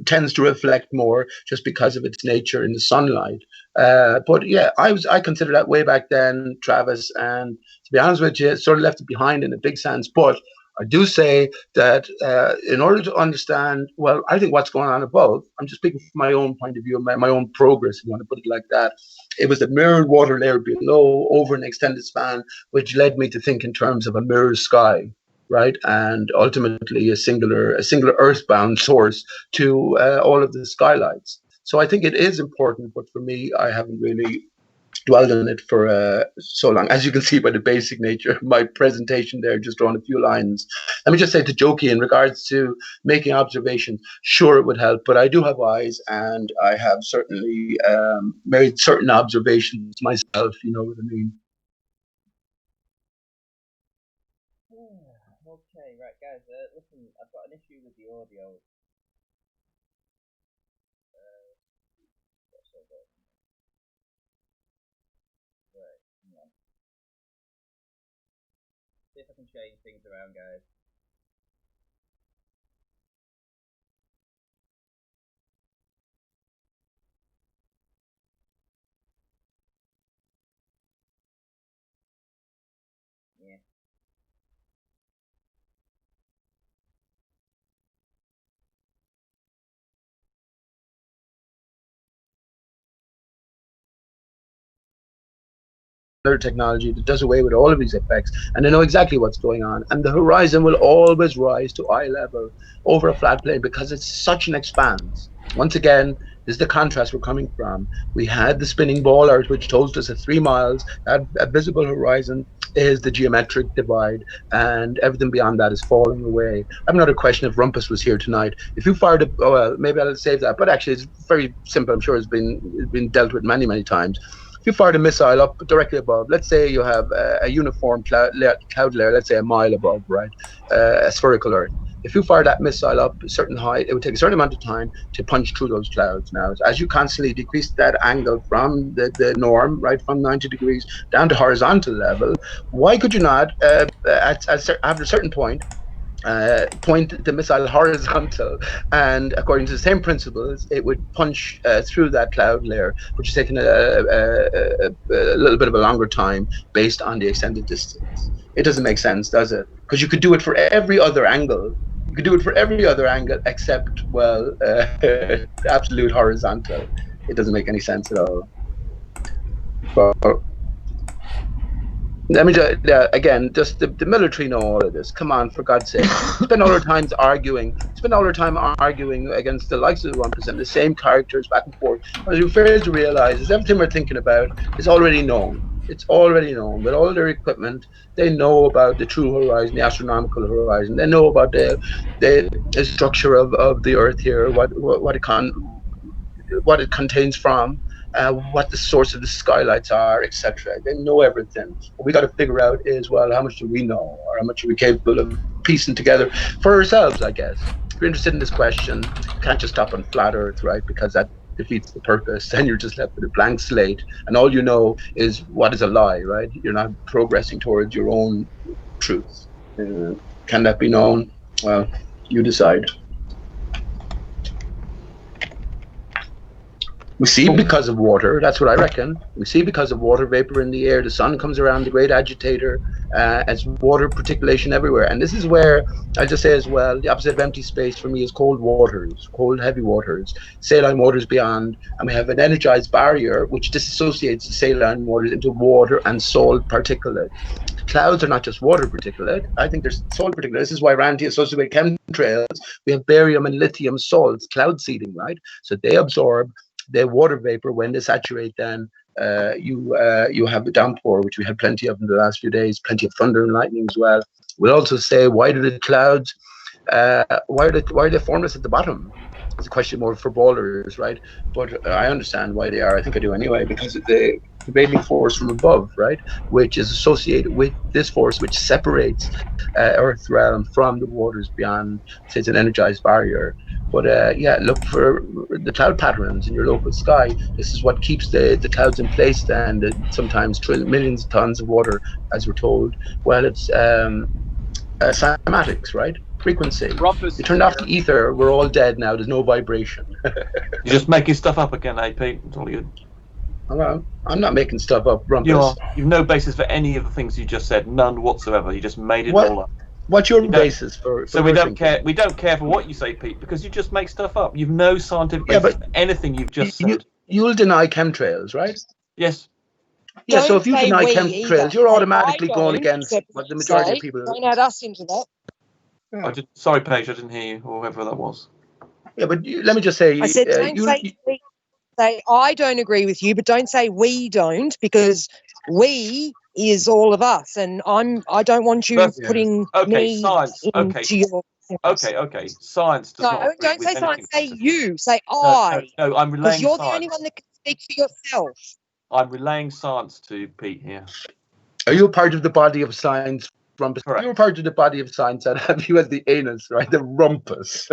tends to reflect more just because of its nature in the sunlight. But yeah, I consider that way back then, Travis, and to be honest with you, it sort of left it behind in a big sense. But I do say that in order to understand, well, I think what's going on above, I'm just speaking from my own point of view, my own progress, if you want to put it like that. It was the mirrored water layer below over an extended span, which led me to think in terms of a mirror sky, right? And ultimately a singular earthbound source to all of the skylights. So I think it is important, but for me, I haven't really dwelled on it for so long. As you can see by the basic nature of my presentation there, just drawing a few lines. Let me just say to Jokey, in regards to making observations, sure it would help, but I do have eyes and I have certainly made certain observations myself, you know what I mean? Okay, right, guys, listen, I've got an issue with the audio. Right, hang on. See if I can change things around, guys. Yeah. Technology that does away with all of these effects, and they know exactly what's going on, and the horizon will always rise to eye level over a flat plane because it's such an expanse. Once again, this is the contrast we're coming from. We had the spinning ball Earth, which told us at 3 miles that a visible horizon is the geometric divide, and everything beyond that is falling away. I have another question. If Rumpus was here tonight, if you fired a, oh well, maybe I'll save that, but actually it's very simple. I'm sure it's been dealt with many times. If you fired a missile up directly above, let's say you have a uniform cloud layer, let's say a mile above, right, a spherical Earth. If you fire that missile up a certain height, it would take a certain amount of time to punch through those clouds. Now, as you constantly decrease that angle from the norm, right, from 90 degrees down to horizontal level, why could you not, after a certain point, point the missile horizontal, and according to the same principles, it would punch through that cloud layer, which is taking a little bit of a longer time based on the extended distance. It doesn't make sense, does it? Because you could do it for every other angle. You could do it for every other angle except, well, absolute horizontal. It doesn't make any sense at all. But, let me just, again, just the military know all of this. Come on, for God's sake. Spend all our time arguing against the likes of the 1%, the same characters back and forth. What you fail to realize is everything we're thinking about is already known. It's already known. With all their equipment, they know about the true horizon, the astronomical horizon. They know about the structure of the Earth here, what what it contains from, what the source of the skylights are, etc. They know everything. What we got to figure out is, well, how much do we know, or how much are we capable of piecing together for ourselves, I guess. If you're interested in this question, you can't just stop on flat Earth, right? Because that defeats the purpose. Then you're just left with a blank slate, and all you know is what is a lie, right? You're not progressing towards your own truth. Can that be known? Well, you decide. We see because of water, that's what I reckon. We see because of water vapor in the air, the sun comes around, the great agitator, as water particulation everywhere. And this is where, I'll just say as well, the opposite of empty space for me is cold waters, cold heavy waters, saline waters beyond, and we have an energized barrier which disassociates the saline waters into water and salt particulate. Clouds are not just water particulate. I think there's salt particulate. This is why Randy associated with chemtrails. We have barium and lithium salts, cloud seeding, right? So they absorb the water vapor. When they saturate, then you have the downpour, which we had plenty of in the last few days, plenty of thunder and lightning as well. We'll also say, why do the clouds, why are they formless at the bottom? It's a question more for ballers, right? But I understand why they are. I think I do anyway, because of the prevailing force from above, right, which is associated with this force which separates Earth realm from the waters beyond. So it's an energized barrier. But yeah, look for the cloud patterns in your local sky. This is what keeps the clouds in place. And sometimes millions of tons of water, as we're told. Well, it's cymatics, right? Frequency. Rumpus You turned off the ether. We're all dead now. There's no vibration. You're just making stuff up again, eh, Pete? That's all you. I'm not making stuff up, Rumpus. You are. You've no basis for any of the things you just said. None whatsoever. You just made it all up. What's your basis for so we don't care. We don't care for what you say, Pete, because you just make stuff up. You've no scientific basis for anything you've just said. You'll deny chemtrails, right? Yes. Yeah. Don't so if you say deny we chemtrails, either. you're automatically I going don't, against except what the majority say, of people. Don't add us into that. Yeah. Sorry, Paige, I didn't hear you, or whoever that was. Yeah, but let me just say. I said, don't say I don't agree with you, but don't say we don't, because we is all of us, and I don't want you putting me science. into your. Okay. Science does not. Don't say science. Say you. Say I. No, I'm relaying because you're science. the only one that can speak for yourself. I'm relaying science to Pete here. Are you a part of the body of science, Rumpus? Correct. You're a part of the body of science that have you as the anus, right? The rumpus.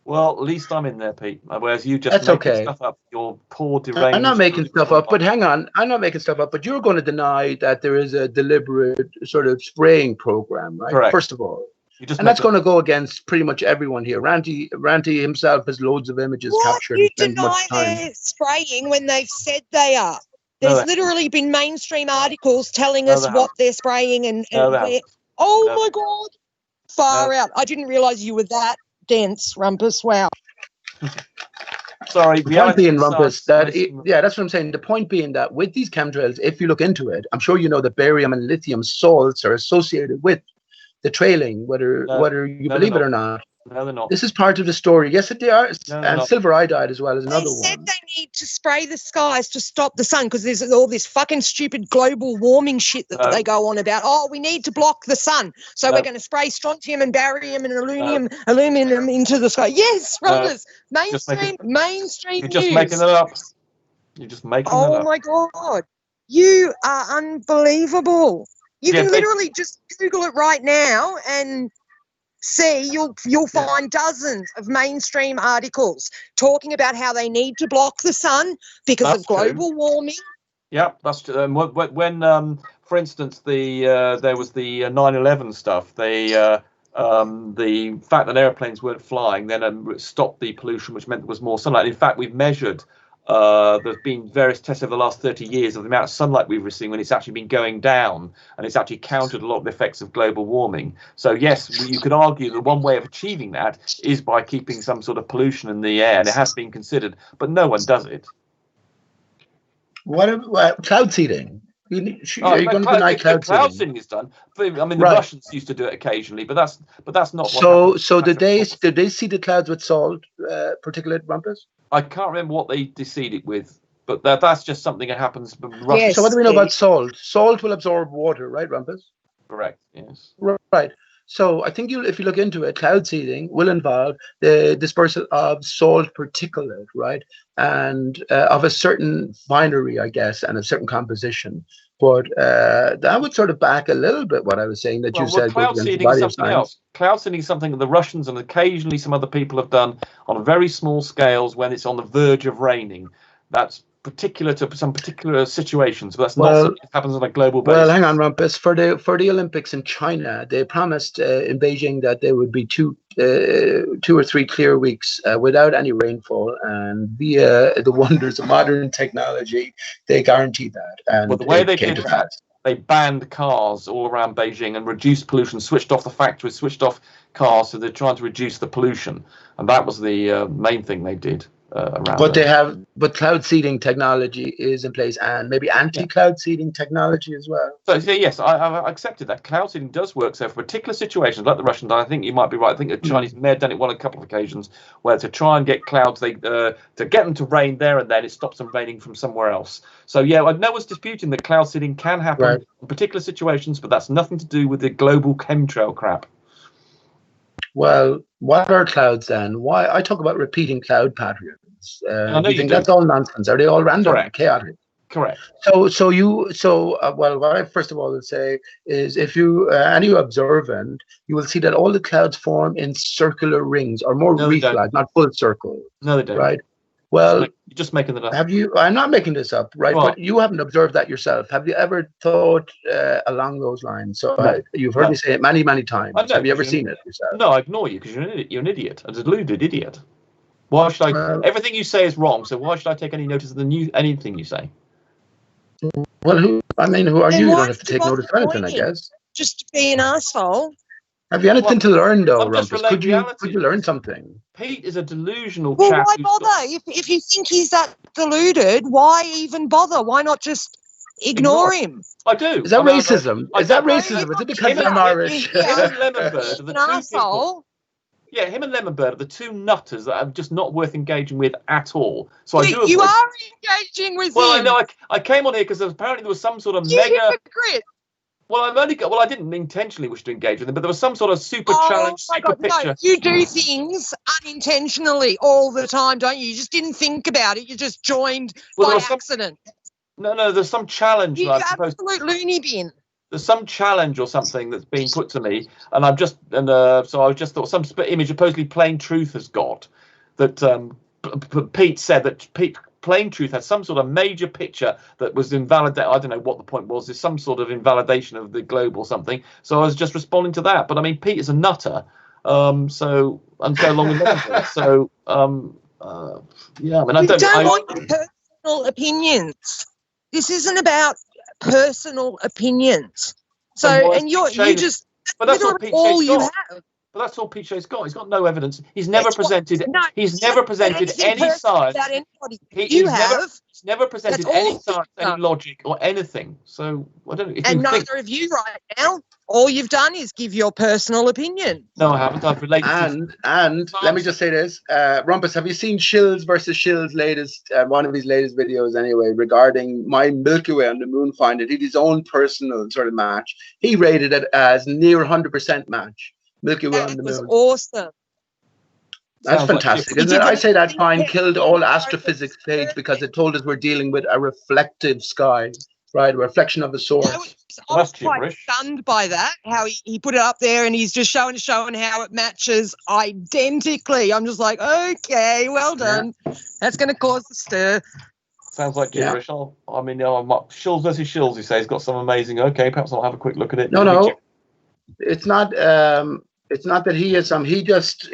Well, at least I'm in there, Pete. Whereas you just making stuff up. Your poor deranged. I'm not making stuff up, but hang on. I'm not making stuff up, but you're going to deny that there is a deliberate sort of spraying program, right? Correct. First of all. And that's going to go against pretty much everyone here. Randy himself has loads of images captured. You deny they're spraying when they've said they are. There's literally been mainstream articles telling us what they're spraying and where. Oh my God. Far out. I didn't realise you were that dense, Rumpus. Wow. Sorry. The point being, Rumpus, that's what I'm saying. The point being that with these chemtrails, if you look into it, I'm sure you know that barium and lithium salts are associated with the trailing, whether you believe it or not. No, they're not. This is part of the story. Yes, they are. No, and silver iodide as well is another one. They said they need to spray the skies to stop the sun because there's all this fucking stupid global warming shit that they go on about. Oh, we need to block the sun. So we're going to spray strontium and barium and aluminum into the sky. Yes, Rumpus. Mainstream You're just making it up. You're just making it up. Oh, my God. You are unbelievable. You can literally just Google it right now and see, you'll find dozens of mainstream articles talking about how they need to block the sun because of global warming. Yeah, that's true. When for instance, there was the 9/11 stuff. The fact that airplanes weren't flying then stopped the pollution, which meant there was more sunlight. In fact, we've measured. There's been various tests over the last 30 years of the amount of sunlight we've received when it's actually been going down, and it's actually countered a lot of the effects of global warming. So yes, you could argue that one way of achieving that is by keeping some sort of pollution in the air, and it has been considered, but no one does it. What cloud seeding? Are you going to deny cloud seeding? Cloud seeding is done. I mean, the Russians used to do it occasionally, but that's not. So did they seed the clouds with salt, particulate, Rumpus? I can't remember what they seed it with, but that's just something that happens. Yes, so what do we know about salt? Salt will absorb water, right, Rumpus? Correct. Yes. Right. So I think if you look into it, cloud seeding will involve the dispersal of salt particulate, right, and of a certain finery, I guess, and a certain composition. But that would sort of back a little bit what I was saying that you said goes cloud against the seeding is body of something science. else. Cloud seeding is something that the Russians and occasionally some other people have done on very small scales when it's on the verge of raining. That's particular to some particular situations, but that's not something that happens on a global basis. Well, hang on, Rumpus. For the Olympics in China, they promised in Beijing that there would be 2 or 3 clear weeks without any rainfall, and via the wonders of modern technology, they guaranteed that. And well, the way they came did to that, pass. they banned cars all around Beijing and reduced pollution, switched off the factories, switched off cars, so they're trying to reduce the pollution, and that was the main thing they did. But cloud seeding technology is in place, and maybe anti-cloud seeding technology as well. So yes, I accepted that cloud seeding does work. So for particular situations like the Russians, I think you might be right. I think the Chinese may have done it a couple of occasions where to try and get clouds, to get them to rain there and then, it stops them raining from somewhere else. So yeah, no one's disputing that cloud seeding can happen in particular situations, but that's nothing to do with the global chemtrail crap. Well, what are clouds then? Why I talk about repeating cloud patterns? Do you think that's all nonsense? Are they all random, chaotic? Correct. So what I first of all will say is, if you any observant, you will see that all the clouds form in circular rings or more wreath-like, not full circles. No, they don't. Right. Well, you're just making that up. Have you? I'm not making this up, right? But you haven't observed that yourself. Have you ever thought along those lines? So you've heard me say it many, many times. Have you ever seen it yourself? No, I ignore you because you're an idiot, a deluded idiot. Why should I? Everything you say is wrong. So why should I take any notice of anything you say? Well, who are you? You don't have to take notice of anything, I guess. Just to be an asshole. Have you anything to learn, though, Rumpus? Could you learn something? Pete is a delusional chap. Well, why bother? If you think he's that deluded, why even bother? Why not just ignore him? I do. Is that racism? Is that racism? Is it because I'm Irish? Him and Lemonbird are the two people. Yeah, him and Lemonbird are the two nutters that are just not worth engaging with at all. So I do. You are engaging with him. Well, I know. I came on here because apparently there was some sort of mega. Hypocrite. Well, I didn't intentionally wish to engage with him, but there was some sort of super challenge, super picture. No, you do things unintentionally all the time, don't you? You just didn't think about it. You just joined by accident. No, there's some challenge. You absolute loony bin. There's some challenge or something that's being put to me, and so I just thought some image supposedly Plain Truth has got that Pete said that Plain Truth had some sort of major picture that was invalidated. I don't know what the point was. There's some sort of invalidation of the globe or something. So I was just responding to that. But I mean, Pete is a nutter. So along with that. So yeah. I mean, I don't want personal opinions. This isn't about personal opinions. So and you just. But that's all Pete you have. But that's all Pichot's got. He's got no evidence. He's never presented. He's never presented any science. He's never presented any science, any logic, or anything. So I don't know. And neither of you right now. All you've done is give your personal opinion. No, I haven't. I've related. And let me just say this, Rumpus, have you seen Shills versus Shills' latest, one of his latest videos anyway, regarding my Milky Way on the moon find? It did his own personal sort of match. He rated it as near 100% match. Milky Way on the moon. That was awesome. That's fantastic, isn't it? I say that find killed all astrophysics page because it told us we're dealing with a reflective sky, right? A reflection of a source. I was quite stunned by that, how he put it up there and he's just showing how it matches identically. I'm just like, okay, well done. Yeah. That's going to cause a stir. Sounds like gibberish. Yeah. Shills versus Shills, you say, he's got some amazing. Okay, perhaps I'll have a quick look at it. No. It's not. It's not that he is some. He just.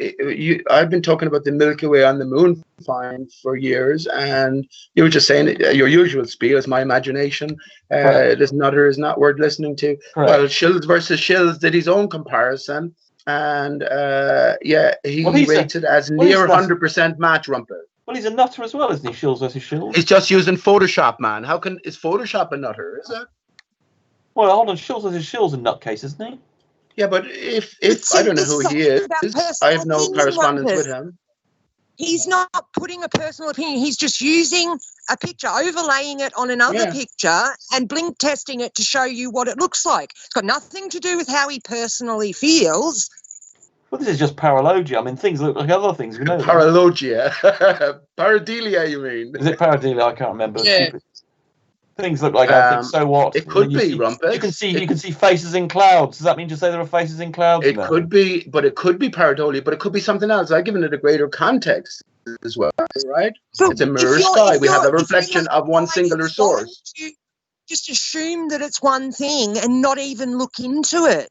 I've been talking about the Milky Way on the moon find for years, and you were just saying your usual spiel is my imagination. This nutter is not worth listening to. Correct. Well, Shills versus Shills did his own comparison, and he rates it as near 100% match, Rumpel. Well, he's a nutter as well, isn't he? Shills versus Shills. He's just using Photoshop, man. Is Photoshop a nutter? Is it? Well, hold on. Shills versus Shills a nutcase, isn't he? Yeah, but if I don't know who he is, I have no correspondence with him. he's not putting a personal opinion. He's just using a picture, overlaying it on another picture and blink testing it to show you what it looks like. It's got nothing to do with how he personally feels. Well, this is just paralogia. I mean, things look like other things. We know that. Paralogia. Pareidolia, you mean? Is it pareidolia? I can't remember. Yeah. Things look like other things. So what? It could You be, see- Rumpus. You can see faces in clouds. Does that mean to say there are faces in clouds? It No. could be, but it could be pareidolia, but it could be something else. I've given it a greater context as well, right? So It's a if mirror you're- sky. if We have a you're- if reflection you're of one like singular it's going source. to just assume that it's one thing and not even look into it.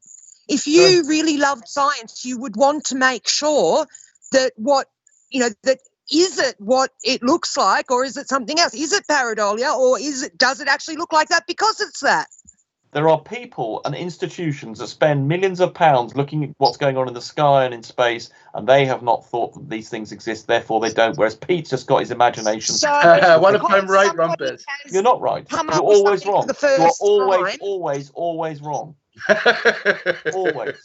If you really loved science, you would want to make sure that that is it what it looks like, or is it something else? Is it pareidolia, or does it actually look like that because it's that? There are people and institutions that spend millions of pounds looking at what's going on in the sky and in space, and they have not thought that these things exist, therefore they don't. Whereas Pete's just got his imagination. So What if I'm right, somebody Rumpus? has You're not right. come You're up with always something wrong. for the You're first always, time. always wrong. Always.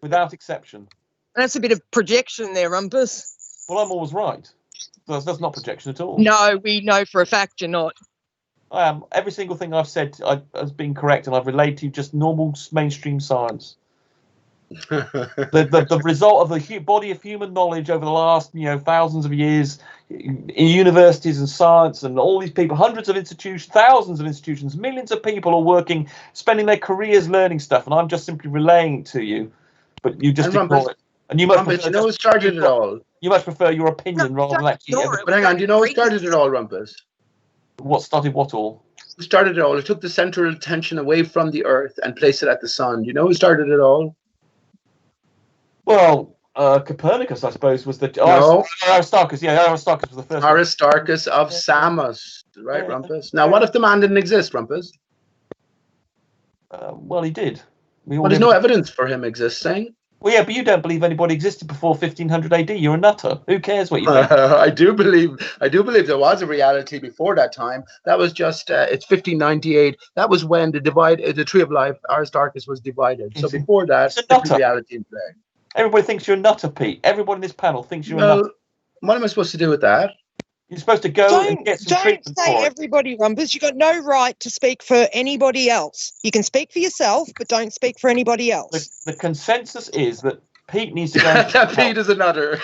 Without exception. That's a bit of projection there, Rumpus. Well, I'm always right. That's not projection at all. No, we know for a fact you're not. I am. Every single thing I've said has been correct, and I've relayed to you just normal mainstream science. The result of the body of human knowledge over the last thousands of years in universities and science, and all these people, hundreds of institutions, thousands of institutions, millions of people are working, spending their careers learning stuff, and I'm just simply relaying it to you, but you just ignore it. And you much Rumpus, prefer you know who started it all? You much prefer your opinion rather than actually. But hang on, do you know who started it all, Rumpus? What started what all? Who started it all? It took the central attention away from the Earth and placed it at the sun. Do you know who started it all? Well, Copernicus, I suppose, was the Aristarchus. Yeah, Aristarchus was the first. Aristarchus of Samos, right, Rumpus? Now, what if the man didn't exist, Rumpus? Well, he did. Well, there's no evidence for him existing. Well, yeah, but you don't believe anybody existed before 1500 AD. You're a nutter. Who cares what you think? I do believe there was a reality before that time. That was just it's 1598. That was when the Tree of Life, Aristarchus, was divided. So before that, different reality in play. Everybody thinks you're a nutter, Pete. Everybody in this panel thinks you're a nutter. What am I supposed to do with that? You're supposed to go and get some treatment for it. Don't say everybody, Rumpus. You've got no right to speak for anybody else. You can speak for yourself, but don't speak for anybody else. The consensus is that Pete needs to go and get Pete is another.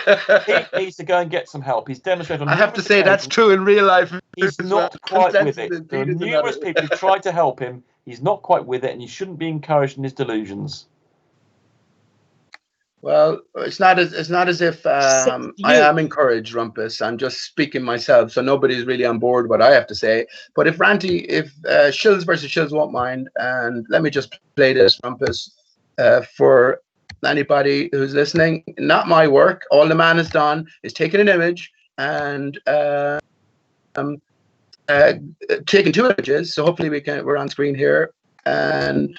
Pete needs to go and get some help. He's demonstrated on I have to say that's true in real life. He's not quite with it. There are numerous people who tried to help him. He's not quite with it, and he shouldn't be encouraged in his delusions. Well, it's not as if I am encouraged, Rumpus. I'm just speaking myself, so nobody's really on board what I have to say. But if Shills versus Shills won't mind, and let me just play this, Rumpus, for anybody who's listening. Not my work. All the man has done is taken an image and taken two images. So hopefully we're on screen here, and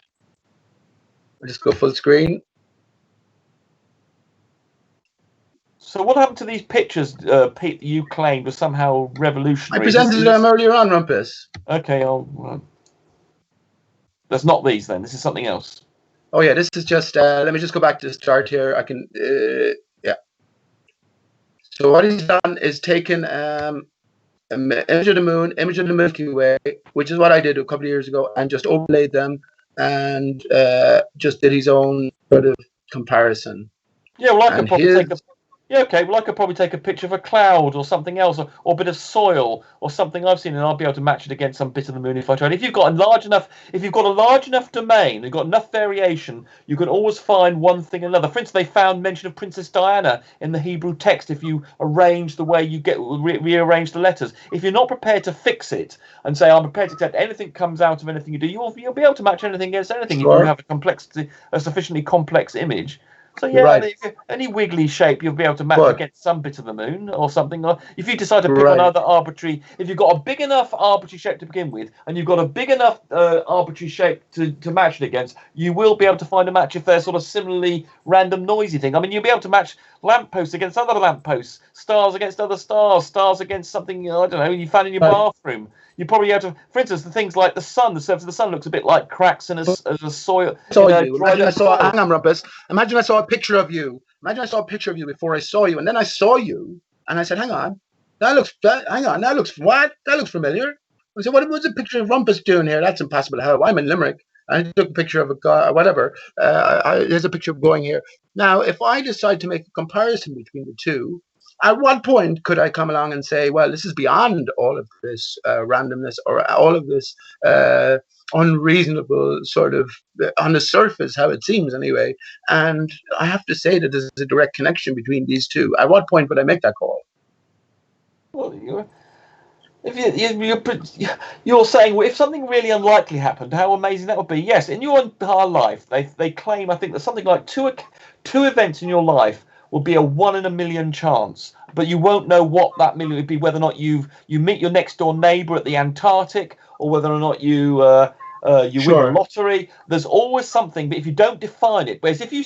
we'll just go full screen. So what happened to these pictures, Pete, that you claimed were somehow revolutionary? I presented them earlier on, Rumpus. Okay, that's not these then. This is something else. Oh yeah, this is just. Let me just go back to the start here. I can. Yeah. So what he's done is taken an image of the moon, image of the Milky Way, which is what I did a couple of years ago, and just overlaid them, and just did his own sort of comparison. Yeah, well, I could probably take a. Yeah, okay. Well, I could probably take a picture of a cloud or something else, or a bit of soil or something I've seen, and I'll be able to match it against some bit of the moon if I tried. If you've got a large enough domain, you've got enough variation, you can always find one thing or another. For instance, they found mention of Princess Diana in the Hebrew text. If you arrange the way you rearrange the letters, if you're not prepared to fix it and say I'm prepared to accept anything that comes out of anything you do, you'll be able to match anything against anything if you have a sufficiently complex image. So yeah, right. Any wiggly shape you'll be able to match against some bit of the moon or something. Or if you decide to pick another arbitrary, if you've got a big enough arbitrary shape to begin with, and you've got a big enough arbitrary shape to match it against, you will be able to find a match if they're sort of similarly random noisy thing. I mean, you'll be able to match lampposts against other lampposts, stars against other stars, stars against something I don't know you found in your bathroom. You probably have to, for instance, the things like the sun. The surface of the sun looks a bit like cracks in a soil. Imagine I saw. Hang on, Rumpus. Imagine I saw a picture of you. Imagine I saw a picture of you before I saw you, and then I saw you, And I said, hang on, that looks familiar. I said, what's a picture of Rumpus doing here? That's impossible to help. I'm in Limerick. I took a picture of a guy or whatever. There's a picture of going here. Now, if I decide to make a comparison between the two, at what point could I come along and say, well, this is beyond all of this randomness or all of this unreasonable sort of, on the surface, how it seems anyway. And I have to say that there's a direct connection between these two. At what point would I make that call? Well, you're saying, well, if something really unlikely happened, how amazing that would be. Yes, in your entire life, they claim, I think, that something like two events in your life will be a 1 in a million chance, but you won't know what that million would be, whether or not you meet your next door neighbour at the Antarctic, or whether or not you win the lottery. There's always something, but if you don't define it, whereas if you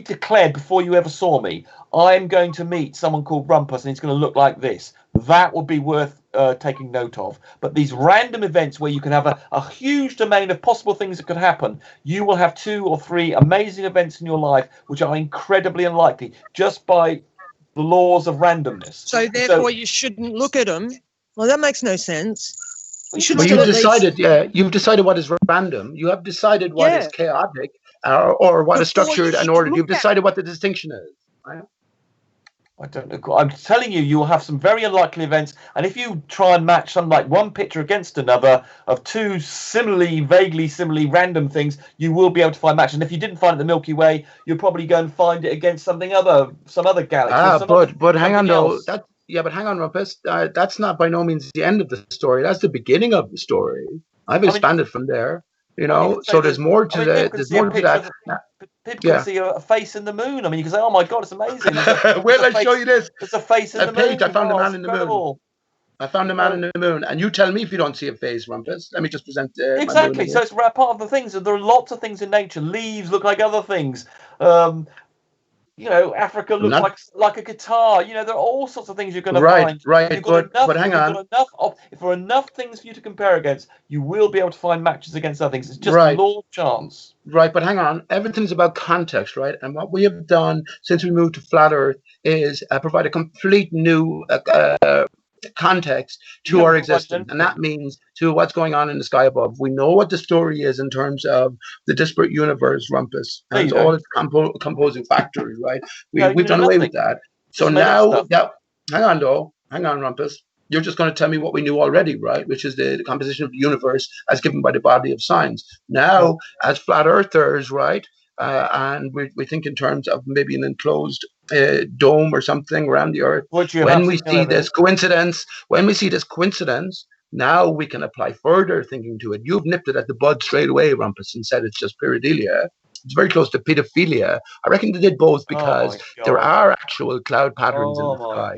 declared before you ever saw me, I'm going to meet someone called Rumpus and he's going to look like this, that would be worth taking note of. But these random events where you can have a huge domain of possible things that could happen, you will have 2 or 3 amazing events in your life which are incredibly unlikely just by the laws of randomness. So therefore you shouldn't look at them. Well, that makes no sense. Well, you've decided, you've decided what is random. You have decided what is chaotic. Or what is structured in order. You've decided what the distinction is. Right? I don't know. I'm telling you, you'll have some very unlikely events, and if you try and match something like one picture against another of 2 vaguely similarly random things, you will be able to find matches. And if you didn't find it in the Milky Way, you'll probably go and find it against some other galaxy. But hang on though. But hang on, Rumpus. That's not by no means the end of the story. That's the beginning of the story. I've expanded from there. You know, so there's more to that. There's more to that. People can see a face in the moon. I mean, you can say, "Oh my God, it's amazing!" Wait, let's show you this. There's a face in the moon. I found a man in the moon. I found a man in the moon, and you tell me if you don't see a face, Rumpus. Let me just present. Exactly. So it's part of the things. There are lots of things in nature. Leaves look like other things. You know, Africa looks like a guitar. You know, there are all sorts of things you're going to find. Right, but hang on. If there are enough things for you to compare against, you will be able to find matches against other things. It's just law of chance. Right, but hang on. Everything's about context, right? And what we have done since we moved to Flat Earth is provide a complete new context to our existence, and that means to what's going on in the sky above. We know what the story is in terms of the disparate universe, Rumpus, and all its composing factors, right? We've done away with that. So now, hang on, Rumpus. You're just going to tell me what we knew already, right? Which is the composition of the universe as given by the body of science. Now, as flat earthers, right? And we think in terms of maybe an enclosed dome or something around the Earth. When we see this coincidence, now we can apply further thinking to it. You've nipped it at the bud straight away, Rumpus, and said it's just pareidolia. It's very close to pedophilia. I reckon they did both because there are actual cloud patterns in the sky.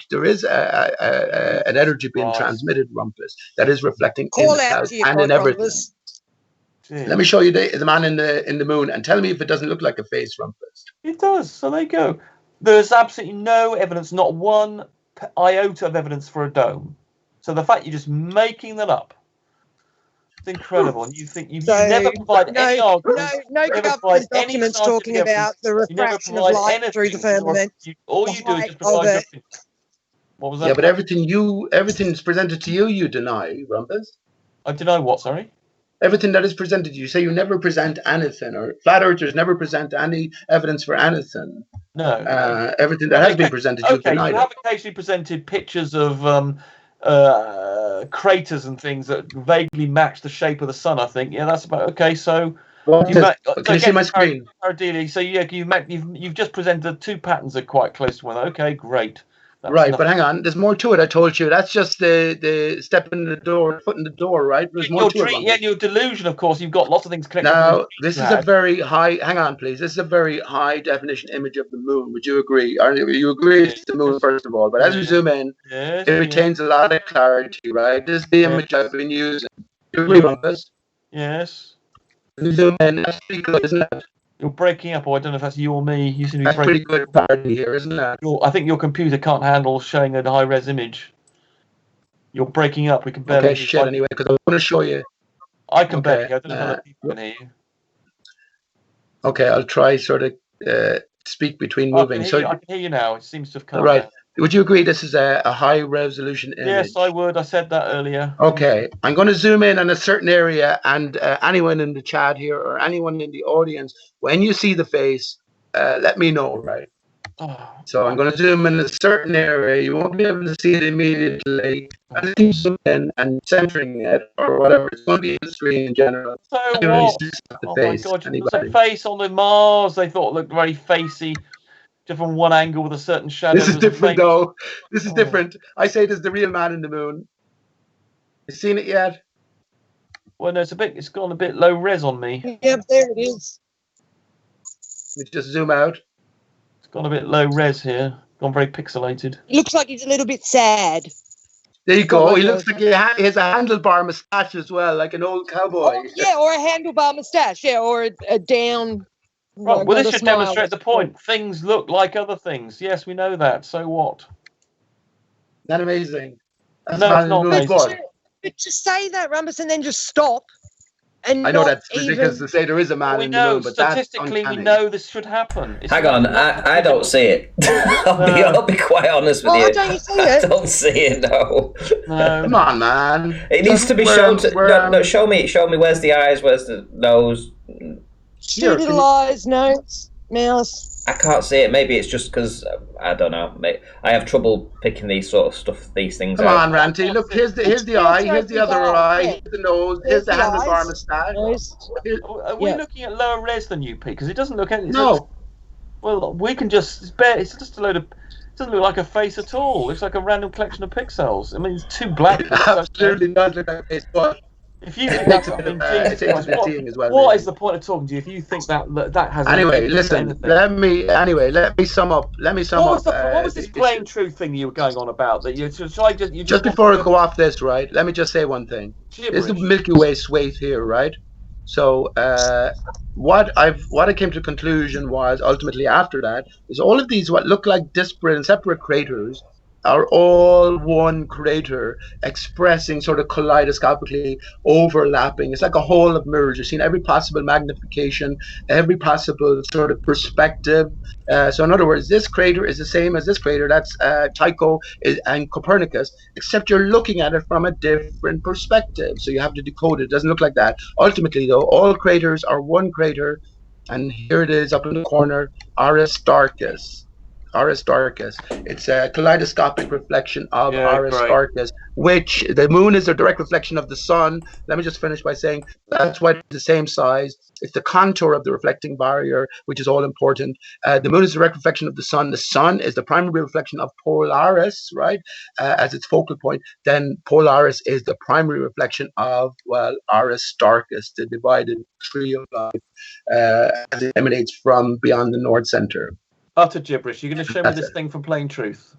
There is an energy being transmitted, Rumpus, that is reflecting in the clouds and in everything. Let me show you the man in the moon and tell me if it doesn't look like a face, Rumpus. It does. So there you go. There's absolutely no evidence, not one iota of evidence for a dome. So the fact you're just making that up, it's incredible. And you think you've never provided any argument. No government documents talking about the refraction of light through the firmament. All you do is just provide. What was that? Yeah, but everything's presented to you, you deny, Rumpus. I deny what? Sorry. Everything that is presented to you. Say you never present anything, or flat earthers never present any evidence for anything. No. Everything that has been presented, you denied. You have occasionally presented pictures of craters and things that vaguely match the shape of the sun. I think. Yeah, that's about okay. So. Can you see my screen? So you've just presented 2 patterns that are quite close to one. Okay, great. Right, but hang on. There's more to it. I told you that's just the step in the door, foot in the door. Right? There's more to it. Yeah, your delusion. Of course, you've got lots of things connected. Now, this is a very high. Hang on, please. This is a very high definition image of the moon. Would you agree? Or you agree it's the moon first of all? But as we zoom in, it retains a lot of clarity. Right? This is the image I've been using. Do you agree on this? Yes. Zoom in. That's pretty good, isn't it? You're breaking up, or I don't know if that's you or me. You seem to be that's pretty good clarity here, isn't it? I think your computer can't handle showing a high-res image. You're breaking up. We can barely. Okay, shit. Anyway, because I want to show you. I can barely. I don't know how people can hear you. Okay, I'll try sort of speak between I moving. can hear you now. It seems to have come right. down. Would you agree this is a high resolution image? Yes, I would. I said that earlier. Okay, I'm going to zoom in on a certain area, and anyone in the chat here or anyone in the audience, when you see the face, let me know, right? So I'm going to zoom in a certain area. You won't be able to see it immediately. I just keep zooming in and centering it or whatever. It's going to be in the screen in general. So Anyone what? sees the Oh face, my God! There's anybody? a face on the Mars. They thought looked very facey, just from one angle with a certain shadow. This is different, though. This is different. I say this is the real man in the moon. You seen it yet? Well, no, it's gone a bit low res on me. Yep, there it is. Let me just zoom out. It's gone a bit low res here. Gone very pixelated. It looks like he's a little bit sad. There you go. He looks like he has a handlebar moustache as well, like an old cowboy. Oh, yeah, or a handlebar moustache, yeah, or a down. Right, well, this should demonstrate the point. Things look like other things. Yes, we know that. So what? Isn't that amazing? That's No, it's not amazing. But to say that, Rumpus, and then just stop. And I know that's ridiculous to say there is a man in the moon, but statistically we know this should happen. Hang on, I don't see it. I'll be quite honest with you. Why don't you see it? I don't see it. No. Come on, man. It needs to be shown. No, show me. Where's the eyes? Where's the nose? Two little eyes, nose, mouth. I can't see it. Maybe it's just because I don't know. I have trouble picking these sort of stuff, these things Come out. on, Ranty. Look, here's the eye, here's the other eye, here's the nose, here's the handlebar moustache. Are we looking at lower res than you, Pete? Because it doesn't look anything. No. Well, we can just. It's just a load of. It doesn't look like a face at all. It looks like a random collection of pixels. I mean, it's too black. Absolutely not look like a face, but if you think that's what is the point of talking to you if you think that has anyway? Listen, let me sum up. What was this plain truth thing you were going on about? That just before I go off this, right? Let me just say one thing. This is the Milky Way swathe here, right? So what I came to the conclusion was ultimately after that is all of these what look like disparate and separate craters are all one crater expressing sort of kaleidoscopically overlapping. It's like a whole of mirrors. You've seen every possible magnification, every possible sort of perspective. So in other words, this crater is the same as this crater. That's Tycho and Copernicus, except you're looking at it from a different perspective. So you have to decode it. It doesn't look like that. Ultimately, though, all craters are one crater. And here it is up in the corner, Aristarchus. It's a kaleidoscopic reflection of Aristarchus, which the moon is a direct reflection of the sun. Let me just finish by saying that's why it's the same size. It's the contour of the reflecting barrier, which is all important. The moon is a direct reflection of the sun. The sun is the primary reflection of Polaris, right, as its focal point. Then Polaris is the primary reflection of, well, Aristarchus, the divided tree of life, as it emanates from beyond the North Center. Utter gibberish. You're going to show me this thing from Plain Truth.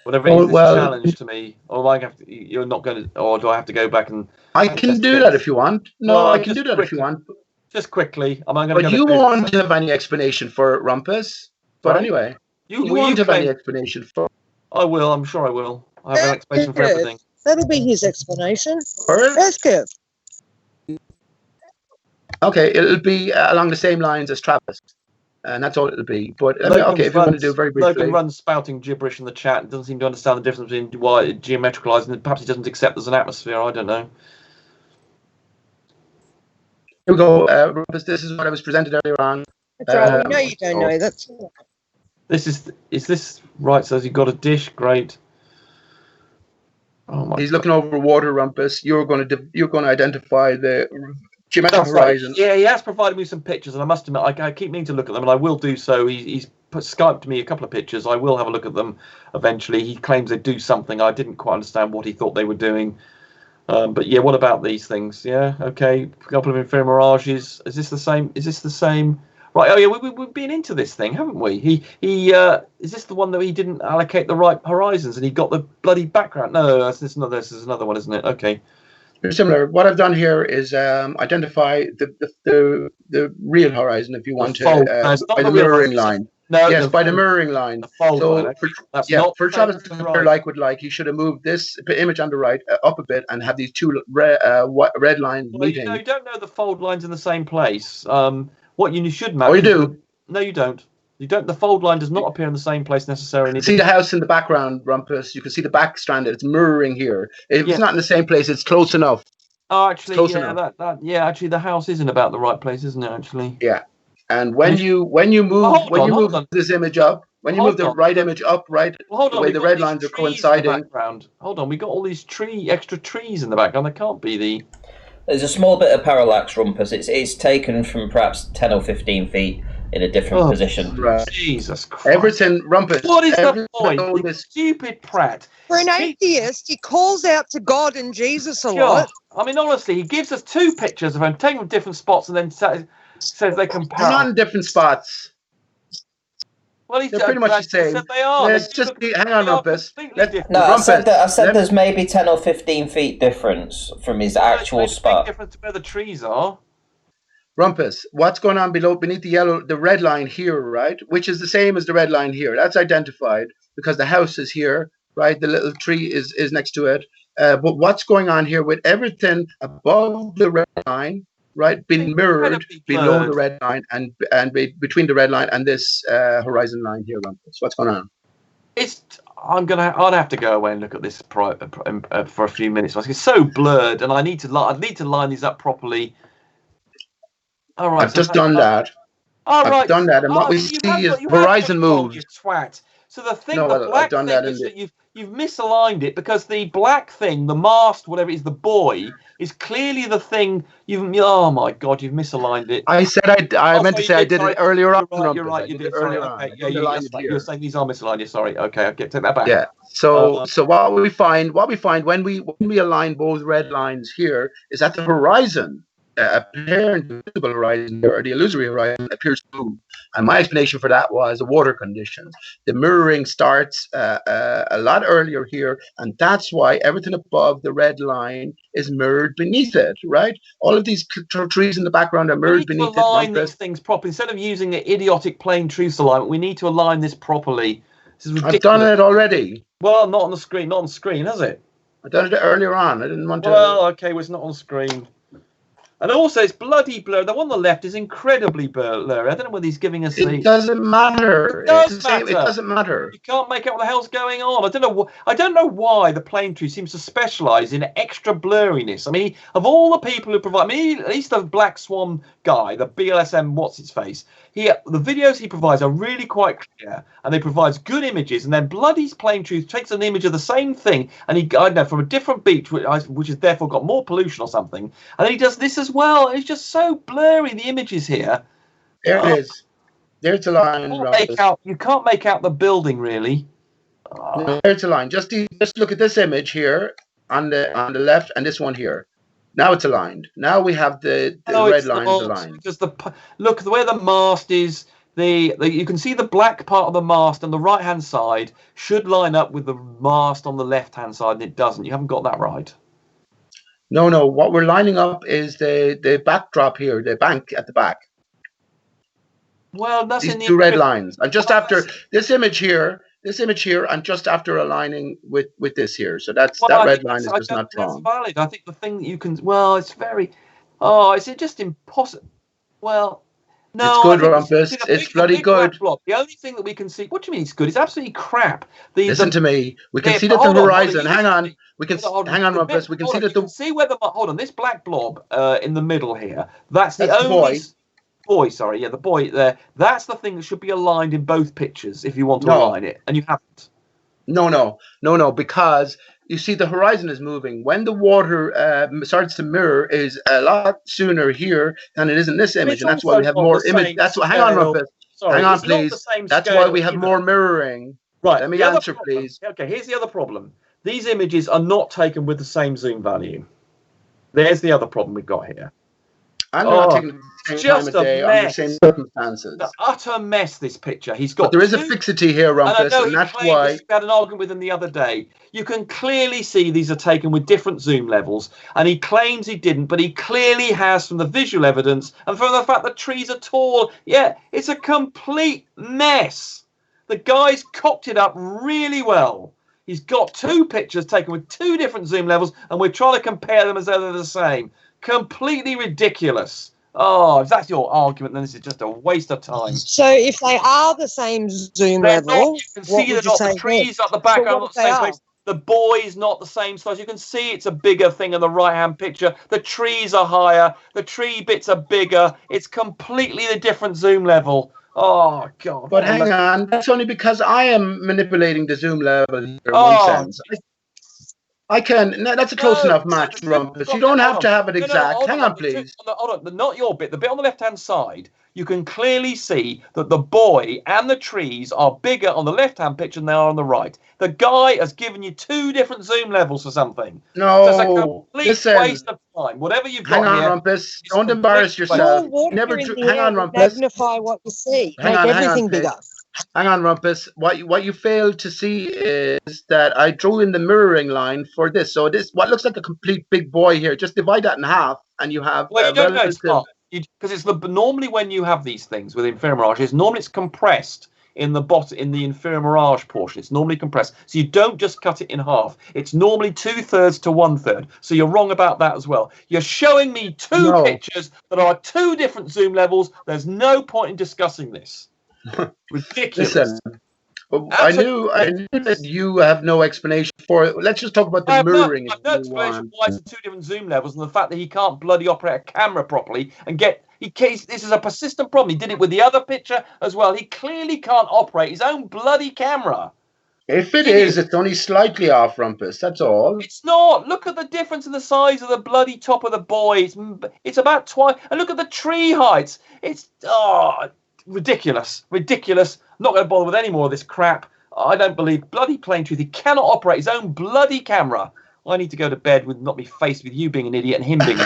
Whatever it is, it's a challenge to me. Or you're not going to, or do I have to go back and? I can do that if you want. No, I can do that if you want. Just quickly. But you won't have any explanation for Rumpus. But anyway, you won't have any explanation for. I will. I'm sure I will. I have an explanation for everything. That'll be his explanation. Ask him. Okay, it'll be along the same lines as Travis. And that's all it'll be. But okay, if you want to do very briefly. Logan runs spouting gibberish in the chat and doesn't seem to understand the difference between why it geometricalized and perhaps he doesn't accept there's an atmosphere. I don't know. Here we go, Rufus. This is what I was presented earlier on. That's right. We know you don't know. That's. Is this right? So you've got a dish. Great. Oh my! He's looking over water, Rumpus. You're going to identify the geometric horizon. Right. Yeah, he has provided me some pictures, and I must admit, I keep meaning to look at them, and I will do so. He's Skyped me a couple of pictures. I will have a look at them eventually. He claims they do something. I didn't quite understand what he thought they were doing. But yeah, what about these things? Yeah, okay. A couple of inferior mirages. Is this the same? Right. Oh yeah, we've been into this thing, haven't we? He is this the one that he didn't allocate the right horizons and he got the bloody background? No, this is another one, isn't it? Okay. Very similar. What I've done here is identify the real horizon, if you want to, by the mirroring line. No, yes, by the mirroring line. So for Travis to compare like he should have moved this image on the right up a bit and have these two red lines meeting. You don't know the fold lines in the same place. What you should match. Oh, you do. No, you don't. You don't. The fold line does not appear in the same place necessarily. See the house in the background, Rumpus. You can see the back strand. It's mirroring here. If it's not in the same place, it's close enough. Oh, actually, close yeah, enough. actually, the house is in about the right place, isn't it? Actually. Yeah. And when you move this image up, when you move the right image up, right, the way the red lines are coinciding. Hold on, we got all these extra trees in the background. There can't be the. There's a small bit of parallax, Rumpus. It's taken from perhaps 10 or 15 feet in a different position. Right. Jesus Christ. Everything, Rumpus. What is the point? This stupid prat. For an atheist, he calls out to God and Jesus a lot. I mean, honestly, he gives us two pictures of him taken from different spots and then says they compare. They're not in different spots. Well, they're pretty much the same. Said they are. Let's just hang on, Rumpus. I said there's maybe 10 or 15 feet difference from his actual spot. Big difference to where the trees are. Rumpus, what's going on beneath the red line here, right? Which is the same as the red line here. That's identified because the house is here, right? The little tree is next to it. But what's going on here with everything above the red line, right, being mirrored below the red line and between the red line and this horizon line here, Rumpus? What's going on? I'd have to go away and look at this for a few minutes. It's so blurred, and I need to line these up properly. All right, I've just done that. I've done that, and what we see is horizon moves. You twat. So the thing, the black thing is that you've misaligned it because the black thing, the mast, whatever it is, the buoy, is clearly the thing. Oh my God, you've misaligned it. I said I meant to say I did it earlier on. You're right. You did it earlier on. Okay, you're saying these are misaligned. You're sorry. Okay, take that back. Yeah. So what we find when we align both red lines here is that the horizon. Apparent visible horizon or the illusory horizon appears to move, and my explanation for that was the water conditions. The mirroring starts a lot earlier here, and that's why everything above the red line is mirrored beneath it. Right? All of these trees in the background are mirrored beneath it. Align these things properly instead of using the idiotic plain truth alignment. We need to align this properly. This is ridiculous. I've done it already. Well, not on the screen. Not on screen, has it? I done it earlier on. I didn't want to. Well, okay, well, it's not on screen. And also, it's bloody blurry. The one on the left is incredibly blurry. I don't know whether he's giving us. It doesn't matter. It does matter. It doesn't matter. You can't make out what the hell's going on. I don't know why the plane tree seems to specialise in extra blurriness. I mean, of all the people who provide, at least the Black Swan guy, the BLSM, what's his face. The videos he provides are really quite clear, and they provides good images. And then bloody Plain Truth takes an image of the same thing, and I don't know, from a different beach, which has therefore got more pollution or something. And then he does this as well. It's just so blurry, the images here. There it is. There's a line. You can't make out the building really. No, there's a line. Just look at this image here on the left, and this one here. Now it's aligned. Now we have the red lines aligned. Because look where the mast is. You can see the black part of the mast on the right hand side should line up with the mast on the left hand side, and it doesn't. You haven't got that right. No. What we're lining up is the backdrop here, the bank at the back. Well, that's these two red lines, and just after this image here, and just after aligning with this here. So that red line is just not drawn. That's valid. I think the thing that you can. Well, it's very. Oh, is it just impossible? Well, no. It's good, Rumpus. It's bloody good. The only thing that we can see. What do you mean it's good? It's absolutely crap. Listen to me. We can see that the horizon. Hang on. We can hang on, Rumpus. We can see that the. See where the hold on. This black blob in the middle here. That's the only. Boy, sorry, yeah, the boy there. That's the thing that should be aligned in both pictures if you want to align it, and you haven't. No, because you see the horizon is moving. When the water starts to mirror, is a lot sooner here than it is in this image, and that's why we have more image. That's what. Hang on, Rumpus. Hang on, please. That's why we have more mirroring. Right. Let me answer, please. Okay. Here's the other problem. These images are not taken with the same zoom value. There's the other problem we've got here. I'm not taking the same time of day under the same circumstances. The utter mess, this picture. He's got. But there is a fixity here, Rumpus, and that's why. We had an argument with him the other day. You can clearly see these are taken with different zoom levels, and he claims he didn't, but he clearly has from the visual evidence and from the fact that trees are tall. Yeah, it's a complete mess. The guy's cocked it up really well. He's got two pictures taken with two different zoom levels, and we're trying to compare them as though they're the same. Completely ridiculous. Oh, if that's your argument, then this is just a waste of time. So if they are the same zoom They're level, not, you can what see would they're you not. The say trees then? at the back But are what not if the they same are? place. The boy's not the same size. You can see it's a bigger thing in the right-hand picture. The trees are higher. The tree bits are bigger. It's completely a different zoom level. Oh, God. But hang on, that's only because I am manipulating the zoom level here in one Oh, sense. I can. No, that's a close enough match, Rumpus. You don't have to have it exact. Hang on, please. Hold on, not your bit. The bit on the left-hand side, you can clearly see that the boy and the trees are bigger on the left-hand picture than they are on the right. The guy has given you two different zoom levels for something. No, So it's a complete listen. waste of time. Whatever you've got Hang on, here, Rumpus. Don't embarrass More yourself. water Never. in the Hang air on, would Rumpus. magnify what you see, Hang make on, everything bigger. Hang on, Rumpus. What you failed to see is that I drew in the mirroring line for this. So this, what looks like a complete big boy here, just divide that in half, and you have well, a you don't know relative. it's not. Because it's normally when you have these things with inferior mirages, normally it's compressed in the bottom, in the inferior mirage portion. It's normally compressed, so you don't just cut it in half. It's normally 2/3 to 1/3. So you're wrong about that as well. You're showing me two pictures that are two different zoom levels. There's no point in discussing this. Ridiculous. Listen, I knew that you have no explanation for it. Let's just talk about the mirroring. I have no explanation why it's two different zoom levels, and the fact that he can't bloody operate a camera properly and get. This is a persistent problem. He did it with the other picture as well. He clearly can't operate his own bloody camera. If it is, it's only slightly off, Rumpus. That's all. It's not. Look at the difference in the size of the bloody top of the boy. It's about twice. And look at the tree heights. It's ridiculous. Ridiculous. I'm not going to bother with any more of this crap. I don't believe bloody plain truth. He cannot operate his own bloody camera. I need to go to bed with not be faced with you being an idiot and him being.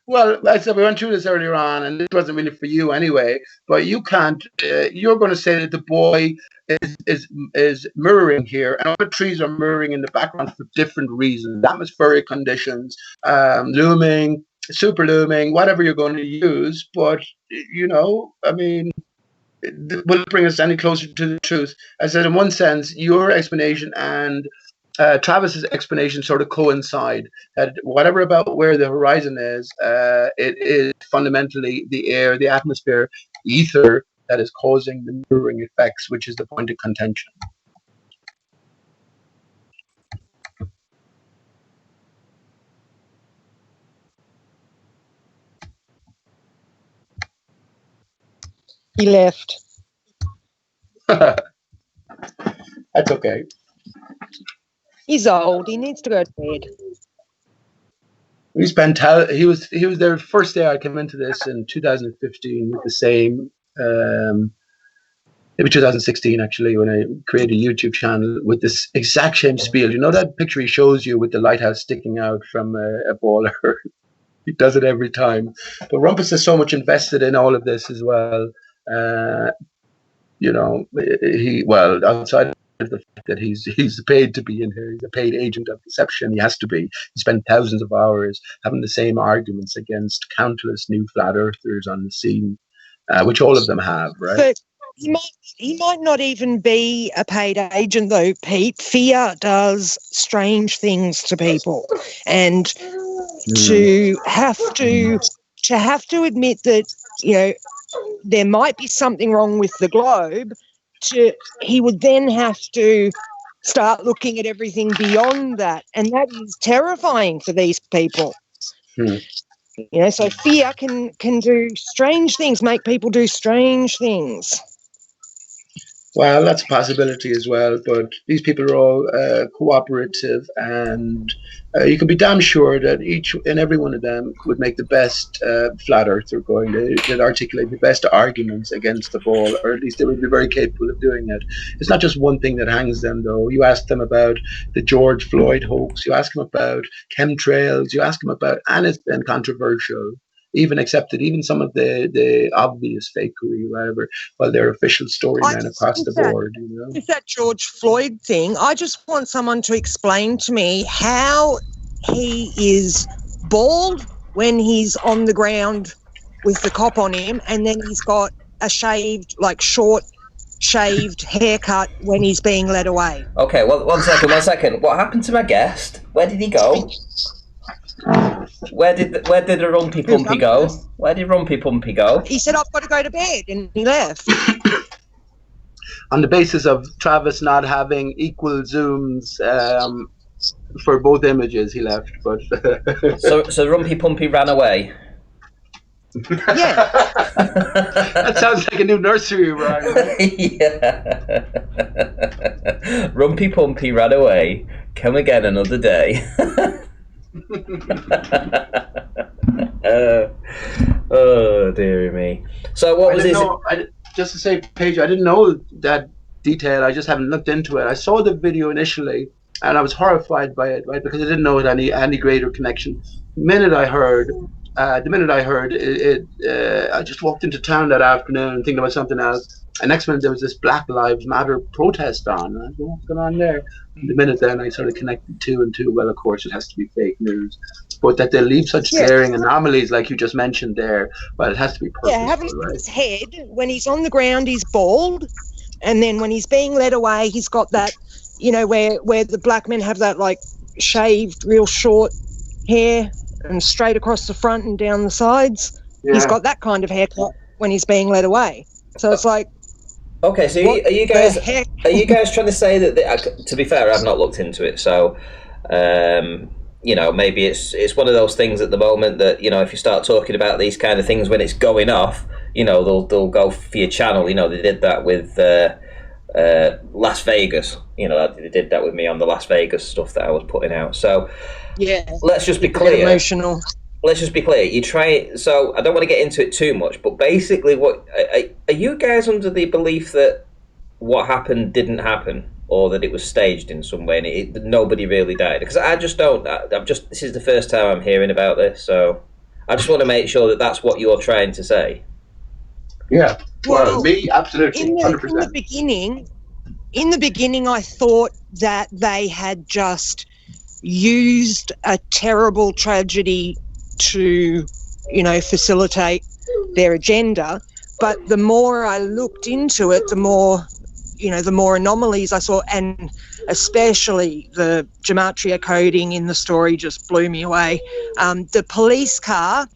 Well, I said we went through this earlier on, and this wasn't really for you anyway. But you can't. You're going to say that the boy is mirroring here, and other trees are mirroring in the background for different reasons: atmospheric conditions, looming, super looming, whatever you're going to use. But I mean, will it bring us any closer to the truth? I said, in one sense, your explanation and Travis's explanation sort of coincide. That whatever about where the horizon is, it is fundamentally the air, the atmosphere, the ether that is causing the mirroring effects, which is the point of contention. He left. That's okay. He's old. He needs to go to bed. We spent. He was there the first day I came into this in 2015 with the same. Maybe 2016 actually, when I created a YouTube channel with this exact same spiel. You know that picture he shows you with the lighthouse sticking out from a baller? He does it every time. But Rumpus is so much invested in all of this as well. Outside of the fact that he's paid to be in here, he's a paid agent of deception. He has to be. He spent thousands of hours having the same arguments against countless new flat earthers on the scene, which all of them have, right? But he might not even be a paid agent, though, Pete. Fear does strange things to people, and to have to admit that there might be something wrong with the globe. He would then have to start looking at everything beyond that, and that is terrifying for these people. So fear can do strange things, make people do strange things. Well, that's a possibility as well, but these people are all cooperative, and you can be damn sure that each and every one of them would make the best flat earther going to articulate the best arguments against the ball, or at least they would be very capable of doing it. It's not just one thing that hangs them, though. You ask them about the George Floyd hoax, you ask them about chemtrails, you ask them about, and it's been controversial, even accepted, even some of the obvious fakery, whatever, well, they're official storymen across the board. With that George Floyd thing, I just want someone to explain to me how he is bald when he's on the ground with the cop on him, and then he's got a shaved haircut when he's being led away. Okay, well, one second. What happened to my guest? Where did he go? Where did the Rumpy Pumpy go? Where did Rumpy Pumpy go? He said, I've got to go to bed, and he left. On the basis of Travis not having equal zooms for both images, he left. But so Rumpy Pumpy ran away. Yeah. That sounds like a new nursery rhyme. Yeah. Rumpy Pumpy ran away. Come again another day. Oh dearie me. So what was his? Just to say, Paige, I didn't know that detail. I just haven't looked into it. I saw the video initially, and I was horrified by it, right? Because I didn't know it had any greater connection. The minute I heard it, I just walked into town that afternoon thinking about something else. And next minute there was this Black Lives Matter protest on. And I thought, what's going on there? And the minute then I sort of connected two and two. Well, of course, it has to be fake news. But that they leave such glaring anomalies like you just mentioned there, well, it has to be purposeful, having right? his head, when he's on the ground, he's bald. And then when he's being led away, he's got that, where the black men have that, like, shaved, real short hair and straight across the front and down the sides. Yeah. He's got that kind of haircut when he's being led away. So it's like... Okay, so are you guys trying to say that... to be fair, I've not looked into it, so... maybe it's one of those things at the moment that, if you start talking about these kind of things when it's going off, they'll go for your channel. They did that with Las Vegas. They did that with me on the Las Vegas stuff that I was putting out. So let's just be clear. Emotional. Let's just be clear. You try it. So I don't want to get into it too much, but basically, what are you guys under the belief that what happened didn't happen? Or that it was staged in some way and nobody really died? Because I just don't. This is the first time I'm hearing about this, so I just want to make sure that that's what you're trying to say. Yeah. Well, me, absolutely, 100%. In the beginning, I thought that they had just used a terrible tragedy to, facilitate their agenda. But the more I looked into it, the more anomalies I saw, and especially the gematria coding in the story just blew me away. The police car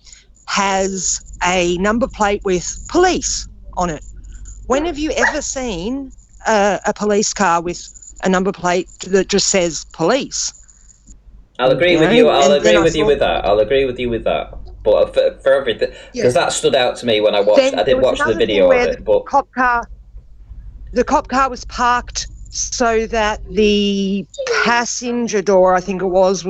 has a number plate with police on it. When have you ever seen a police car with a number plate that just says police? I'll agree with you. I'll agree with you with that. But for everything, because that stood out to me when I watched. I did watch the video of it, but the cop car was parked so that the passenger door, I think it was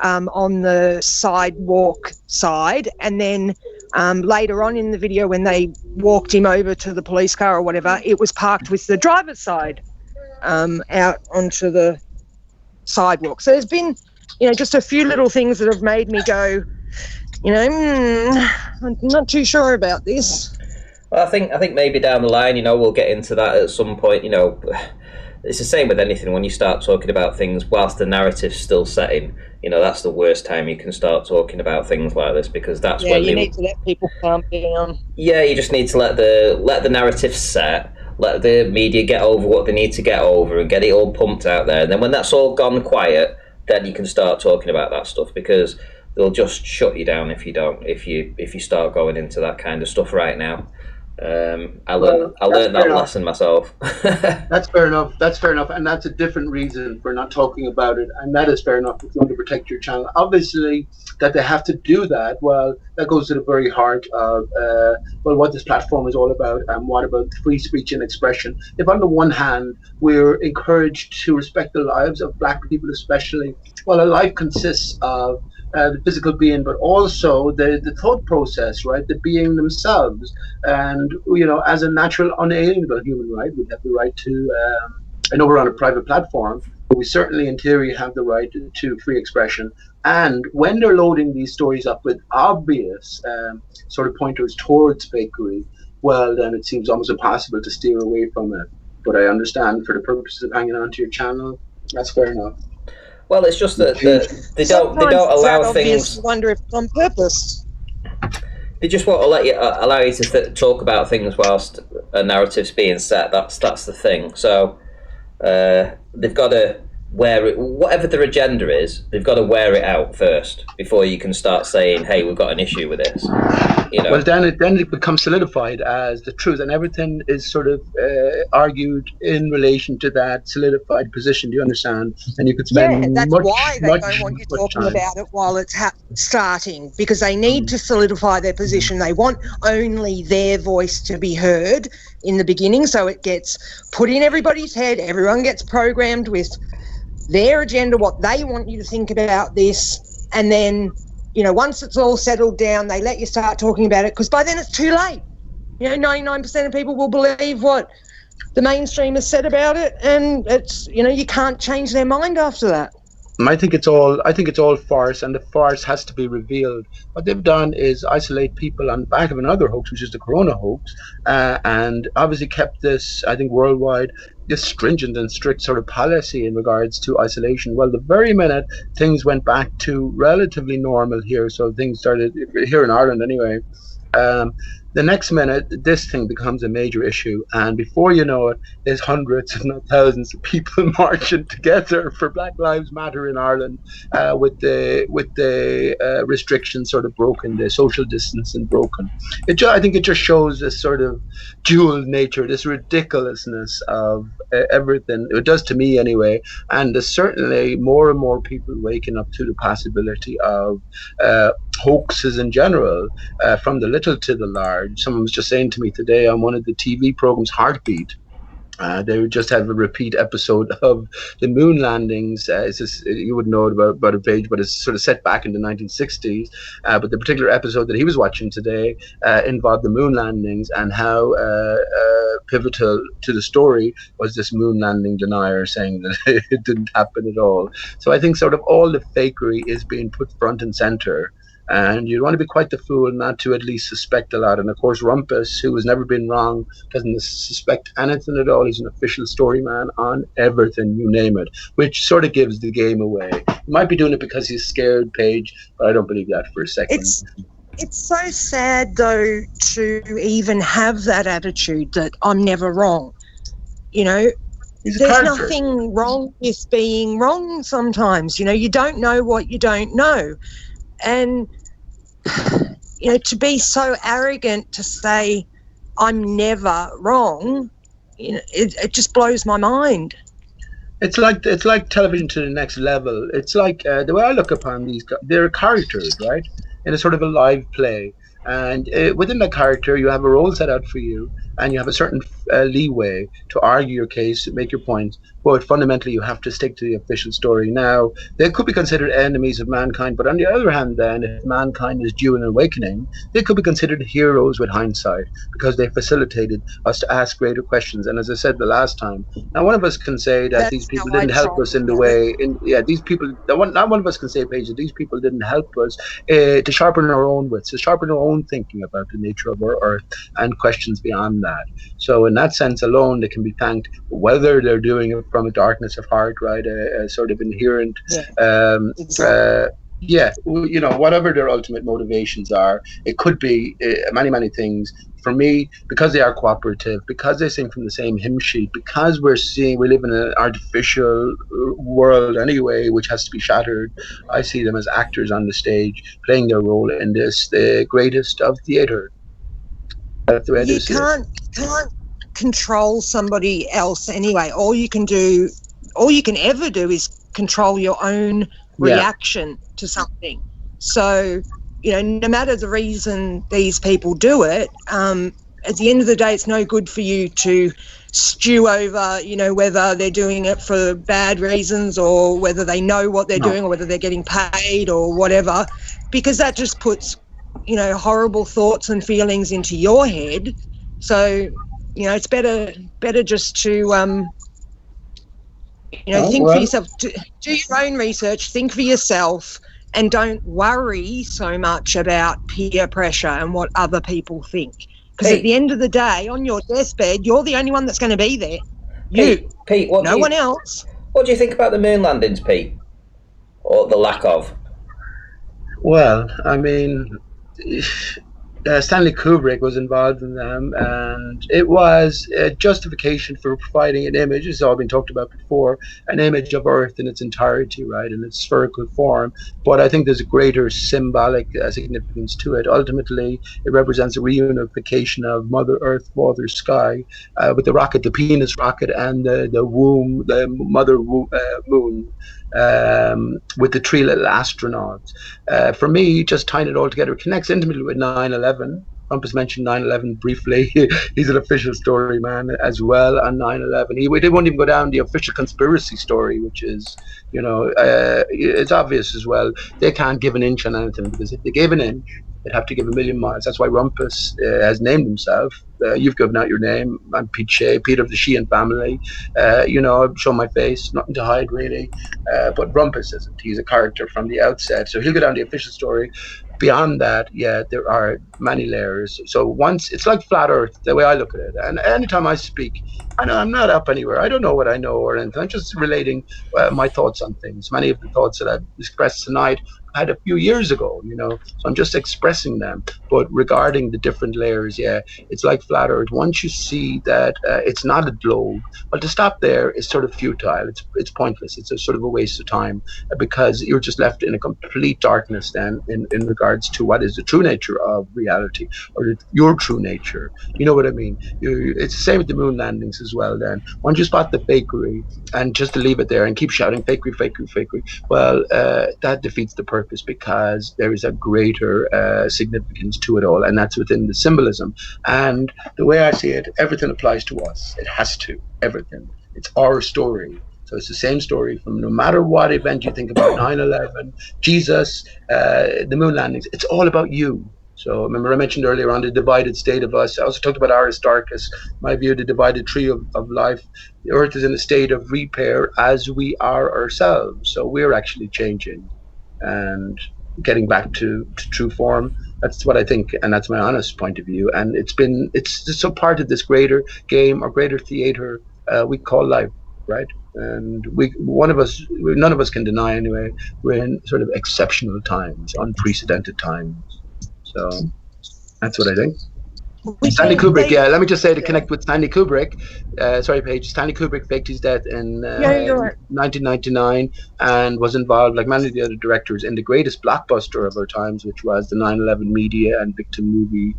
on the sidewalk side. And then later on in the video, when they walked him over to the police car or whatever, it was parked with the driver's side out onto the sidewalk. So there's been, just a few little things that have made me go, I'm not too sure about this. Well, I think maybe down the line, we'll get into that at some point. It's the same with anything. When you start talking about things whilst the narrative's still setting, that's the worst time you can start talking about things like this, because that's when you need to let people calm down. Yeah, you just need to let the narrative set, let the media get over what they need to get over, and get it all pumped out there. And then when that's all gone quiet, then you can start talking about that stuff, because they'll just shut you down if you don't. If you start going into that kind of stuff right now. I learned that lesson myself. That's fair enough, and that's a different reason for not talking about it, and that is fair enough if you want to protect your channel. Obviously, that they have to do that, well, that goes to the very heart of what this platform is all about, and what about free speech and expression. If on the one hand we're encouraged to respect the lives of Black people especially, well, a life consists of the physical being, but also the thought process, right? The being themselves. And, as a natural, unalienable human right, we have the right to, I know we're on a private platform, but we certainly in theory have the right to free expression. And when they're loading these stories up with obvious sort of pointers towards fakery, well, then it seems almost impossible to steer away from it. But I understand for the purposes of hanging on to your channel, that's fair enough. Well, it's just that they don't allow things. Wonder if it's on purpose. They just won't allow you to talk about things whilst a narrative's being set. That's the thing. So they've got to whatever their agenda is, they've got to wear it out first before you can start saying, "Hey, we've got an issue with this." Well, then it becomes solidified as the truth, and everything is sort of argued in relation to that solidified position. Do you understand? And you could spend that's much, why they much, don't want you much talking time. about it while it's starting, because they need to solidify their position. They want only their voice to be heard in the beginning, so it gets put in everybody's head. Everyone gets programmed with their agenda, what they want you to think about this, and then, once it's all settled down, they let you start talking about it, because by then it's too late. 99% of people will believe what the mainstream has said about it, and it's, you can't change their mind after that. I think it's all farce, and the farce has to be revealed. What they've done is isolate people on the back of another hoax, which is the corona hoax, and obviously kept this, I think, worldwide, this stringent and strict sort of policy in regards to isolation. Well, the very minute things went back to relatively normal here, so things started here in Ireland anyway, the next minute this thing becomes a major issue, and before you know it, there's hundreds if not thousands of people marching together for Black Lives Matter in Ireland, with the restrictions sort of broken, the social distancing broken. I think it just shows this sort of dual nature, this ridiculousness of everything. It does to me anyway, and there's certainly more and more people waking up to the possibility of hoaxes in general, from the little to the large. Someone was just saying to me today on one of the TV programs, Heartbeat, they would just have a repeat episode of the moon landings. You wouldn't know about a page, but it's sort of set back in the 1960s. But the particular episode that he was watching today involved the moon landings, and how pivotal to the story was this moon landing denier saying that it didn't happen at all. So I think sort of all the fakery is being put front and center. And you'd want to be quite the fool not to at least suspect a lot. And of course, Rumpus, who has never been wrong, doesn't suspect anything at all. He's an official story man on everything, you name it, which sort of gives the game away. He might be doing it because he's scared, Paige, but I don't believe that for a second. It's so sad, though, to even have that attitude that I'm never wrong. There's nothing wrong with being wrong sometimes. You don't know what you don't know. And, to be so arrogant to say I'm never wrong, it just blows my mind. It's like television to the next level. It's like the way I look upon these, they're characters, right? In a sort of a live play. And within that character, you have a role set out for you, and you have a certain leeway to argue your case, make your points, but fundamentally you have to stick to the official story. Now, they could be considered enemies of mankind, but on the other hand then, if mankind is due an awakening, they could be considered heroes with hindsight, because they facilitated us to ask greater questions. And as I said the last time, now one of us can say that these people didn't help us in the way, not one of us can say, Paige, that these people didn't help us to sharpen our own wits, to sharpen our own thinking about the nature of our earth and questions beyond that. So in that sense alone, they can be thanked, whether they're doing it from a darkness of heart, right, a sort of inherent, whatever their ultimate motivations are. It could be many things. For me, because they are cooperative, because they sing from the same hymn sheet, because we live in an artificial world anyway, which has to be shattered, I see them as actors on the stage playing their role in this, the greatest of theatre. That's the way you can't control somebody else anyway. All you can ever do is control your own reaction to something. So, no matter the reason these people do it, at the end of the day, it's no good for you to stew over, whether they're doing it for bad reasons or whether they know what they're doing or whether they're getting paid or whatever, because that just puts, horrible thoughts and feelings into your head. So, it's better just to, think for yourself, do your own research, think for yourself, and don't worry so much about peer pressure and what other people think. Because at the end of the day, on your deathbed, you're the only one that's going to be there. Pete, no one else. What do you think about the moon landings, Pete? Or the lack of? Well, I mean, Stanley Kubrick was involved in them, and it was a justification for providing an image, as all been talked about before, an image of Earth in its entirety, right, in its spherical form. But I think there's a greater symbolic significance to it. Ultimately, it represents a reunification of Mother Earth, Father Sky, with the rocket, the penis rocket, and the womb, the mother moon. With the three little astronauts. For me, just tying it all together, it connects intimately with 9/11. Trump has mentioned 9/11 briefly. He's an official story man as well on 9/11. They won't even go down the official conspiracy story, which is, it's obvious as well. They can't give an inch on anything, because if they gave an inch, they'd have to give a million miles. That's why Rumpus has named himself. You've given out your name. I'm Pete Shea, Peter of the Sheehan family. I've shown my face, nothing to hide really. But Rumpus isn't. He's a character from the outset. So he'll go down the official story. Beyond that, yeah, there are many layers. So once, it's like flat Earth, the way I look at it. And anytime I speak, I know I'm not up anywhere. I don't know what I know or anything. I'm just relating my thoughts on things. Many of the thoughts that I've expressed tonight I had a few years ago, so I'm just expressing them. But regarding the different layers, yeah, it's like flat Earth. Once you see that it's not a globe, well, to stop there is sort of futile. It's pointless. It's a sort of a waste of time, because you're just left in a complete darkness then in regards to what is the true nature of reality, or your true nature. You know what I mean? It's the same with the moon landings as well then. Once you spot the fakery, and just to leave it there and keep shouting fakery, fakery, fakery, well, that defeats the purpose, because there is a greater significance to it all, and that's within the symbolism. And the way I see it, everything applies to us. It has to. Everything. It's our story. So it's the same story from no matter what event you think about, 9/11, Jesus, the moon landings. It's all about you. So remember I mentioned earlier on the divided state of us. I also talked about Aristarchus, my view, the divided tree of life. The earth is in a state of repair as we are ourselves. So we're actually changing and getting back to true form. That's what I think, and that's my honest point of view. And it's just so part of this greater game or greater theater we call life, right? And none of us can deny anyway, we're in sort of exceptional times, unprecedented times. So that's what I think. Stanley Kubrick, yeah. Let me just say to connect with Stanley Kubrick. Sorry, Paige. Stanley Kubrick faked his death in 1999 and was involved, like many of the other directors, in the greatest blockbuster of our times, which was the 9/11 media and victim movie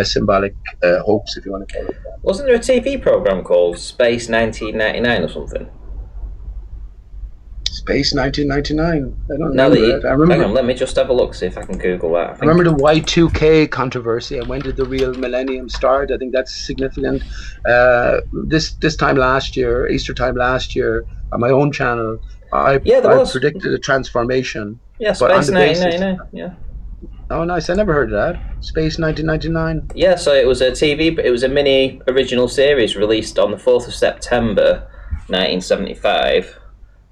symbolic hoax, if you want to call it that. Wasn't there a TV program called Space 1999 or something? Space 1999. I don't know that. I remember. Hang on, let me just have a look, see if I can Google that. I remember the Y2K controversy, and when did the real millennium start? I think that's significant. This time last year, Easter time last year, on my own channel, I predicted a transformation. Yeah, Space 1999. Yeah. Oh, nice! I never heard of that. Space 1999. Yeah, so it was a mini original series released on the 4th of September, 1975.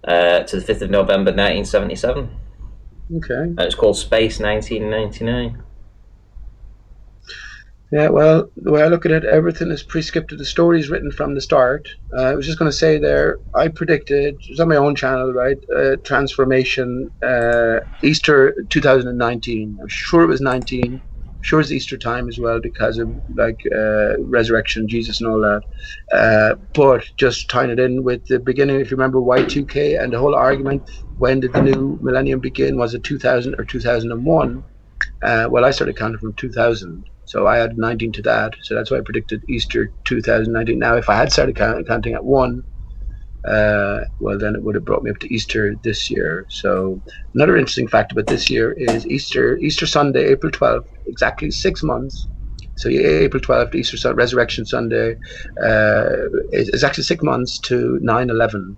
To the 5th of November 1977. Okay. And it's called Space 1999. Yeah, well, the way I look at it, everything is prescripted. The story is written from the start. I was just going to say there, I predicted, it was on my own channel, right, transformation, Easter 2019. I'm sure it was 19. I'm sure it's Easter time as well, because of resurrection, Jesus and all that. But just tying it in with the beginning, if you remember Y2K and the whole argument, when did the new millennium begin? Was it 2000 or 2001? Well, I started counting from 2000. So I added 19 to that. So that's why I predicted Easter 2019. Now, if I had started counting at 1, well, then it would have brought me up to Easter this year. So another interesting fact about this year is Easter Sunday, April 12th, exactly 6 months. So April 12th, Easter Resurrection Sunday, is actually 6 months to 9/11.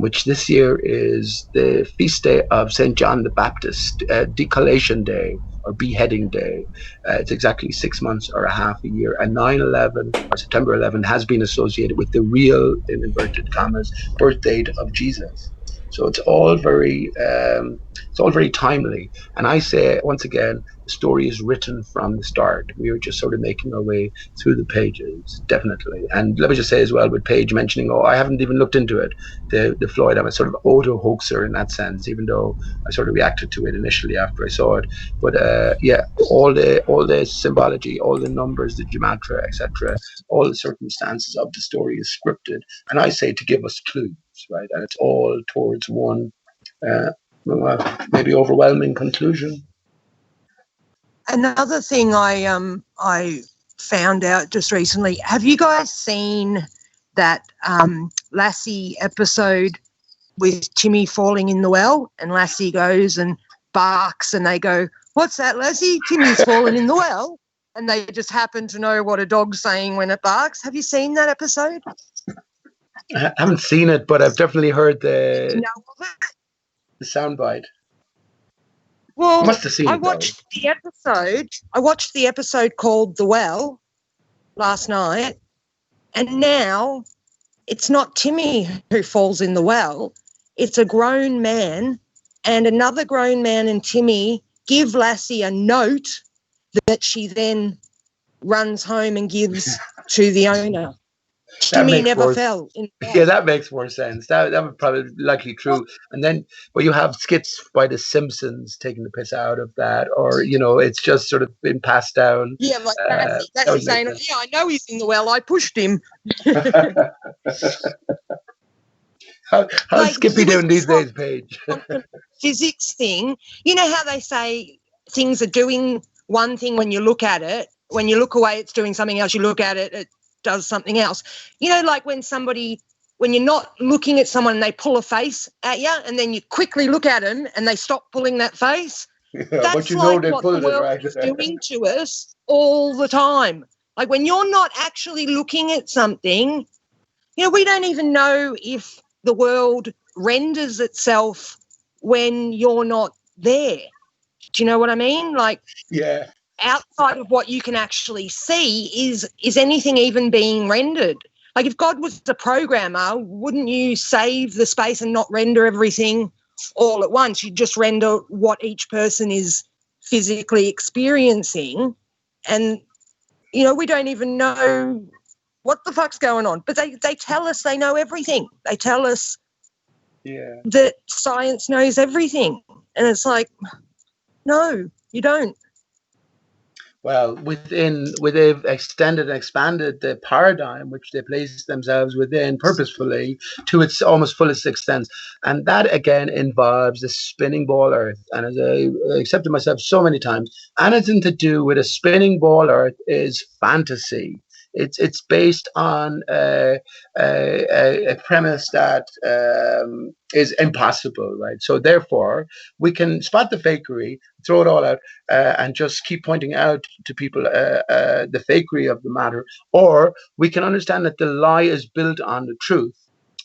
Which this year is the feast day of St. John the Baptist, decollation day or beheading day. It's exactly 6 months or a half a year. And 9/11 or September 11 has been associated with the real, in inverted commas, birth date of Jesus. So it's all very timely. And I say once again, the story is written from the start. We are just sort of making our way through the pages, definitely. And let me just say as well, with Paige mentioning, oh, I haven't even looked into it. The Floyd, I'm a sort of auto hoaxer in that sense, even though I sort of reacted to it initially after I saw it. But yeah, all the symbology, all the numbers, the gematria, etc., all the circumstances of the story is scripted, and I say to give us clues, right? And it's all towards one, maybe overwhelming conclusion. Another thing I found out just recently. Have you guys seen that Lassie episode with Timmy falling in the well, and Lassie goes and barks, and they go, "What's that, Lassie? Timmy's fallen in the well." And they just happen to know what a dog's saying when it barks. Have you seen that episode? I haven't seen it, but I've definitely heard the soundbite. Well, must have seen I it, watched the episode. I watched the episode called "The Well" last night, and now it's not Timmy who falls in the well. It's a grown man, and another grown man and Timmy give Lassie a note that she then runs home and gives to the owner. Timmy never fell in the well. Yeah, that makes more sense. That would probably likely true. And then, well, you have skits by The Simpsons taking the piss out of that, or it's just sort of been passed down. Yeah, like Lassie saying, "Yeah, I know he's in the well. I pushed him." How's like, Skippy doing these days, Paige? Physics thing. You know how they say things are doing one thing when you look at it. When you look away, it's doing something else. You look at it, it does something else. Like when you're not looking at someone and they pull a face at you, and then you quickly look at them and they stop pulling that face. Yeah, that's like what the world is doing to us all the time. Like when you're not actually looking at something, we don't even know if the world renders itself when you're not there. Do you know what I mean? Like, yeah. Outside of what you can actually see, is anything even being rendered? Like if God was a programmer, wouldn't you save the space and not render everything all at once? You'd just render what each person is physically experiencing. And, we don't even know what the fuck's going on. But they tell us they know everything. They tell us that science knows everything. And it's like, no, you don't. Well, they've extended and expanded the paradigm which they place themselves within purposefully to its almost fullest extent. And that, again, involves the spinning ball Earth. And as I accepted myself so many times, anything to do with a spinning ball Earth is fantasy. It's based on a premise that is impossible, right? So therefore, we can spot the fakery, throw it all out, and just keep pointing out to people the fakery of the matter, or we can understand that the lie is built on the truth.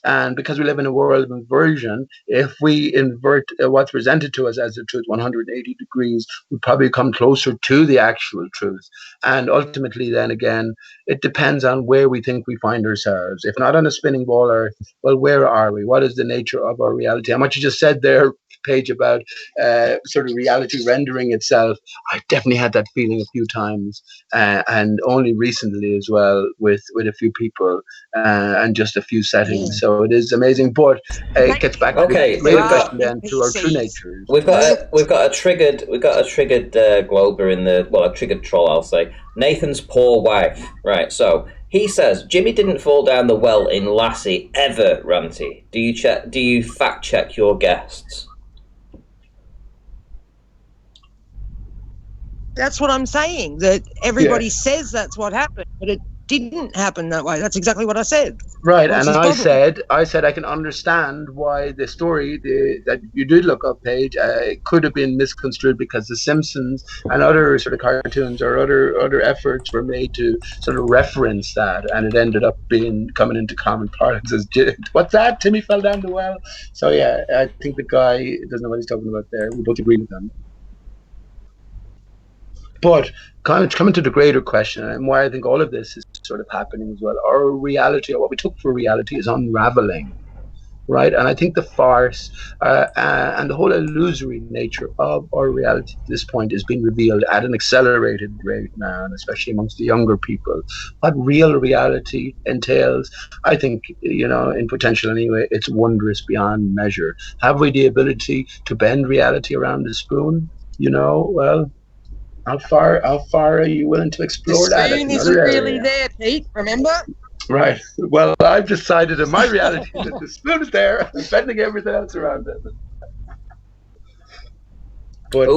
And because we live in a world of inversion, if we invert what's presented to us as the truth 180 degrees, we probably come closer to the actual truth. And ultimately, then again, it depends on where we think we find ourselves. If not on a spinning ball Earth, well, where are we? What is the nature of our reality? And what you just said there, Paige, about sort of reality rendering itself, I definitely had that feeling a few times, and only recently as well with a few people and just a few settings. Yeah. So it is amazing, but it gets back to the greater question then to our true natures. We've got a triggered glober in a triggered troll, I'll say. Nathan's poor wife. Right, so he says Jimmy didn't fall down the well in Lassie ever, Ranty. Do you fact check your guests? That's what I'm saying, that everybody says that's what happened, but it didn't happen that way. That's exactly what I said. Right, and I said I can understand why the story that you did look up, Paige, could have been misconstrued because The Simpsons and other sort of cartoons or other efforts were made to sort of reference that, and it ended up coming into common parlance as what's that? Timmy fell down the well. So yeah, I think the guy doesn't know what he's talking about there. We both agree with him. But coming to the greater question, and why I think all of this is sort of happening as well, our reality, or what we took for reality, is unraveling. right? And I think the farce and the whole illusory nature of our reality at this point is being revealed at an accelerated rate now, and especially amongst the younger people. What real reality entails, I think, in potential anyway, it's wondrous beyond measure. Have we the ability to bend reality around the spoon? Well, how far are you willing to explore that? The spoon isn't really there, Pete, remember? Right. Well, I've decided in my reality that the spoon is there, and bending everything else around it. But,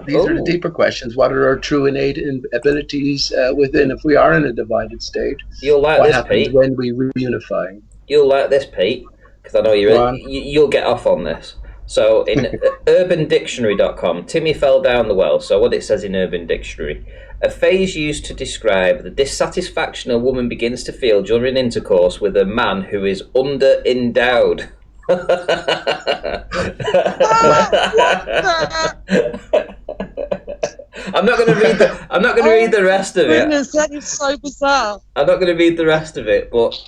these are the deeper questions. What are our true innate abilities within, if we are in a divided state? You'll like what this, happens Pete. when we reunify? You'll like this, Pete, because I know you'll get off on this. So in urbandictionary.com, Timmy fell down the well. So what it says in Urban Dictionary, a phase used to describe the dissatisfaction a woman begins to feel during intercourse with a man who is under-endowed. I'm not going to read the rest of it. Goodness, that is so bizarre. I'm not going to read the rest of it, but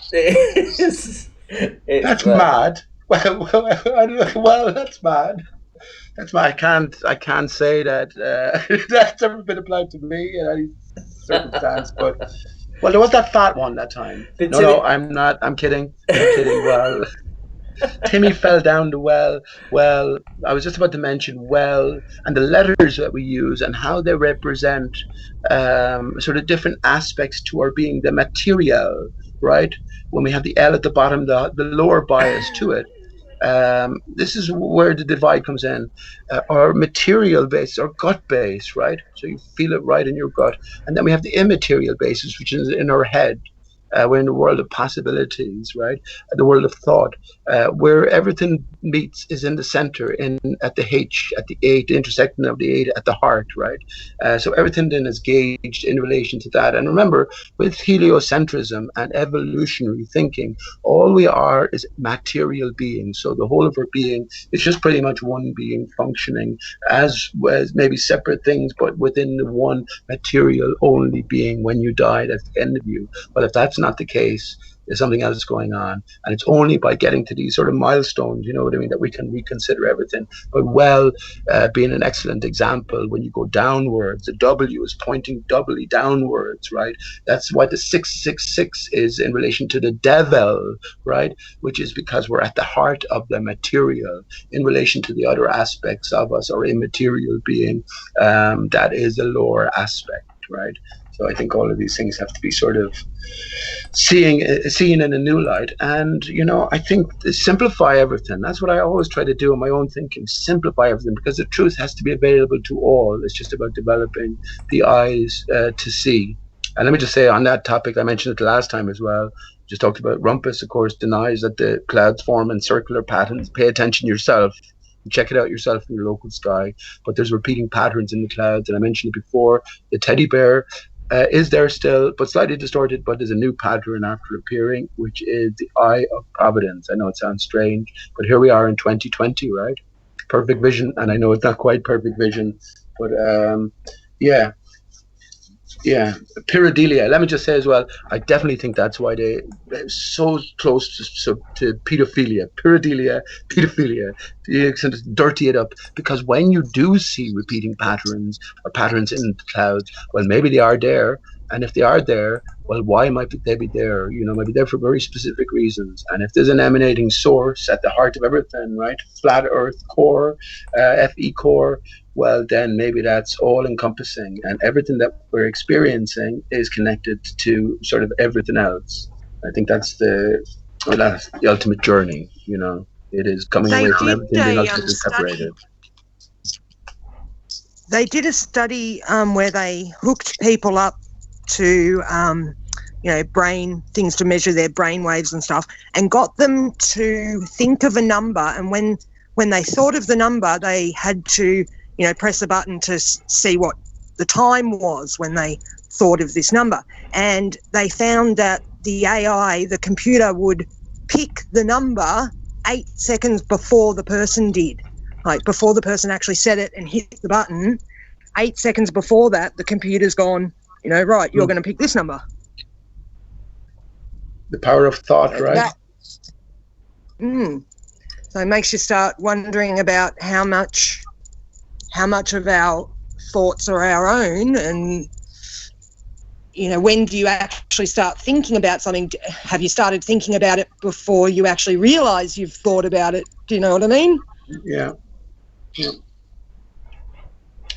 that's mad. Well, that's mad. That's mad. I can't say that that's ever been applied to me in any circumstance. But there was that fat one that time. No, I'm not. I'm kidding. Well, Timmy fell down the well. Well, I was just about to mention well, and the letters that we use and how they represent sort of different aspects to our being, the material, right? When we have the L at the bottom, the lower bias to it. This is where the divide comes in. Our material base, our gut base, right? So you feel it right in your gut. And then we have the immaterial basis, which is in our head. We're in the world of possibilities, right? The world of thought, where everything meets is in the center, at the H, at the 8, the intersection of the 8 at the heart, right? So everything then is gauged in relation to that. And remember, with heliocentrism and evolutionary thinking, all we are is material beings. So the whole of our being is just pretty much one being functioning as maybe separate things, but within the one material only being. When you die, that's the end of you. But if that's not the case, there's something else going on, and it's only by getting to these sort of milestones, that we can reconsider everything. But being an excellent example, when you go downwards, the W is pointing doubly downwards, right? That's why the 666 is in relation to the devil, right? Which is because we're at the heart of the material in relation to the other aspects of us, or immaterial being, that is the lower aspect, right? So I think all of these things have to be sort of seen in a new light. And, I think simplify everything. That's what I always try to do in my own thinking, simplify everything, because the truth has to be available to all. It's just about developing the eyes to see. And let me just say on that topic, I mentioned it the last time as well, just talked about Rumpus, of course, denies that the clouds form in circular patterns. Pay attention yourself. Check it out yourself in your local sky. But there's repeating patterns in the clouds. And I mentioned it before, the teddy bear is there still, but slightly distorted, but there's a new pattern after appearing, which is the eye of providence. I know it sounds strange, but here we are in 2020, right? Perfect vision, and I know it's not quite perfect vision, but pareidolia. Let me just say as well, I definitely think that's why they're so close to pedophilia. Pareidolia, pedophilia, you dirty it up, because when you do see repeating patterns or patterns in the clouds, well, maybe they are there, and if they are there, well, why might they be there? Maybe they're for very specific reasons. And if there's an emanating source at the heart of everything, right, flat Earth core, FE core, well, then maybe that's all encompassing, and everything that we're experiencing is connected to sort of everything else. I think that's the ultimate journey. It is coming away from everything being ultimately separated. They did a study where they hooked people up to brain things to measure their brain waves and stuff, and got them to think of a number. And when they thought of the number, they had to press a button to see what the time was when they thought of this number. And they found that the AI, the computer, would pick the number 8 seconds before the person did. Like, before the person actually said it and hit the button, 8 seconds before that, the computer's gone, right, you're going to pick this number. The power of thought, right? So it makes you start wondering about how much of our thoughts are our own, and when do you actually start thinking about something? Have you started thinking about it before you actually realise you've thought about it? Do you know what I mean? Yeah.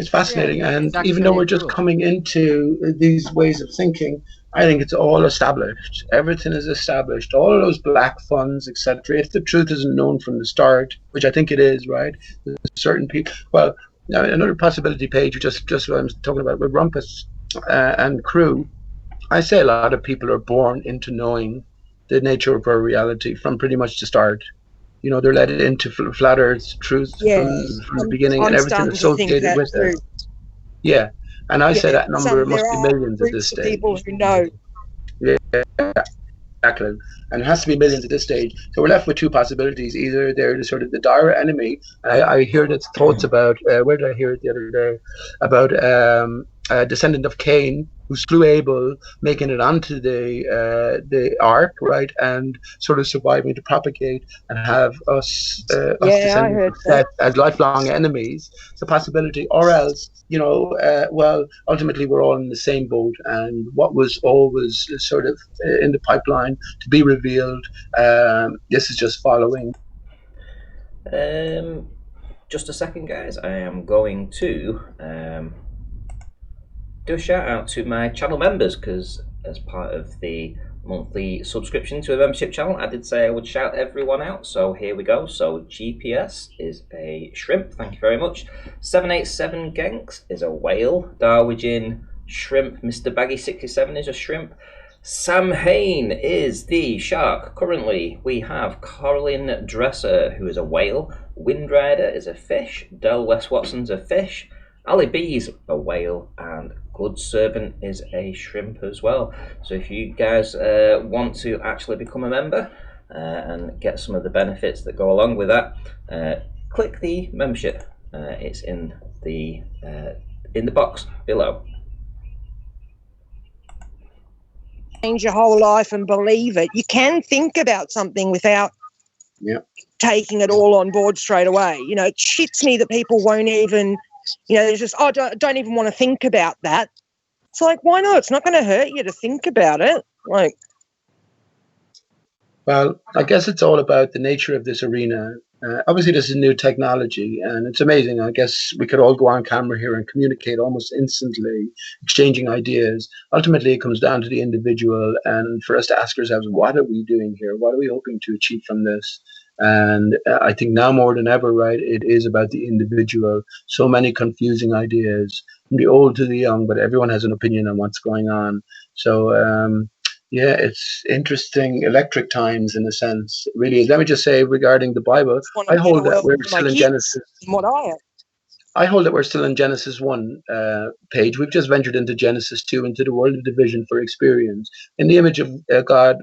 It's fascinating, Yeah, and it's even though actually we're just true. coming into these ways of thinking, I think it's all established. Everything is established. All of those black funds, etc. If the truth isn't known from the start, which I think it is, right? There's certain people. Well, now another possibility page. Just what I'm talking about with Rumpus and crew. I say a lot of people are born into knowing the nature of our reality from pretty much the start. They're led into flat Earth's truth Yeah, from the beginning, and I'm everything starting to think associated that with it. too. Yeah, and I say Yeah, that number must there be are millions at this groups of stage. people who know. Yeah, exactly. And it has to be millions at this stage. So we're left with two possibilities. Either they're the sort of the dire enemy. I hear that thoughts about, where did I hear it the other day? About a descendant of Cain who slew Abel, making it onto the ark, right? And sort of surviving to propagate and have us Yeah, I descendants heard of Seth as lifelong enemies. It's a possibility. Or else, well, ultimately we're all in the same boat, and what was always sort of in the pipeline to be revealed, this is just following. Just a second, guys. I am going to do a shout out to my channel members, because as part of the monthly subscription to a membership channel, I did say I would shout everyone out, so here we go. So GPS is a shrimp, thank you very much. 787 Genks is a whale. Darwin shrimp. Mr. Baggy 67 is a shrimp. Sam Hain is the shark. Currently, we have Colin Dresser, who is a whale. Windrider is a fish. Del West Watson's a fish. Ali B's a whale, and Good Servant is a shrimp as well. So if you guys want to actually become a member and get some of the benefits that go along with that, click the membership. It's in the box below. Change your whole life and believe it. You can think about something without taking it all on board straight away. It shits me that people won't even, they're just, don't even want to think about that. It's like, why not? It's not going to hurt you to think about it. Well, I guess it's all about the nature of this arena. Obviously, this is new technology, and it's amazing. I guess we could all go on camera here and communicate almost instantly, exchanging ideas. Ultimately, it comes down to the individual, and for us to ask ourselves, what are we doing here? What are we hoping to achieve from this? And I think now more than ever, right, it is about the individual. So many confusing ideas, from the old to the young, but everyone has an opinion on what's going on. So, yeah, it's interesting, electric times in a sense. It really is. Let me just say regarding the Bible, I hold that we're still in Genesis. I hold that we're still in Genesis 1 page. We've just ventured into Genesis 2, into the world of division for experience. In the image of God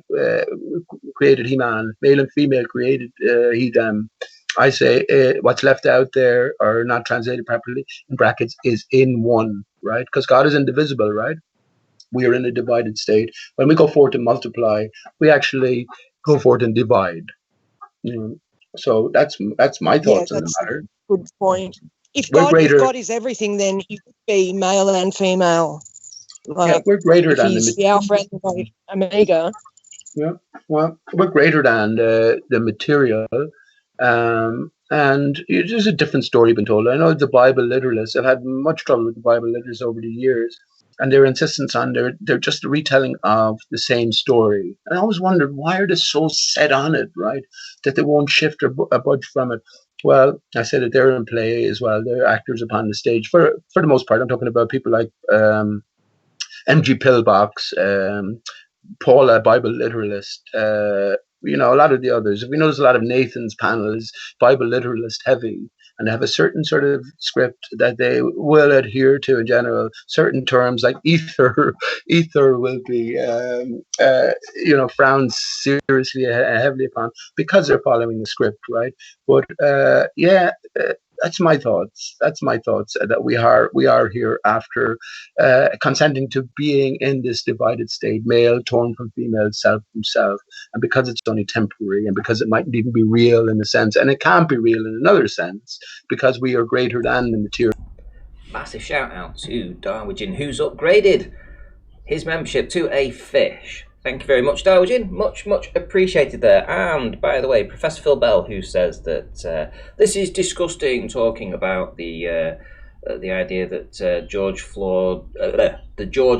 created he man, male and female created he them. I say what's left out there or not translated properly in brackets is in one, right? Because God is indivisible, right? We are in a divided state. When we go forward and multiply, we actually go forward and divide. So that's my thoughts on the matter. Good point. If we're greater, if God is everything, then he would be male and female. We're greater than the Alpha and Omega. Yeah, well, we're greater than the material. And there's a different story been told. I know the Bible literalists. I've had much trouble with the Bible literalists over the years, and their insistence on they're just a retelling of the same story. And I always wondered, why are they so set on it, right, that they won't shift or budge from it. Well, I said that they're in play as well. They're actors upon the stage for the most part. I'm talking about people like M.G. Pillbox, Paula, Bible literalist, a lot of the others. If we notice, a lot of Nathan's panel is Bible literalist heavy, and they have a certain sort of script that they will adhere to in general. Certain terms like ether will be, frowned seriously, heavily upon because they're following the script, right? But That's my thoughts. That's my thoughts. That we are here after consenting to being in this divided state, male torn from female, self from self, and because it's only temporary, and because it mightn't even be real in a sense, and it can't be real in another sense, because we are greater than the material. Massive shout out to Darwin, who's upgraded his membership to a fish. Thank you very much, Darwin. Much appreciated there. And by the way, Professor Phil Bell, who says that this is disgusting, talking about the idea that the George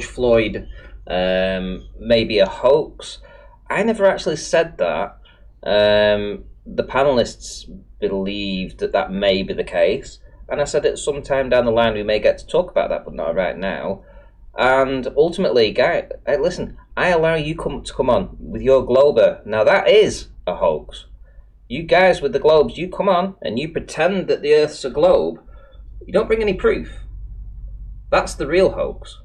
Floyd may be a hoax. I never actually said that. The panelists believed that may be the case, and I said that sometime down the line we may get to talk about that, but not right now. And ultimately, guy, listen, I allow you to come on with your glober. Now that is a hoax. You guys with the globes, you come on and you pretend that the Earth's a globe. You don't bring any proof. That's the real hoax.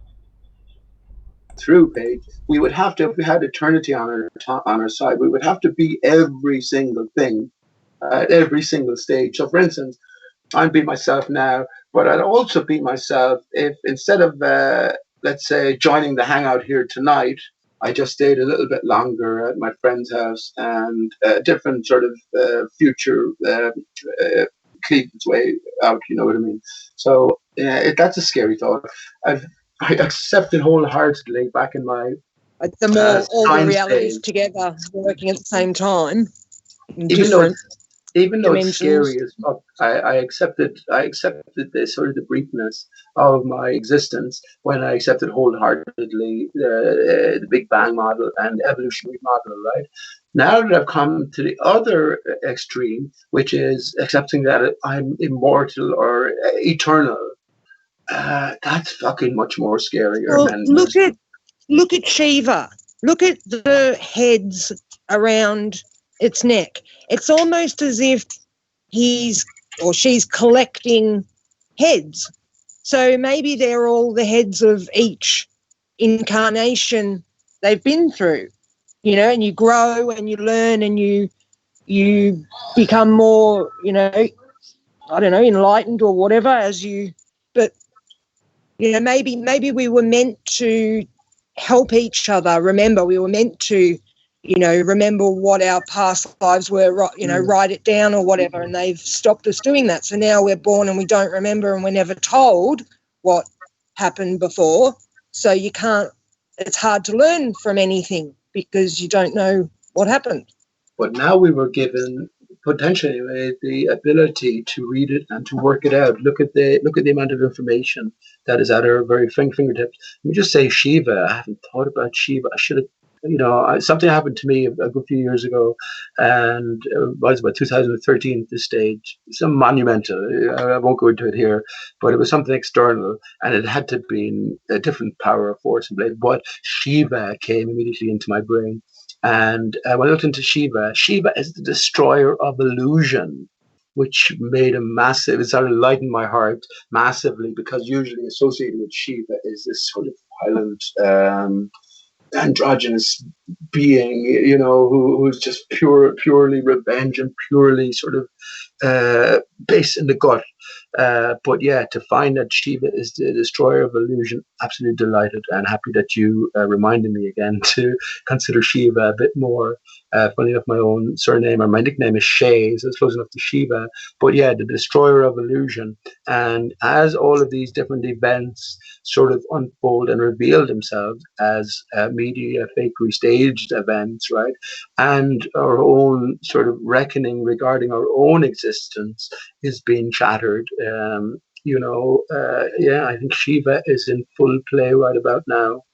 Through Paige, we would have to, if we had eternity on our side, we would have to be every single thing at every single stage. So, for instance, I'd be myself now, but I'd also be myself if instead of let's say joining the hangout here tonight, I just stayed a little bit longer at my friend's house and a different sort of future Cleveland's way out, you know what I mean? So that's a scary thought. I accepted wholeheartedly back in my the more all the realities phase, together working at the same time. Even though it's scary as fuck, I accepted the sort of the briefness of my existence when I accepted wholeheartedly the Big Bang model and the evolutionary model, right? Now that I've come to the other extreme, which is accepting that I'm immortal or eternal, that's fucking much more scarier. Well, look at Shiva. Look at the heads around its neck. It's almost as if he's or she's collecting heads. So maybe they're all the heads of each incarnation they've been through, you know, and you grow and you learn and you become more, you know, I don't know, enlightened or whatever but, you know, maybe we were meant to help each other. Remember, we were meant to, you know, remember what our past lives were, you know, write it down or whatever, and they've stopped us doing that. So now we're born and we don't remember and we're never told what happened before. So it's hard to learn from anything because you don't know what happened. But now we were given potentially the ability to read it and to work it out. Look at the amount of information that is at our very fingertips. Let me just say Shiva. I haven't thought about Shiva. I should have. You know, something happened to me a good few years ago, and it was about 2013 at this stage. Some monumental. I won't go into it here, but it was something external, and it had to be a different power or force in play. But Shiva came immediately into my brain. And when I looked into Shiva is the destroyer of illusion, which made it started lighten my heart massively, because usually associated with Shiva is this sort of violent, androgynous being, you know, who's just purely revenge and purely sort of base in the gut. But yeah, to find that Shiva is the destroyer of illusion, absolutely delighted and happy that you reminded me again to consider Shiva a bit more. Funny enough, my own surname or my nickname is Shay, so it's close enough to Shiva. But yeah, the destroyer of illusion. And as all of these different events sort of unfold and reveal themselves as media fakery staged events, right? And our own sort of reckoning regarding our own existence is being shattered. Yeah, I think Shiva is in full play right about now.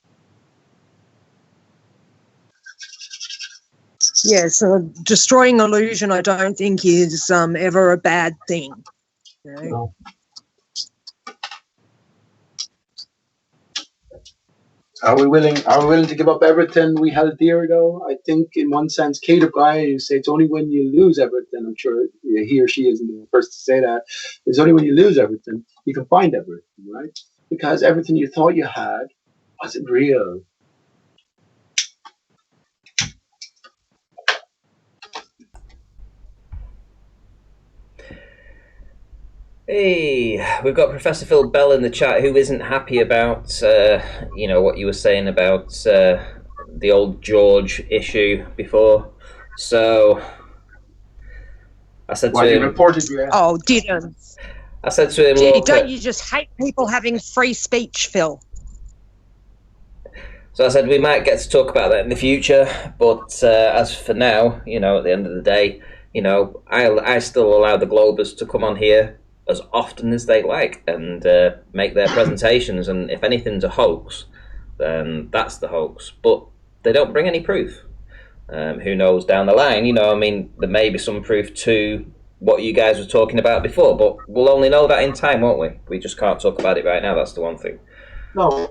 Yeah, so destroying illusion, I don't think is ever a bad thing. You know? No. Are we willing to give up everything we held dear, though? I think in one sense, Kate O'Brien, you say it's only when you lose everything. I'm sure he or she isn't the first to say that. It's only when you lose everything you can find everything, right? Because everything you thought you had wasn't real. Hey, we've got Professor Phil Bell in the chat who isn't happy about, what you were saying about the old George issue before. So I said Well, to he him, reported you. Oh, didn't. I said to him, Gee, look, don't you just hate people having free speech, Phil? so I said we might get to talk about that in the future, but as for now, at the end of the day, I still allow the Globers to come on here as often as they like and make their presentations, and if anything's a hoax, then that's the hoax. But they don't bring any proof. Who knows down the line? There may be some proof to what you guys were talking about before, but we'll only know that in time, won't we? We just can't talk about it right now. That's the one thing. No.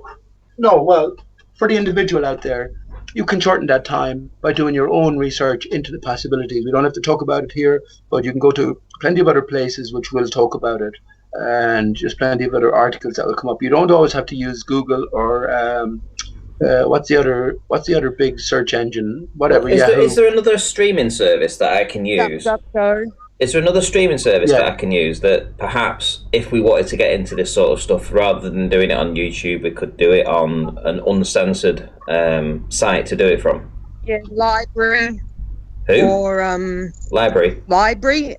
Well, for the individual out there, you can shorten that time by doing your own research into the possibilities. We don't have to talk about it here, but you can go to plenty of other places which will talk about it, and just plenty of other articles that will come up. You don't always have to use Google or what's the other big search engine? Whatever. Is there another streaming service that I can use? Is there another streaming service that I can use that perhaps if we wanted to get into this sort of stuff, rather than doing it on YouTube, we could do it on an uncensored site to do it from? Yeah, library. Who? Or Library. Library,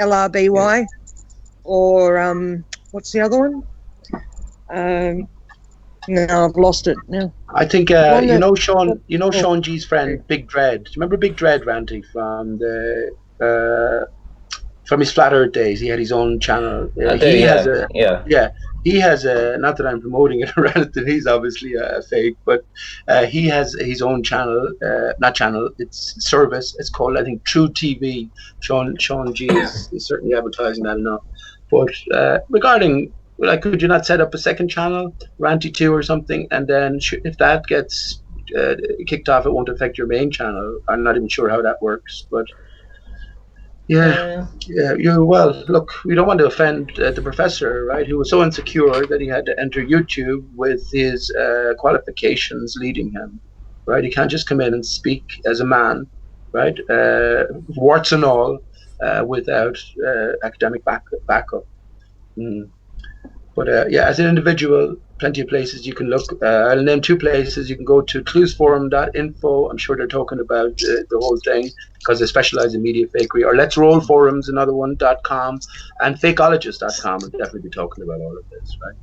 LRBY. Yeah. Or what's the other one? No, I've lost it now. I think Sean G's friend Big Dread. Do you remember Big Dread, Ranty, from the from his Flat Earth days? He had his own channel. He has a, not that I'm promoting it around it, he's obviously a fake, but he has his own channel, it's service. It's called, I think, True TV. Sean G is certainly advertising that enough. But regarding, could you not set up a second channel, Ranty 2 or something, and then if that gets kicked off, it won't affect your main channel? I'm not even sure how that works, but well, look, we don't want to offend the professor, right, who was so insecure that he had to enter YouTube with his qualifications leading him, right? He can't just come in and speak as a man, right, warts and all, without academic backup. But as an individual, plenty of places you can look. I'll name 2 places. You can go to cluesforum.info. I'm sure they're talking about the whole thing because they specialize in media fakery. Or Let's Roll Forums, another one, .com. And fakeologist.com will definitely be talking about all of this, right?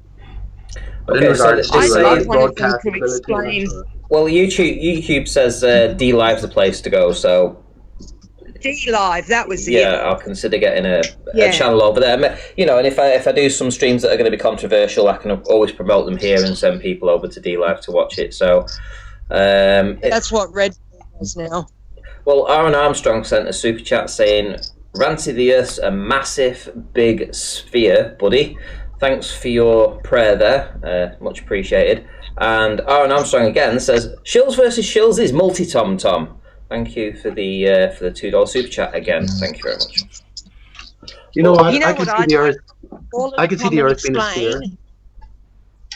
But in regards to broadcast ability, well, YouTube says D-Live's the place to go, so... D-Live, that was it. Yeah, I'll consider getting a channel over there. And if I do some streams that are going to be controversial, I can always promote them here and send people over to D-Live to watch it. So that's what Red does now. Well, Aaron Armstrong sent a super chat saying, "Ranty, the Earth's a massive, big sphere, buddy. Thanks for your prayer there. Much appreciated." And Aaron Armstrong again says, "Shills versus Shills is multi-tom-tom." Thank you for the $2 super chat again. Thank you very much. You know what? I can see the Earth. I can see the Earth being a sphere.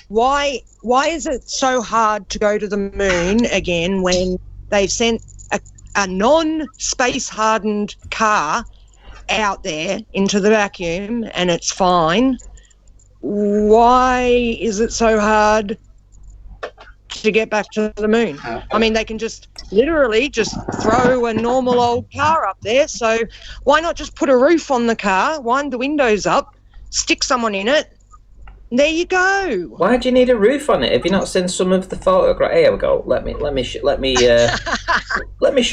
Why is it so hard to go to the moon again when they've sent a non-space hardened car out there into the vacuum and it's fine? Why is it so hard to get back to the moon? I mean, they can just literally just throw a normal old car up there, so why not just put a roof on the car, wind the windows up, stick someone in it, and there you go. Why do you need a roof on it? Have you not seen some of the photographs? Here we go. Let me show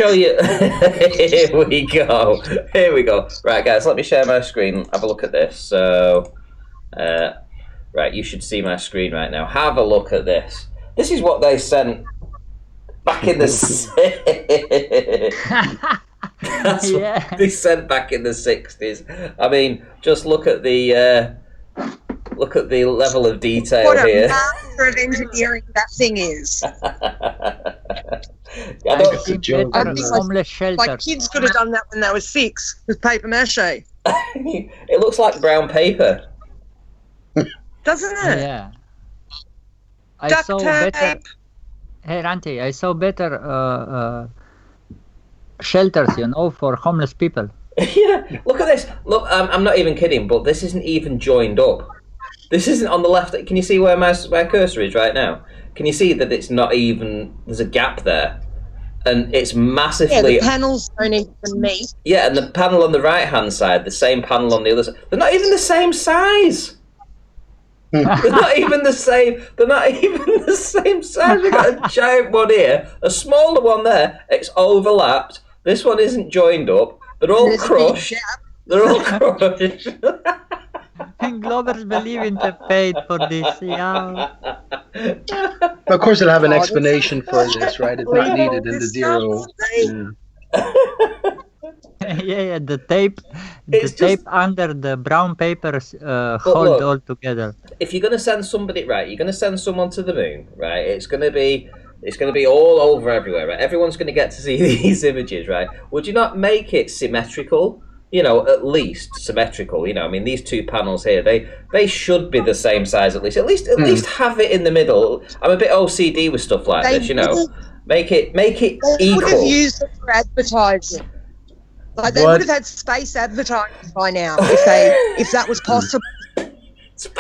you. Here we go. Right, guys, let me share my screen. Have a look at this. So right, you should see my screen right now. Have a look at this. This is what they sent back in the That's what they sent back in the 60s. I mean, just look at the level of detail what here. What a master of engineering that thing is. Homeless shelter. Like kids could have done that when they were 6 with paper mache. It looks like brown paper. Doesn't it? Yeah. Duct tape. Hey, Ranty, I saw better shelters, for homeless people. Yeah, look at this. Look, I'm not even kidding, but this isn't even joined up. This isn't on the left. Can you see where my cursor is right now? Can you see that it's not even... There's a gap there. And it's massively... Yeah, the panels don't even meet. Yeah, and the panel on the right-hand side, the same panel on the other side. They're not even the same size. They're not even the same. They're not even the same size. We've got a giant one here, a smaller one there. It's overlapped. This one isn't joined up. They're all crushed. They're all crushed. And Globers believe in the fate for this. Yeah. Of course, they'll have an explanation for this, right? It's not needed in the zero. Yeah, the tape under the brown papers hold look, all together. If you're going to send somebody, right, you're going to send someone to the moon, right? It's going to be all over everywhere, right? Everyone's going to get to see these images, right? Would you not make it symmetrical? You know, at least symmetrical. You know, I mean, these two panels here, they should be the same size at least. At least have it in the middle. I'm a bit OCD with stuff like this. You know, make it equal. They would have used it for advertising. Like they would have had space advertising by now if that was possible. They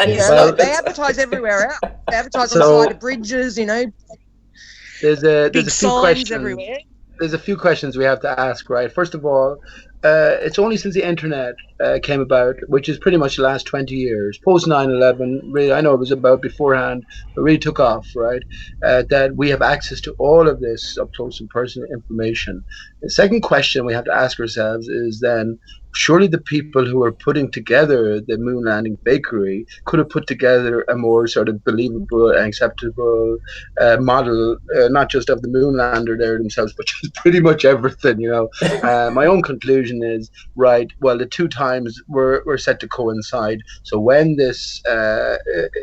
advertise everywhere else. They advertise on the side of bridges. You know, there's a few questions everywhere. There's a few questions we have to ask, right? First of all, it's only since the internet came about, which is pretty much the last 20 years, post 9/11, really, I know it was about beforehand, but really took off, right? That we have access to all of this up close and personal information. The second question we have to ask ourselves is then, surely the people who are putting together the moon landing fakery could have put together a more sort of believable and acceptable model, not just of the moon lander there themselves, but just pretty much everything, you know. My own conclusion is, right, well, the two times were set to coincide. So when this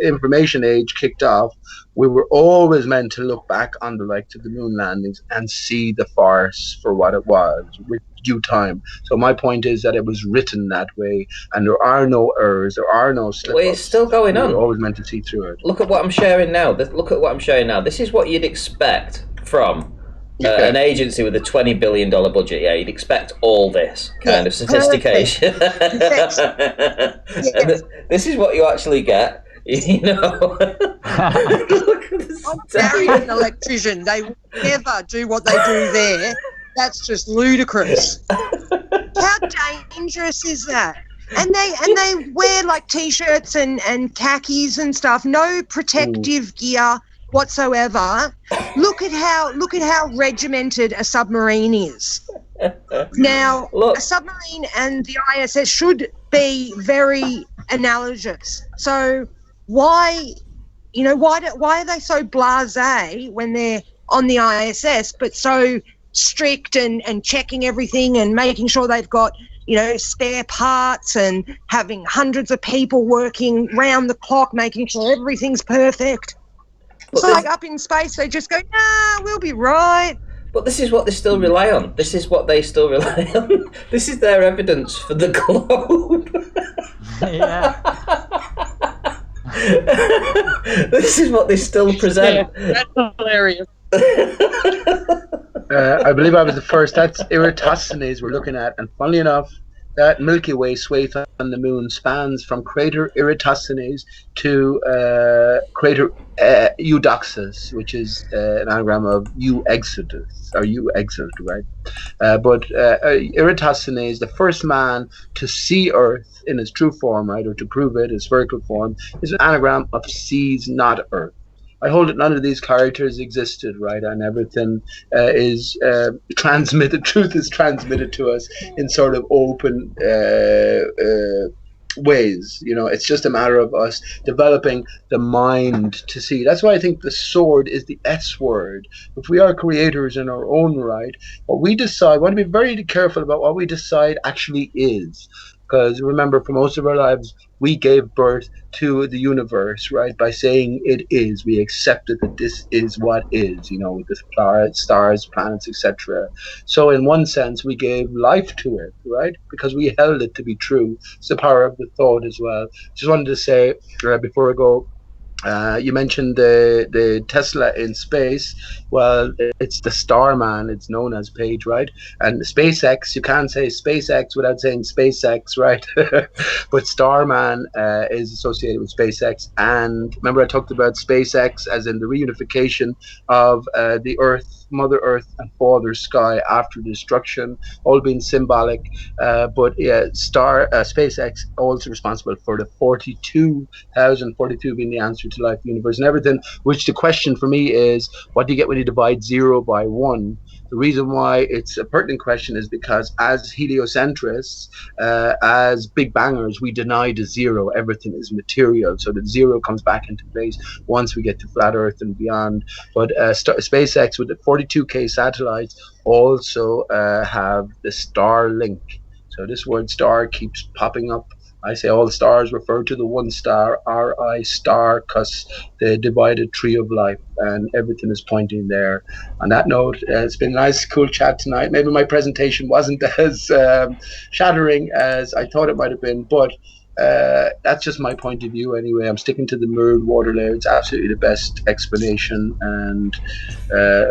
information age kicked off, we were always meant to look back on the likes of the moon landings and see the farce for what it was with due time. So my point is that it was written that way, and there are no errors, there are no slip-ups. Well, it's still going on. We're always meant to see through it. Look at what I'm sharing now. This is what you'd expect from an agency with a $20 billion budget. Yeah, you'd expect all this kind of sophistication. And this is what you actually get. You know, I'm married an electrician. They would never do what they do there. That's just ludicrous. How dangerous is that? And they wear like t-shirts and khakis and stuff. No protective gear whatsoever. Look at how regimented a submarine is. Now, a submarine and the ISS should be very analogous. So why are they so blasé when they're on the ISS, but so strict and checking everything and making sure they've got, you know, spare parts and having hundreds of people working round the clock, making sure everything's perfect? It's like up in space, they just go, nah, we'll be right. But this is what they still rely on. This is what they still rely on. This is their evidence for the globe. Yeah. This is what they still present. Yeah, that's hilarious. I believe I was the first. That's Eratosthenes we're looking at, and funnily enough, that Milky Way swathe on the moon spans from crater Eratosthenes to crater Eudoxus, which is an anagram of Euexodus, or Euexod, right? But Eratosthenes, the first man to see Earth in its true form, right, or to prove it in spherical form, is an anagram of sees not Earth. I hold that none of these characters existed, right, and everything is transmitted. Truth is transmitted to us in sort of open ways. You know, it's just a matter of us developing the mind to see. That's why I think the sword is the S word. If we are creators in our own right, what we decide, we want to be very careful about what we decide actually is. Because remember, for most of our lives, we gave birth to the universe, right? By saying it is, we accepted that this is what is, you know, with the stars, planets, etc. So in one sense, we gave life to it, right? Because we held it to be true. It's the power of the thought as well. Just wanted to say, before I go, You mentioned the Tesla in space. Well, it's the Starman. It's known as Page, right? And SpaceX. You can't say SpaceX without saying SpaceX, right? But Starman is associated with SpaceX. And remember, I talked about SpaceX as in the reunification of the Earth, Mother Earth, and Father Sky after destruction, all being symbolic. But yeah, SpaceX also responsible for the 42 being the answer to life, universe, and everything. Which the question for me is, what do you get when you divide 0 by 1? The reason why it's a pertinent question is because as heliocentrists, as Big Bangers, we deny the 0. Everything is material, so the 0 comes back into place once we get to flat Earth and beyond. But SpaceX with the 42K satellites also have the Starlink. So this word star keeps popping up. I say all stars refer to the one star, R-I star, because the divided tree of life, and everything is pointing there. On that note, it's been a nice, cool chat tonight. Maybe my presentation wasn't as shattering as I thought it might have been, but that's just my point of view anyway. I'm sticking to the mirrored water layer. It's absolutely the best explanation. And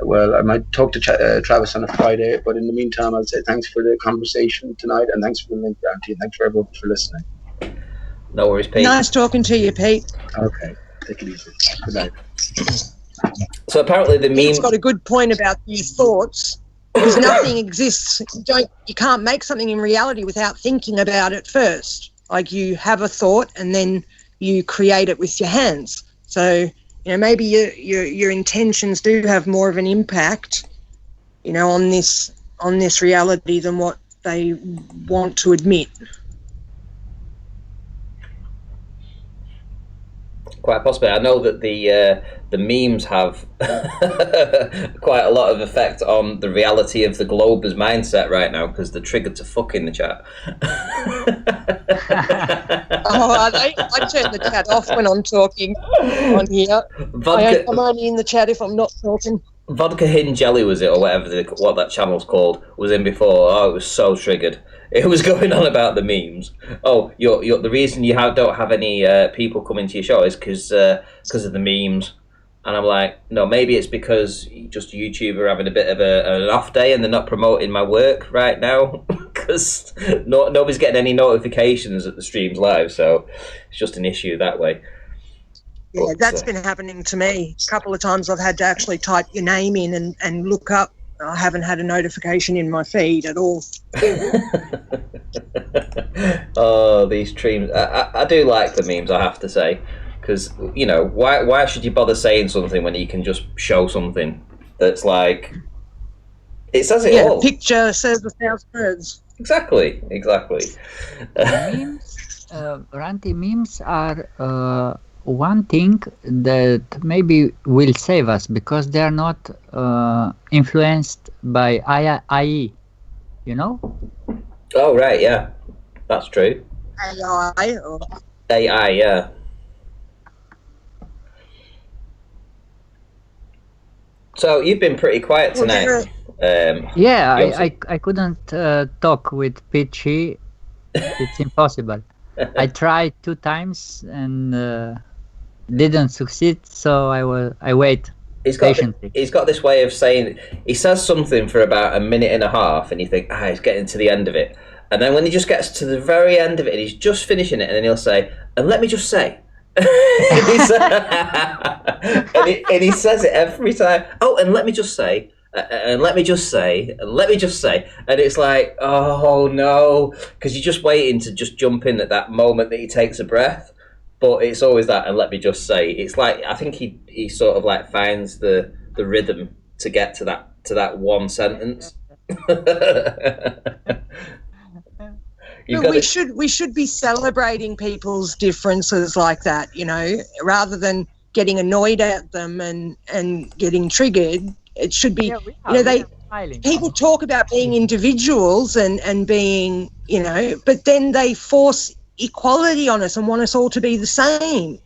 well, I might talk to Travis on a Friday, but in the meantime, I'll say thanks for the conversation tonight, and thanks for the link, Auntie, and thanks for everyone for listening. No worries, Pete. Nice talking to you, Pete. Okay, take it easy. Good night. So apparently the Pete's meme... got a good point about your thoughts, because nothing exists. You can't make something in reality without thinking about it first. Like, you have a thought and then you create it with your hands. So, maybe your intentions do have more of an impact, on this reality than what they want to admit. Quite possibly. I know that the memes have quite a lot of effect on the reality of the globe's mindset right now, because they're triggered to fuck in the chat. Oh, are they? I turn the chat off when I'm talking on here. I'm only in the chat if I'm not talking. Vodka Hidden Jelly was it, or whatever what that channel's called, was in before. Oh, it was so triggered. It was going on about the memes. Oh, you're the reason you don't have any people coming to your show is because of the memes. And I'm like, no, maybe it's because just YouTube are having a bit of an off day and they're not promoting my work right now, because nobody's getting any notifications that the stream's live, so it's just an issue that way. Yeah, that's been happening to me. A couple of times I've had to actually type your name in and look up. I haven't had a notification in my feed at all. Oh, these streams. I do like the memes, I have to say. Because, why should you bother saying something when you can just show something that's like... It says it all. Yeah, picture says 1,000 words. Exactly. Memes, Ranty, memes are one thing that maybe will save us, because they are not influenced by AI, Oh, right, yeah. That's true. AI? AI, yeah. So you've been pretty quiet tonight. I couldn't talk with Peachy. It's impossible. I tried 2 times and didn't succeed, so I wait patiently. He's got this way of saying, he says something for about a minute and a half, and you think, he's getting to the end of it. And then when he just gets to the very end of it, and he's just finishing it, and then he'll say, and let me just say. and he says it every time. Oh, and let me just say, and let me just say, and let me just say. And it's like, oh no, because you're just waiting to just jump in at that moment that he takes a breath. But it's always that, and let me just say. It's like, I think he sort of like finds the rhythm to get to that one sentence. We should be celebrating people's differences like that, rather than getting annoyed at them and getting triggered. It should be, people talk about being individuals and being, but then they force equality on us and want us all to be the same.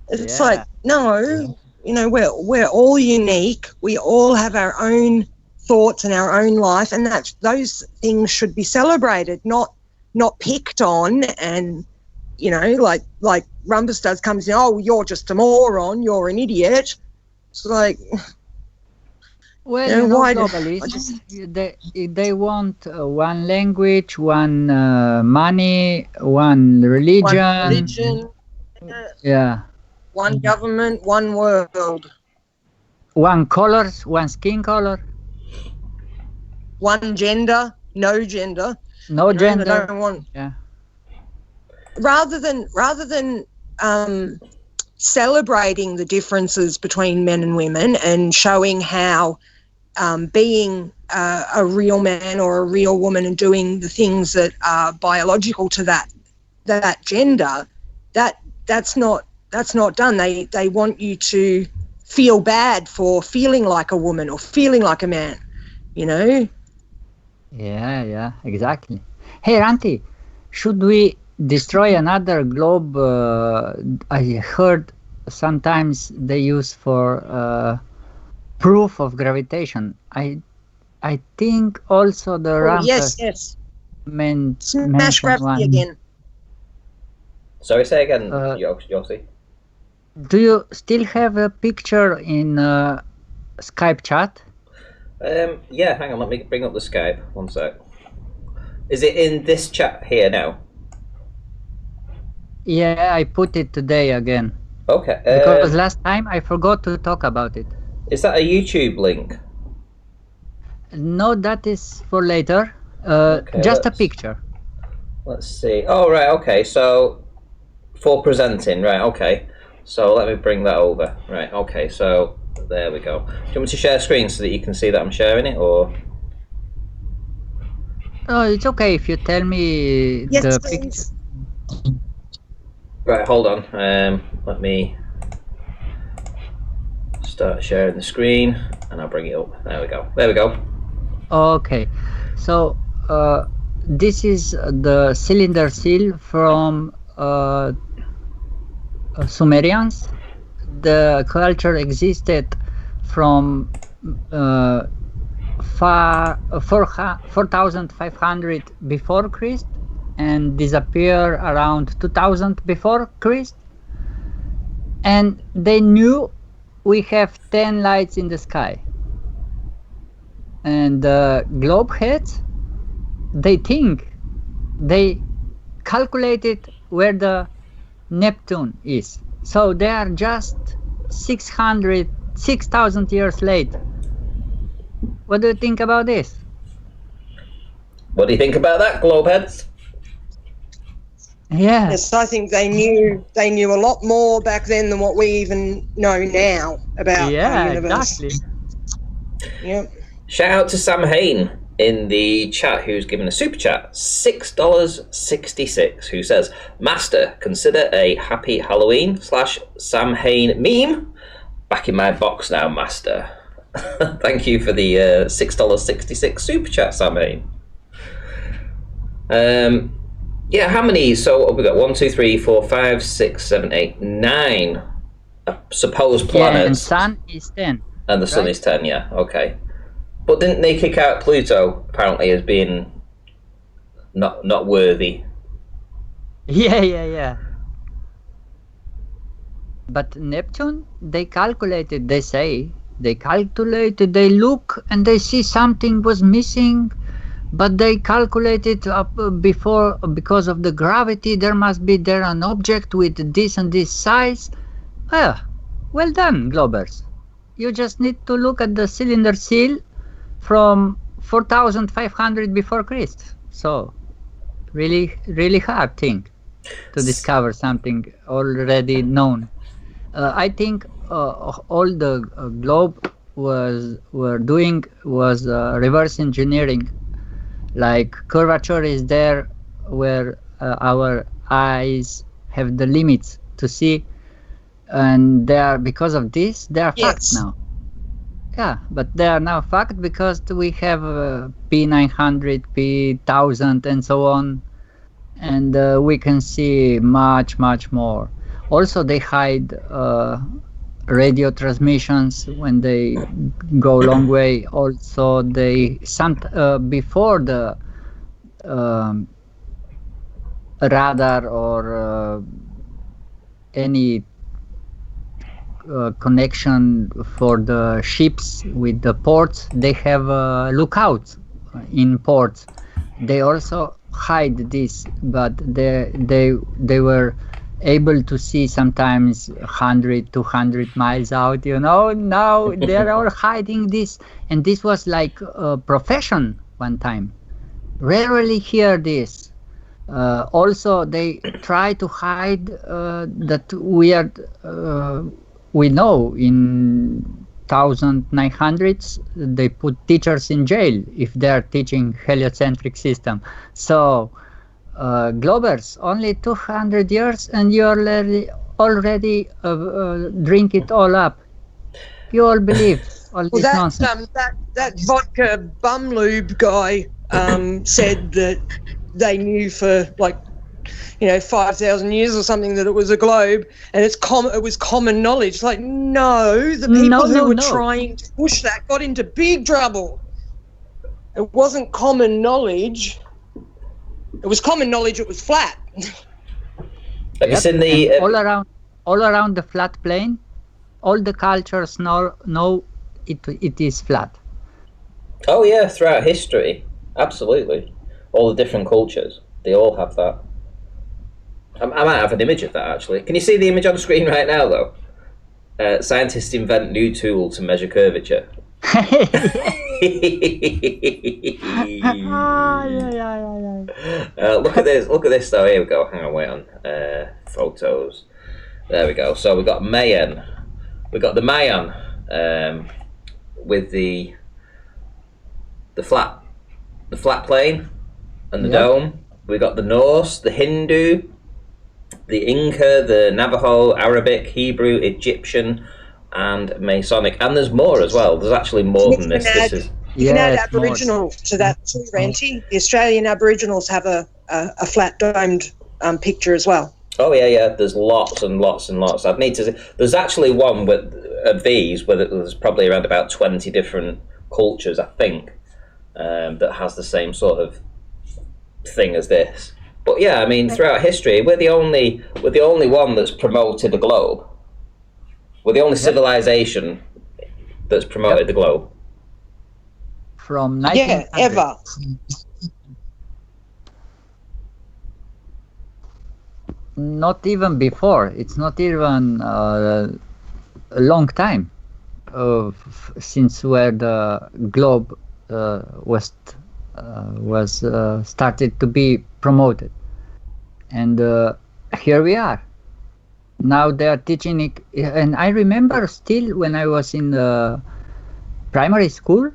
It's like, no, we're all unique. We all have our own thoughts and our own life, and those things should be celebrated, not picked on and you know, like Rumpus does, comes in, oh, you're just a moron, you're an idiot. It's like, Well, you know, why do- globalists, they want one language, one money, one religion. one religion, Yeah. one government, one world, One colors, one skin color, one gender, no gender. no You know, gender. They don't want, Yeah. rather than celebrating the differences between men and women and showing how being a real man or a real woman and doing the things that are biological to that gender, that's not done. They want you to feel bad for feeling like a woman or feeling like a man, you know. Yeah, exactly. Hey, Ranti, should we destroy another globe? I heard sometimes they use for proof of gravitation. I think also the Rumpus Yes. Smash mentioned gravity one. again. Sorry, say again, Uh, Yossi. Do you still have a picture in Skype chat? Yeah, hang on, let me bring up the Skype. One sec. Is it in this chat here now? Yeah, I put it today again. Okay. Because last time I forgot to talk about it. Is that a YouTube link? No, that is for later. Okay, Just a let's- picture. Let's see. Oh, right, okay. So, for presenting, right, okay. So, let me bring that over. Right, okay, so, there we go. Do you want me to share screen so that you can see that I'm sharing it, or? Oh, it's okay if you tell me Yes, the please. picture. Right, hold on. Let me start sharing the screen, and I'll bring it up. There we go. There we go. Okay, so this is the cylinder seal from Sumerians. The culture existed from 4,500 before Christ and disappear around 2000 before Christ. And they knew we have 10 lights in the sky. And globe heads, they calculated where the Neptune is. So they are just 6,000 years late. What do you think about this? What do you think about that, Globeheads? Yeah. Yes, I think they knew a lot more back then than what we even know now about Yeah, our universe. exactly. Yep. Shout out to Sam Hain in the chat who's given a super chat, $6.66, who says, Master, consider a happy Halloween / Sam Hain meme. Back in my box now, Master. Thank you for the $6.66 super chat, Sam Hain. Yeah, how many? So we got 1, 2, 3, 4, 5, 6, 7, 8, 9 supposed Yeah, and planets. Sun is 10. And the sun right? is 10, yeah, okay. But didn't they kick out Pluto, apparently, as being not worthy? Yeah. But Neptune, they calculated, they look and they see something was missing, but they calculated up before, because of the gravity, there must be there an object with this and this size. Well done, Globers. You just need to look at the cylinder seal from 4,500 before Christ. So, really hard thing to discover something already known. I think all the globe were doing was reverse engineering. Like curvature is there where our eyes have the limits to see, and they are, because of this, they are facts now. Yeah, but they are now fact because we have P900, P1000, and so on, and we can see much more. Also, they hide radio transmissions when they go long way. Also, they before the radar or any connection for the ships with the ports. They have lookouts in ports. They also hide this, but they were able to see sometimes 100, 200 miles out. Now they're all hiding this, and this was like a profession one time. Rarely hear this. Also, they try to hide that we know in 1900s they put teachers in jail if they are teaching heliocentric system. So Globers, only 200 years and you already drink it all up. You all believe all this nonsense. That vodka bum lube guy said that they knew for 5,000 years or something that it was a globe, and it was common knowledge. Like, no, the people who were trying to push that got into big trouble. It wasn't common knowledge. It was common knowledge it was flat. Have you seen the all around the flat plane? All the cultures know it is flat. Oh yeah, throughout history, absolutely. All the different cultures, they all have that. I might have an image of that actually. Can you see the image on the screen right now though? Scientists invent new tool to measure curvature. Look at this though. Here we go. Hang on, wait on. Photos. There we go. So we got Mayan. We got the Mayan with the flat plane and the dome. We got the Norse, the Hindu, the Inca, the Navajo, Arabic, Hebrew, Egyptian, and Masonic. And there's more as well. There's actually more than this. You can add Aboriginal to that too, Ranty. The Australian Aboriginals have a flat domed picture as well. Oh yeah. There's lots and lots and lots. I'd need to. There's actually one of these where there's probably around about 20 different cultures, I think, that has the same sort of thing as this. But yeah, I mean, throughout history, we're the only one that's promoted the globe. We're the only civilization that's promoted the globe. From 1900. Yeah, ever. Not even before. It's not even a long time since where the globe was started to be promoted, and here we are. Now they are teaching it, and I remember still when I was in the primary school,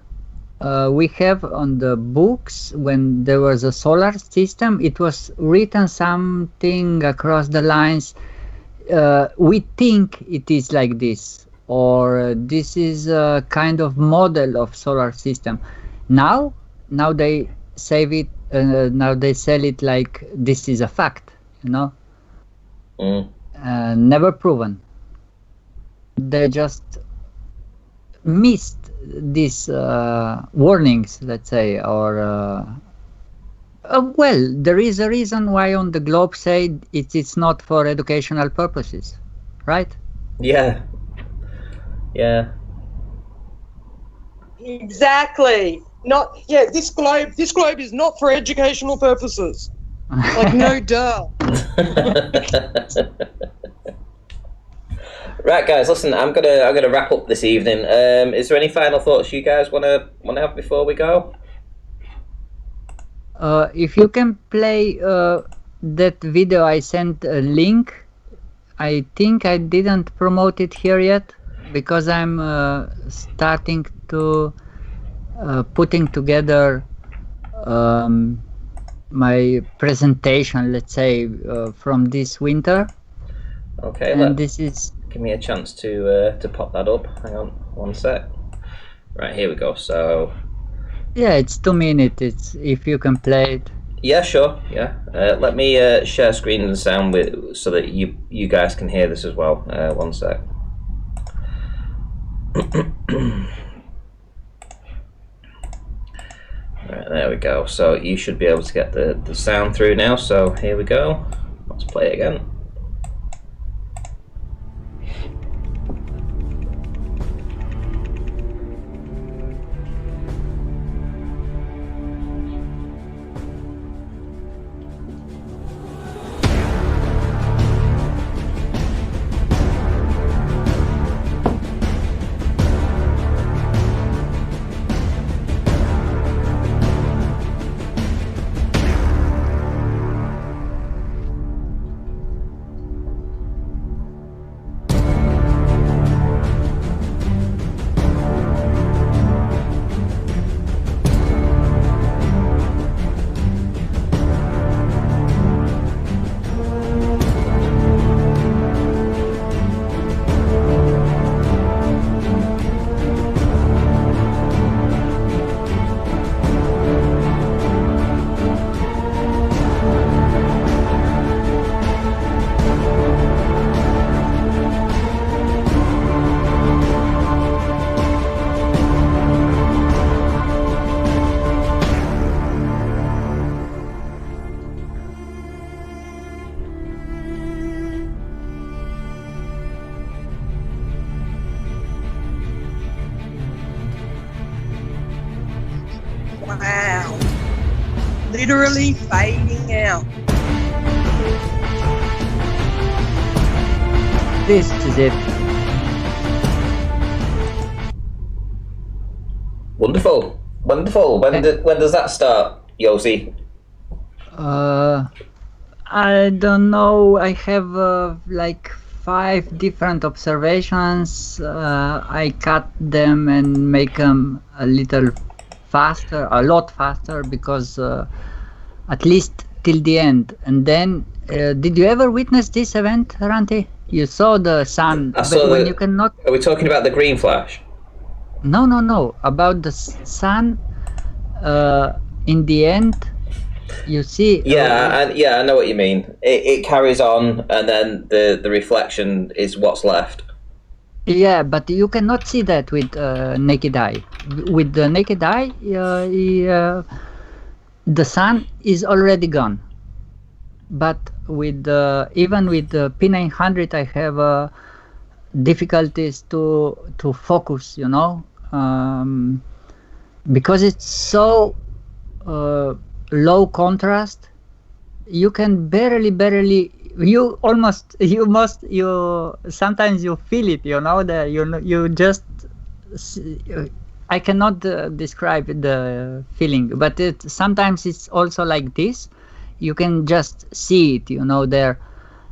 we have on the books when there was a solar system, it was written something across the lines. We think it is like this, or this is a kind of model of solar system. Now they save it. Now they sell it like this is a fact. Never proven. They just missed these warnings, let's say, or well, there is a reason why on the globe say it's not for educational purposes, right? Yeah. Exactly. This globe is not for educational purposes. Like, no duh. Right, guys, listen, I'm gonna wrap up this evening. Is there any final thoughts you guys wanna have before we go? If you can play that video I sent a link. I think I didn't promote it here yet because I'm starting to putting together my presentation, let's say, from this winter. Okay, and this is. Give me a chance to pop that up. Hang on one sec. Right, here we go. So yeah, it's 2 minutes. It's if you can play it. Yeah, sure. Yeah, let me share screen and sound so that you guys can hear this as well. One sec. Right, there we go. So you should be able to get the sound through now. So here we go. Let's play it again. Wow. Literally fading out. This is it. Wonderful, wonderful. When does that start, Yossi? I don't know. I have like 5 different observations. I cut them and make them a lot faster, because at least till the end. And then, did you ever witness this event, Ranti? You saw the sun, I saw when you cannot. Are we talking about the green flash? No. About the sun. In the end, you see. Yeah, I know what you mean. It carries on, and then the reflection is what's left. Yeah, but you cannot see that with naked eye. With the naked eye, the sun is already gone. But with even with the P900, I have difficulties to focus. Because it's so low contrast. You can barely. You sometimes you feel it, that you just I cannot describe the feeling, but sometimes it's also like this. You can just see it, there.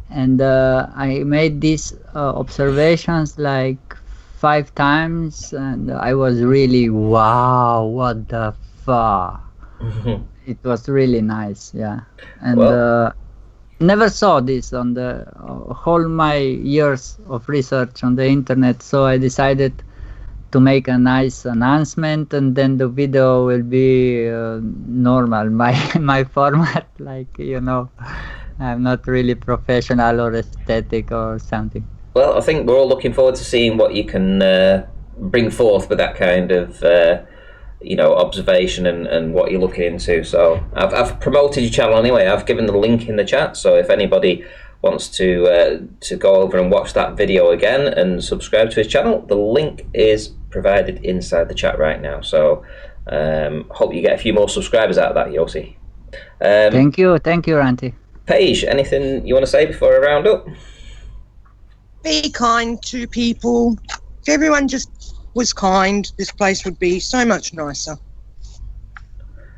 And I made these observations like 5 times, and I was really, wow, what the fuck. It was really nice, yeah. And never saw this on the whole my years of research on the internet, so I decided to make a nice announcement, and then the video will be normal, my format, like, I'm not really professional or aesthetic or something. Well, I think we're all looking forward to seeing what you can bring forth with that kind of observation and what you're looking into. So I've promoted your channel anyway. I've given the link in the chat, so if anybody wants to go over and watch that video again and subscribe to his channel, the link is provided inside the chat right now. So hope you get a few more subscribers out of that, Yossi. Thank you, Ranti. Paige, anything you want to say before I round up? Be kind to people. If everyone just was kind, this place would be so much nicer.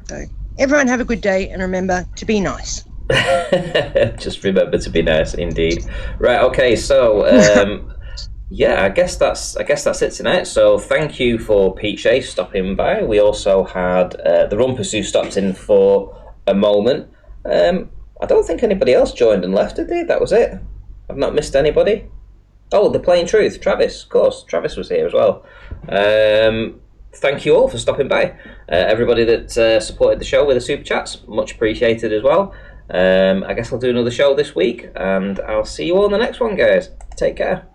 So everyone have a good day, and remember to be nice. Just remember to be nice, indeed. Right, okay, so yeah, I guess that's it tonight. So thank you for Peach A stopping by. We also had the Rumpus, who stopped in for a moment. I don't think anybody else joined and left, did they? That was it. I've not missed anybody. Oh, the Plain Truth, Travis, of course. Travis was here as well. Thank you all for stopping by. Everybody that supported the show with the super chats, much appreciated as well. I guess I'll do another show this week, and I'll see you all in the next one, guys. Take care.